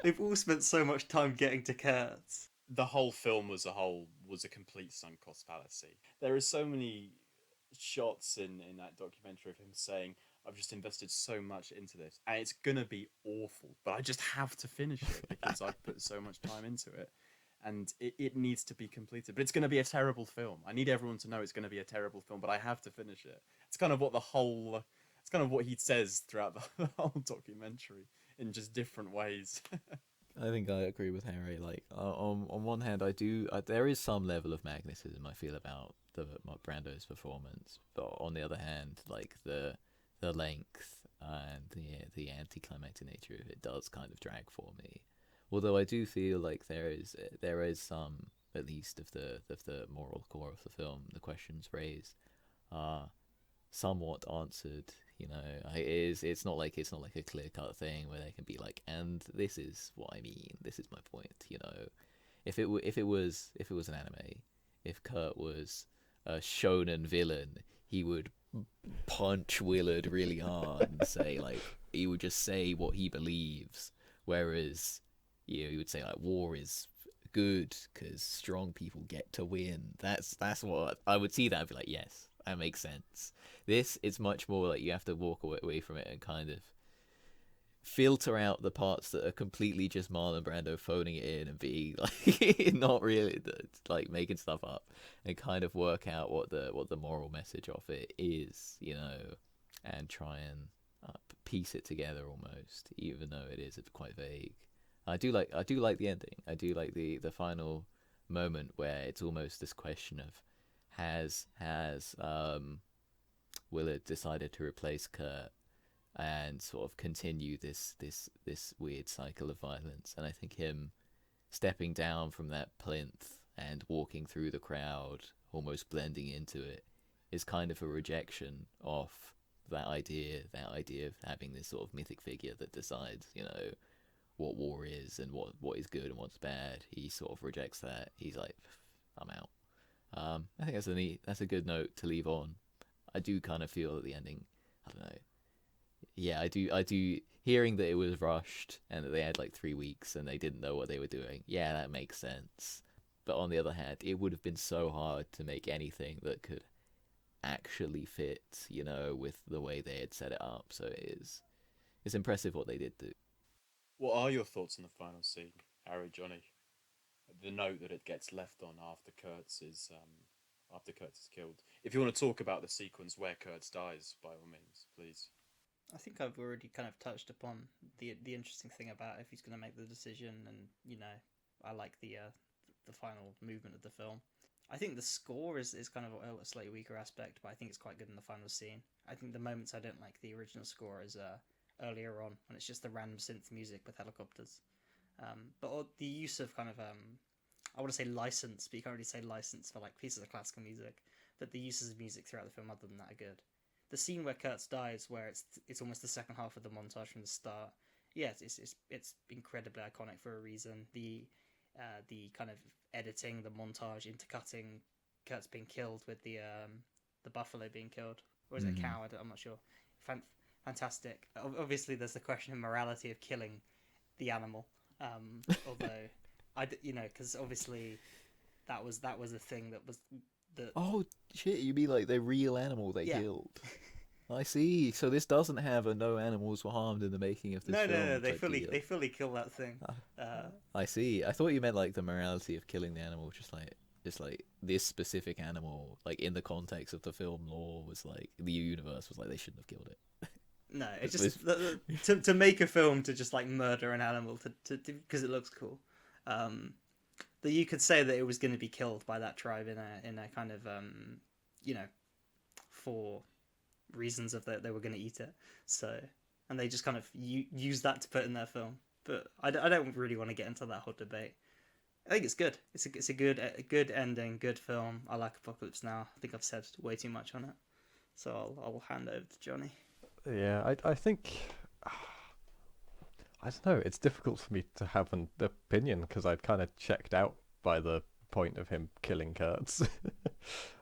They've all spent so much time getting to Kurtz. The whole film as a whole was a complete sunk cost fallacy. There are so many shots in that documentary of him saying, I've just invested so much into this, and it's gonna be awful, but I just have to finish it because I've put so much time into it, and it needs to be completed. But it's gonna be a terrible film. I need everyone to know it's gonna be a terrible film, but I have to finish it. It's kind of what he says throughout the whole documentary in just different ways. I think I agree with Harry. Like, on one hand, there is some level of magnetism I feel about Brando's performance, but on the other hand, like the length and the anticlimactic nature of it does kind of drag for me. Although I do feel like there is some, at least of the moral core of the film, the questions raised are somewhat answered. It's not like a clear cut thing where they can be like, and this is what I mean. This is my point. If it was an anime, if Kurt was a shonen villain, he would punch Willard really hard and say, like, he would just say what he believes. Whereas, he would say, like, war is good because strong people get to win. That's what I would see. That and be like, yes, that makes sense. This, it's much more like you have to walk away from it and kind of filter out the parts that are completely just Marlon Brando phoning it in and being like not really like making stuff up, and kind of work out what the moral message of it is, and try and piece it together almost, even though it is quite vague. I do like the ending. I do like the final moment where it's almost this question of has Willard decided to replace Kurt and sort of continue this weird cycle of violence. And I think him stepping down from that plinth and walking through the crowd, almost blending into it, is kind of a rejection of that idea of having this sort of mythic figure that decides, what war is and what is good and what's bad. He sort of rejects that. He's like, I'm out. I think that's a good note to leave on. I do kind of feel that the ending, I don't know. Yeah, I do. Hearing that it was rushed and that they had like 3 weeks and they didn't know what they were doing, yeah, that makes sense. But on the other hand, it would have been so hard to make anything that could actually fit, with the way they had set it up. So it's impressive what they did do. What are your thoughts on the final scene, Harry, Johnny? The note that it gets left on after Kurtz is killed. If you want to talk about the sequence where Kurtz dies, by all means, please. I think I've already kind of touched upon the interesting thing about if he's going to make the decision, and I like the final movement of the film. I think the score is kind of a slightly weaker aspect, but I think it's quite good in the final scene. I think the moments I don't like the original score is earlier on when it's just the random synth music with helicopters. But the use of kind of I want to say license, but you can't really say license for like pieces of classical music. But the uses of music throughout the film, other than that, are good. The scene where Kurtz dies, where it's almost the second half of the montage from the start. Yeah, it's incredibly iconic for a reason. The kind of editing, the montage, intercutting Kurtz being killed with the buffalo being killed, or is it a cow? I'm not sure. Fantastic. Obviously, there's the question of morality of killing the animal. Although because obviously that was a thing that was the. Oh shit! You mean like the real animal they killed? I see. So this doesn't have a no animals were harmed in the making of this film. No. They fully kill that thing. I see. I thought you meant like the morality of killing the animal, just like this specific animal, like in the context of the film lore, was like the universe was like they shouldn't have killed it. No, it's just to make a film to just like murder an animal to because it looks cool. that you could say that it was going to be killed by that tribe in a kind of for reasons of that they were going to eat it. So, and they just kind of use that to put in their film. But I don't really want to get into that whole debate. I think it's good. It's a good ending, good film. I like Apocalypse Now. I think I've said way too much on it, so I'll hand over to Johnny. Yeah, I think I don't know. It's difficult for me to have an opinion because I'd kind of checked out by the point of him killing Kurtz.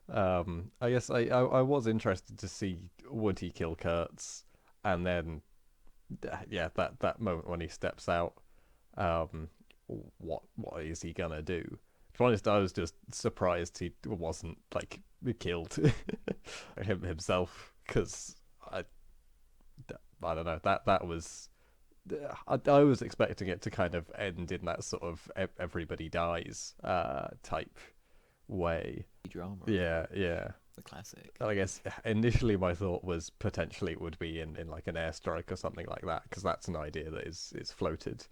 I guess I was interested to see would he kill Kurtz, and then yeah, that moment when he steps out, what is he gonna do? To be honest, I was just surprised he wasn't like killed himself, because I don't know, that was I was expecting it to kind of end in that sort of everybody dies type way. Drama. Yeah, yeah. The classic. And I guess initially my thought was potentially it would be in like an airstrike or something like that, because that's an idea that is floated.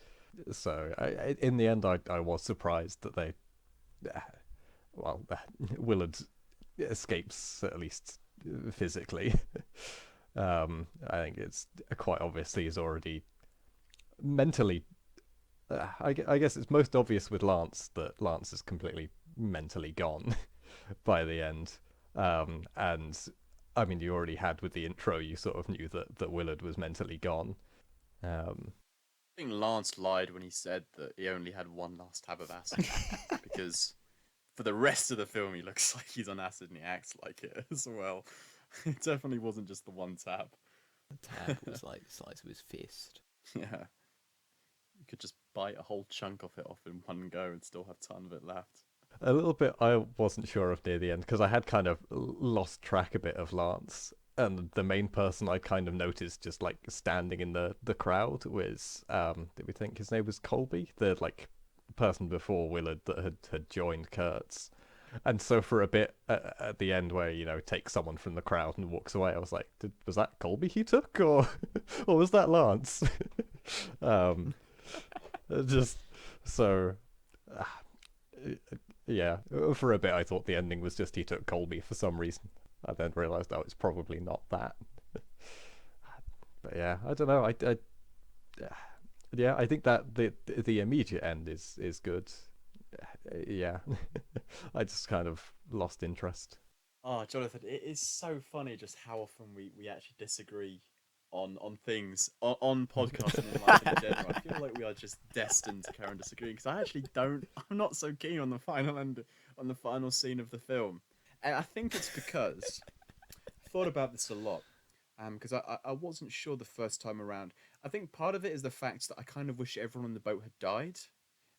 So in the end, I was surprised that they, well, Willard escapes at least physically. I think it's quite obviously he's already mentally. I guess it's most obvious with Lance that Lance is completely mentally gone by the end. And I mean, you already had with the intro, you sort of knew that Willard was mentally gone. I think Lance lied when he said that he only had one last tab of acid, because for the rest of the film he looks like he's on acid and he acts like it as well. It definitely wasn't just the one tab. The tab was like the size of his fist. Yeah. You could just bite a whole chunk of it off in one go and still have a ton of it left. A little bit I wasn't sure of near the end, because I had kind of lost track a bit of Lance, and the main person I kind of noticed just like standing in the crowd was did we think his name was Colby, the like person before Willard that had joined Kurtz. And so for a bit at the end where, you know, takes someone from the crowd and walks away, I was like, was that Colby he took, or was that Lance? Just so yeah, for a bit I thought the ending was just he took Colby for some reason. I then realised, oh, it's probably not that. But yeah, I don't know. Yeah, I think that the immediate end is good. Yeah, I just kind of lost interest. Oh, Jonathan, it is so funny just how often we actually disagree on things on podcasts and in life in general. I feel like we are just destined to carry on disagreeing, because I actually I'm not so keen on the final scene of the film, and I think it's because I thought about this a lot, because I wasn't sure the first time around. I think part of it is the fact that I kind of wish everyone on the boat had died,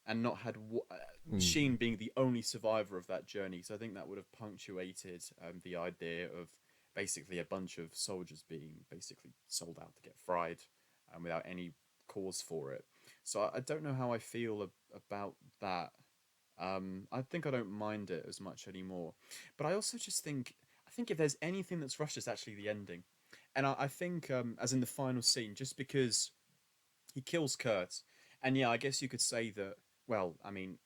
and not had Sheen being the only survivor of that journey. So I think that would have punctuated the idea of basically a bunch of soldiers being basically sold out to get fried, without any cause for it. So I don't know how I feel about that. I think I don't mind it as much anymore. But I also just think if there's anything that's rushed, it's actually the ending. And I think, as in the final scene, just because he kills Kurt, and yeah, I guess you could say that, well, I mean,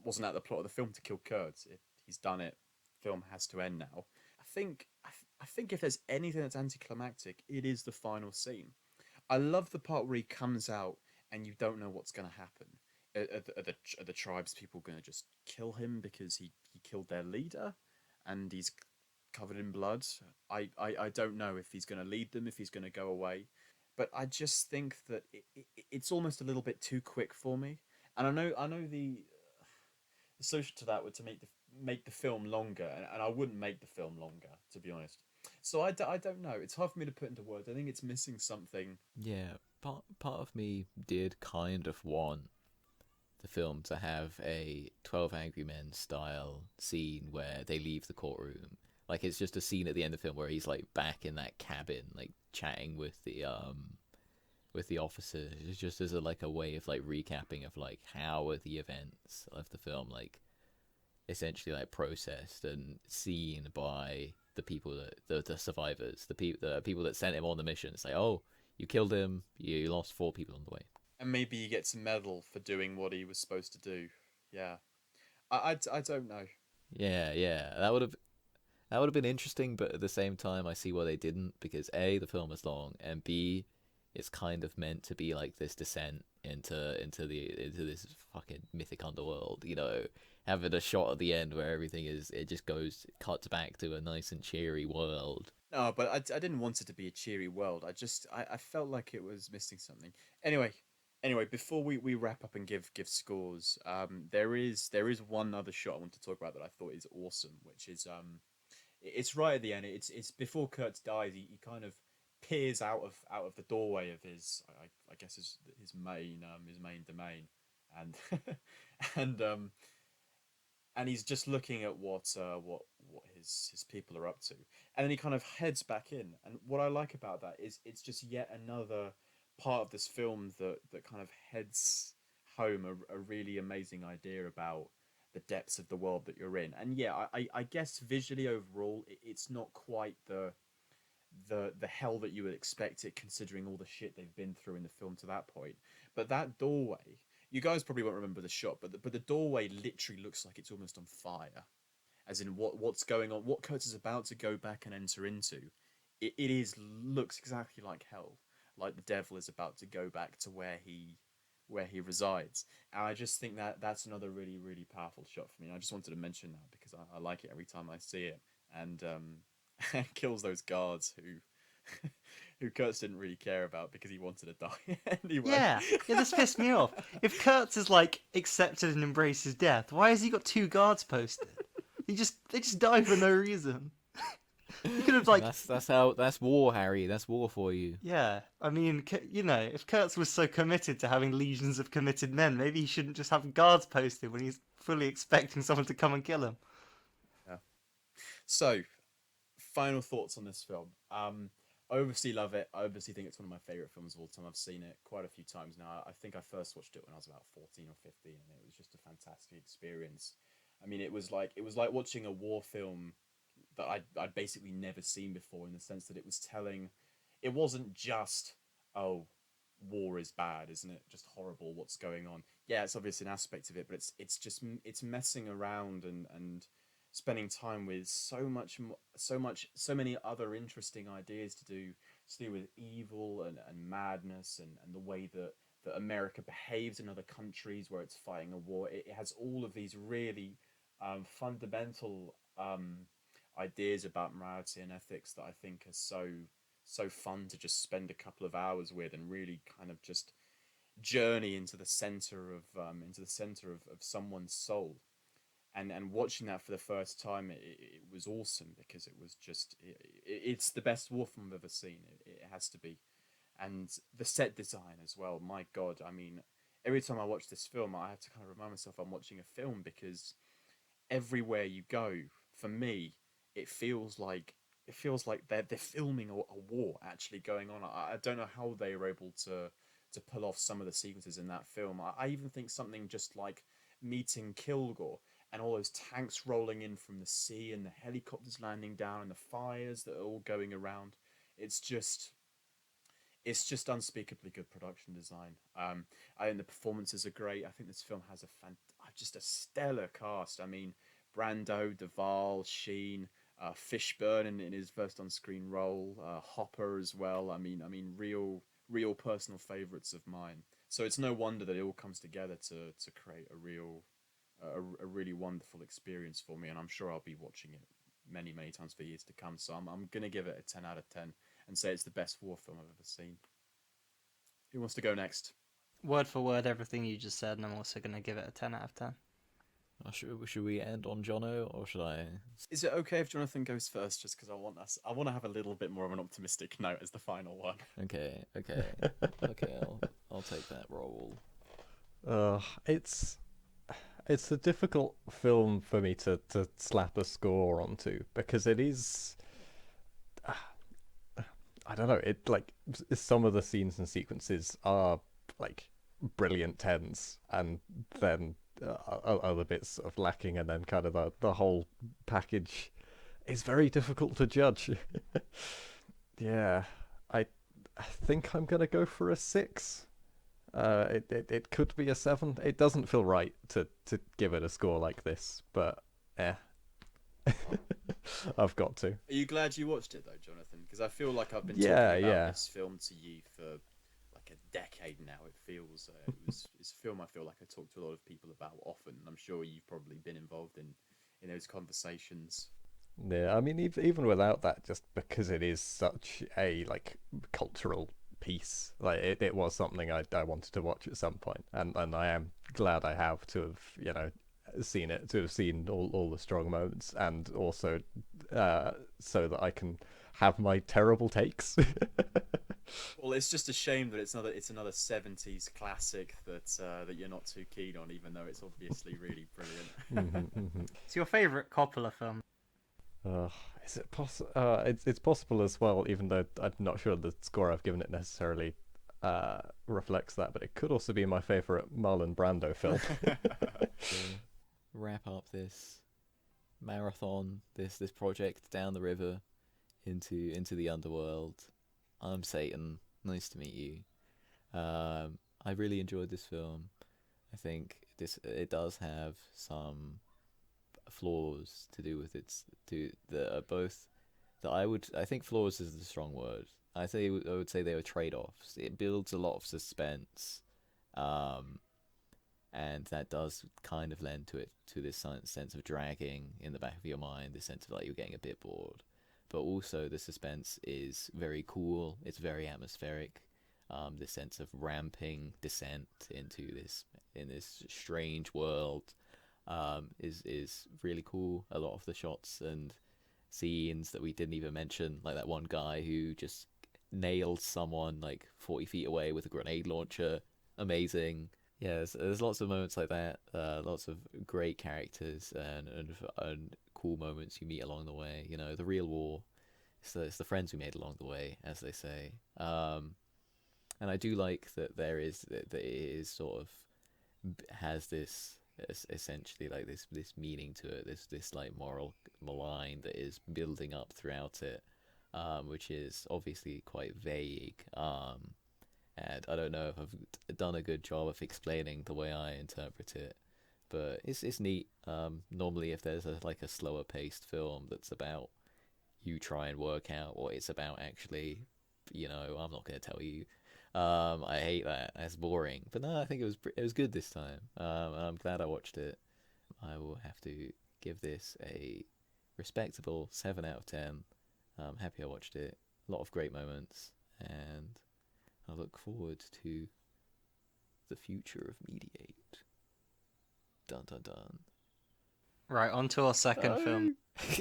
wasn't that the plot of the film, to kill Kurt? He's done it. Film has to end now. I think if there's anything that's anticlimactic, it is the final scene. I love the part where he comes out and you don't know what's going to happen. Are the tribes people going to just kill him because he killed their leader and he's covered in blood? I don't know if he's going to lead them, if he's going to go away. But I just think that it's almost a little bit too quick for me. And I know the solution to that would to make the film longer, and I wouldn't make the film longer, to be honest. So I don't know. It's hard for me to put into words. I think it's missing something. Yeah, part of me did kind of want the film to have a 12 Angry Men style scene where they leave the courtroom. Like, it's just a scene at the end of the film where he's like back in that cabin, like chatting with the officers, just as a way of like recapping of like how are the events of the film like essentially like processed and seen by the people that the survivors, the people that sent him on the mission. It's like, oh, you killed him, you lost 4 people on the way. And maybe he gets a medal for doing what he was supposed to do. Yeah. I don't know. Yeah, that would have been interesting, but at the same time, I see why they didn't, because A, the film is long, and B, it's kind of meant to be like this descent into this fucking mythic underworld, having a shot at the end where it just cuts back to a nice and cheery world. No, but I didn't want it to be a cheery world. I felt like it was missing something. Anyway, before we wrap up and give scores, there is one other shot I want to talk about that I thought is awesome, which is it's right at the end. It's before Kurtz dies. He kind of peers out of the doorway of I guess his main domain, and and and he's just looking at what his people are up to, and then he kind of heads back in. And what I like about that is it's just yet another part of this film that kind of heads home a really amazing idea about the depths of the world that you're in. And yeah, I guess visually overall, it's not quite the hell that you would expect it, considering all the shit they've been through in the film to that point. But that doorway, you guys probably won't remember the shot, but the doorway literally looks like it's almost on fire, as in what's going on, what Kurtz is about to go back and enter into. Looks exactly like hell, like the devil is about to go back to where he resides. And I just think that's another really, really powerful shot for me. And I just wanted to mention that because I like it every time I see it, and and kills those guards who Kurtz didn't really care about because he wanted to die anyway. Yeah, this pissed me off. If Kurtz is like accepted and embraces death, why has he got 2 guards posted? They just die for no reason. You could have like that's war, Harry. That's war for you. Yeah, I mean, if Kurtz was so committed to having legions of committed men, maybe he shouldn't just have guards posted when he's fully expecting someone to come and kill him. Yeah. So, final thoughts on this film. I obviously love it. I obviously think it's one of my favorite films of all time. I've seen it quite a few times now. I think I first watched it when I was about 14 or 15, and it was just a fantastic experience. I mean, it was like watching a war film that I'd basically never seen before, in the sense that it wasn't just, oh, war is bad, isn't it? Just horrible, what's going on? Yeah, it's obviously an aspect of it, but it's messing around and spending time with so many other interesting ideas to do with evil and madness, and the way that America behaves in other countries where it's fighting a war. It has all of these really fundamental ideas about morality and ethics that I think are so fun to just spend a couple of hours with, and really kind of just journey into the center of someone's soul. And watching that for the first time, it was awesome, because it's the best war film I've ever seen. It has to be. And the set design as well, my god. I mean, every time I watch this film, I have to kind of remind myself I'm watching a film, because everywhere you go, for me, it feels like they're filming a war actually going on. I don't know how they were able to pull off some of the sequences in that film. I even think something just like meeting Kilgore, and all those tanks rolling in from the sea, and the helicopters landing down, and the fires that are all going around. It's just it's just unspeakably good production design. I think the performances are great. I think this film has just a stellar cast. I mean, Brando, Duvall, Sheen, Fishburne in his first on-screen role, Hopper as well. I mean, real personal favourites of mine. So it's no wonder that it all comes together to create a really wonderful experience for me, and I'm sure I'll be watching it many times for years to come. So I'm gonna give it a 10 out of 10 and say it's the best war film I've ever seen. Who wants to go next? Word for word, everything you just said, and I'm also going to give it a 10 out of 10. Should we end on Jono, or should I? Is it okay if Jonathan goes first, just because I want to have a little bit more of an optimistic note as the final one? Okay. I'll take that role. It's a difficult film for me to slap a score onto, because it is. I don't know. It like some of the scenes and sequences are like brilliant tens, and then other bits sort of lacking, and then kind of the whole package is very difficult to judge. Yeah, I think I'm gonna go for a 6. It could be a 7. It doesn't feel right to give it a score like this, but I've got to. Are you glad you watched it though, Jonathan? Because I feel like I've been Yeah, talking about yeah. this film to you for like a decade now. It feels it's a film I feel like I talk to a lot of people about often. I'm sure you've probably been involved in those conversations. Yeah, I mean, even without that, just because it is such a like cultural piece, like it was something I wanted to watch at some point, and I am glad I have to have seen it, to have seen all the strong moments, and also so that I can have my terrible takes. Well, it's just a shame that it's another '70s classic that you're not too keen on, even though it's obviously really brilliant. It's your favourite Coppola film. Uh, is it possible? It's possible as well, even though I'm not sure the score I've given it necessarily reflects that. But it could also be my favorite Marlon Brando film. To wrap up this marathon, this project down the river into the underworld. I'm Satan. Nice to meet you. I really enjoyed this film. I think it does have some flaws to do with its to the both that I think flaws is the strong word. I would say they were trade-offs. It builds a lot of suspense, and that does kind of lend to this sense of dragging in the back of your mind, this sense of like you're getting a bit bored. But also the suspense is very cool. It's very atmospheric. This sense of ramping descent into this strange world is really cool. A lot of the shots and scenes that we didn't even mention, like that one guy who just nailed someone like 40 feet away with a grenade launcher. Amazing. Yeah, there's lots of moments like that. Lots of great characters and cool moments you meet along the way. You know, the real war. It's the friends we made along the way, as they say. And I do like that that it is sort of has this essentially like this meaning to it, this like moral malign that is building up throughout it, which is obviously quite vague. And I don't know if I've done a good job of explaining the way I interpret it, but it's neat. Normally, if there's a slower paced film that's about you try and work out what it's about, actually, I'm not going to tell you. I hate that. That's boring. But no, I think it was good this time. And I'm glad I watched it. I will have to give this a respectable 7 out of 10. I'm happy I watched it. A lot of great moments, and I look forward to the future of Mediate. Dun dun dun. Right, on to our second film.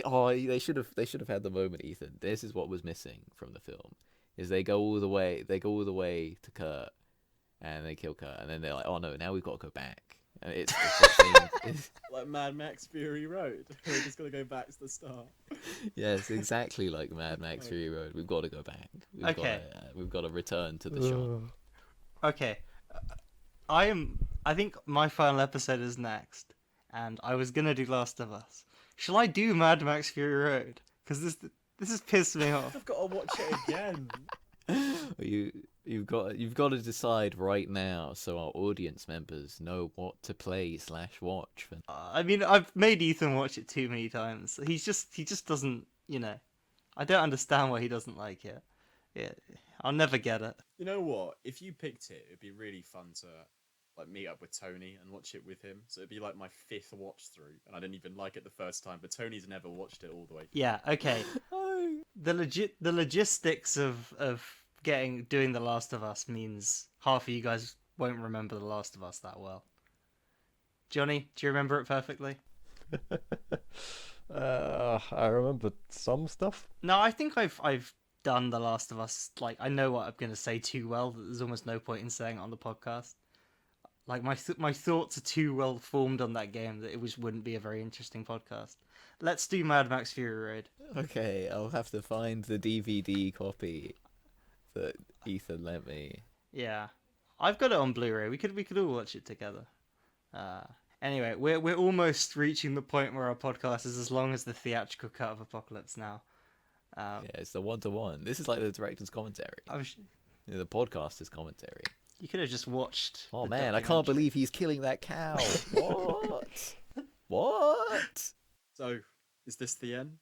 Oh, they should have had the moment, Ethan. This is what was missing from the film. Is they go all the way to Kurt, and they kill Kurt, and then they're like, oh no, now we've got to go back. And it's Like Mad Max Fury Road. We're just gonna go back to the start. yes, exactly like Mad Max Fury Road. We've got to go back. We've got to return to the shot. Okay, I think my final episode is next, and I was gonna do Last of Us. Shall I do Mad Max Fury Road? Because this has pissed me off. I've got to watch it again. You've got to decide right now so our audience members know what to play / watch. I mean, I've made Ethan watch it too many times. He just doesn't, I don't understand why he doesn't like it. Yeah, I'll never get it. You know what? If you picked it, it'd be really fun to like meet up with Tony and watch it with him. So it'd be like my 5th watch through, and I didn't even like it the first time. But Tony's never watched it all the way through. Yeah, okay. The logistics of doing The Last of Us means half of you guys won't remember The Last of Us that well. Johnny, do you remember it perfectly? I remember some stuff. No, I think I've done The Last of Us. Like, I know what I'm going to say too well. That there's almost no point in saying it on the podcast. Like, my thoughts are too well formed on that game that it just wouldn't be a very interesting podcast. Let's do Mad Max Fury Road. Okay, I'll have to find the DVD copy that Ethan lent me. Yeah, I've got it on Blu-ray. We could all watch it together. Anyway, we're almost reaching the point where our podcast is as long as the theatrical cut of Apocalypse Now. Yeah, it's the 1-to-1. This is like the director's commentary. The podcast is commentary. You could have just watched. Oh the man, I can't documentary. believe he's killing that cow. What? What? So, is this the end?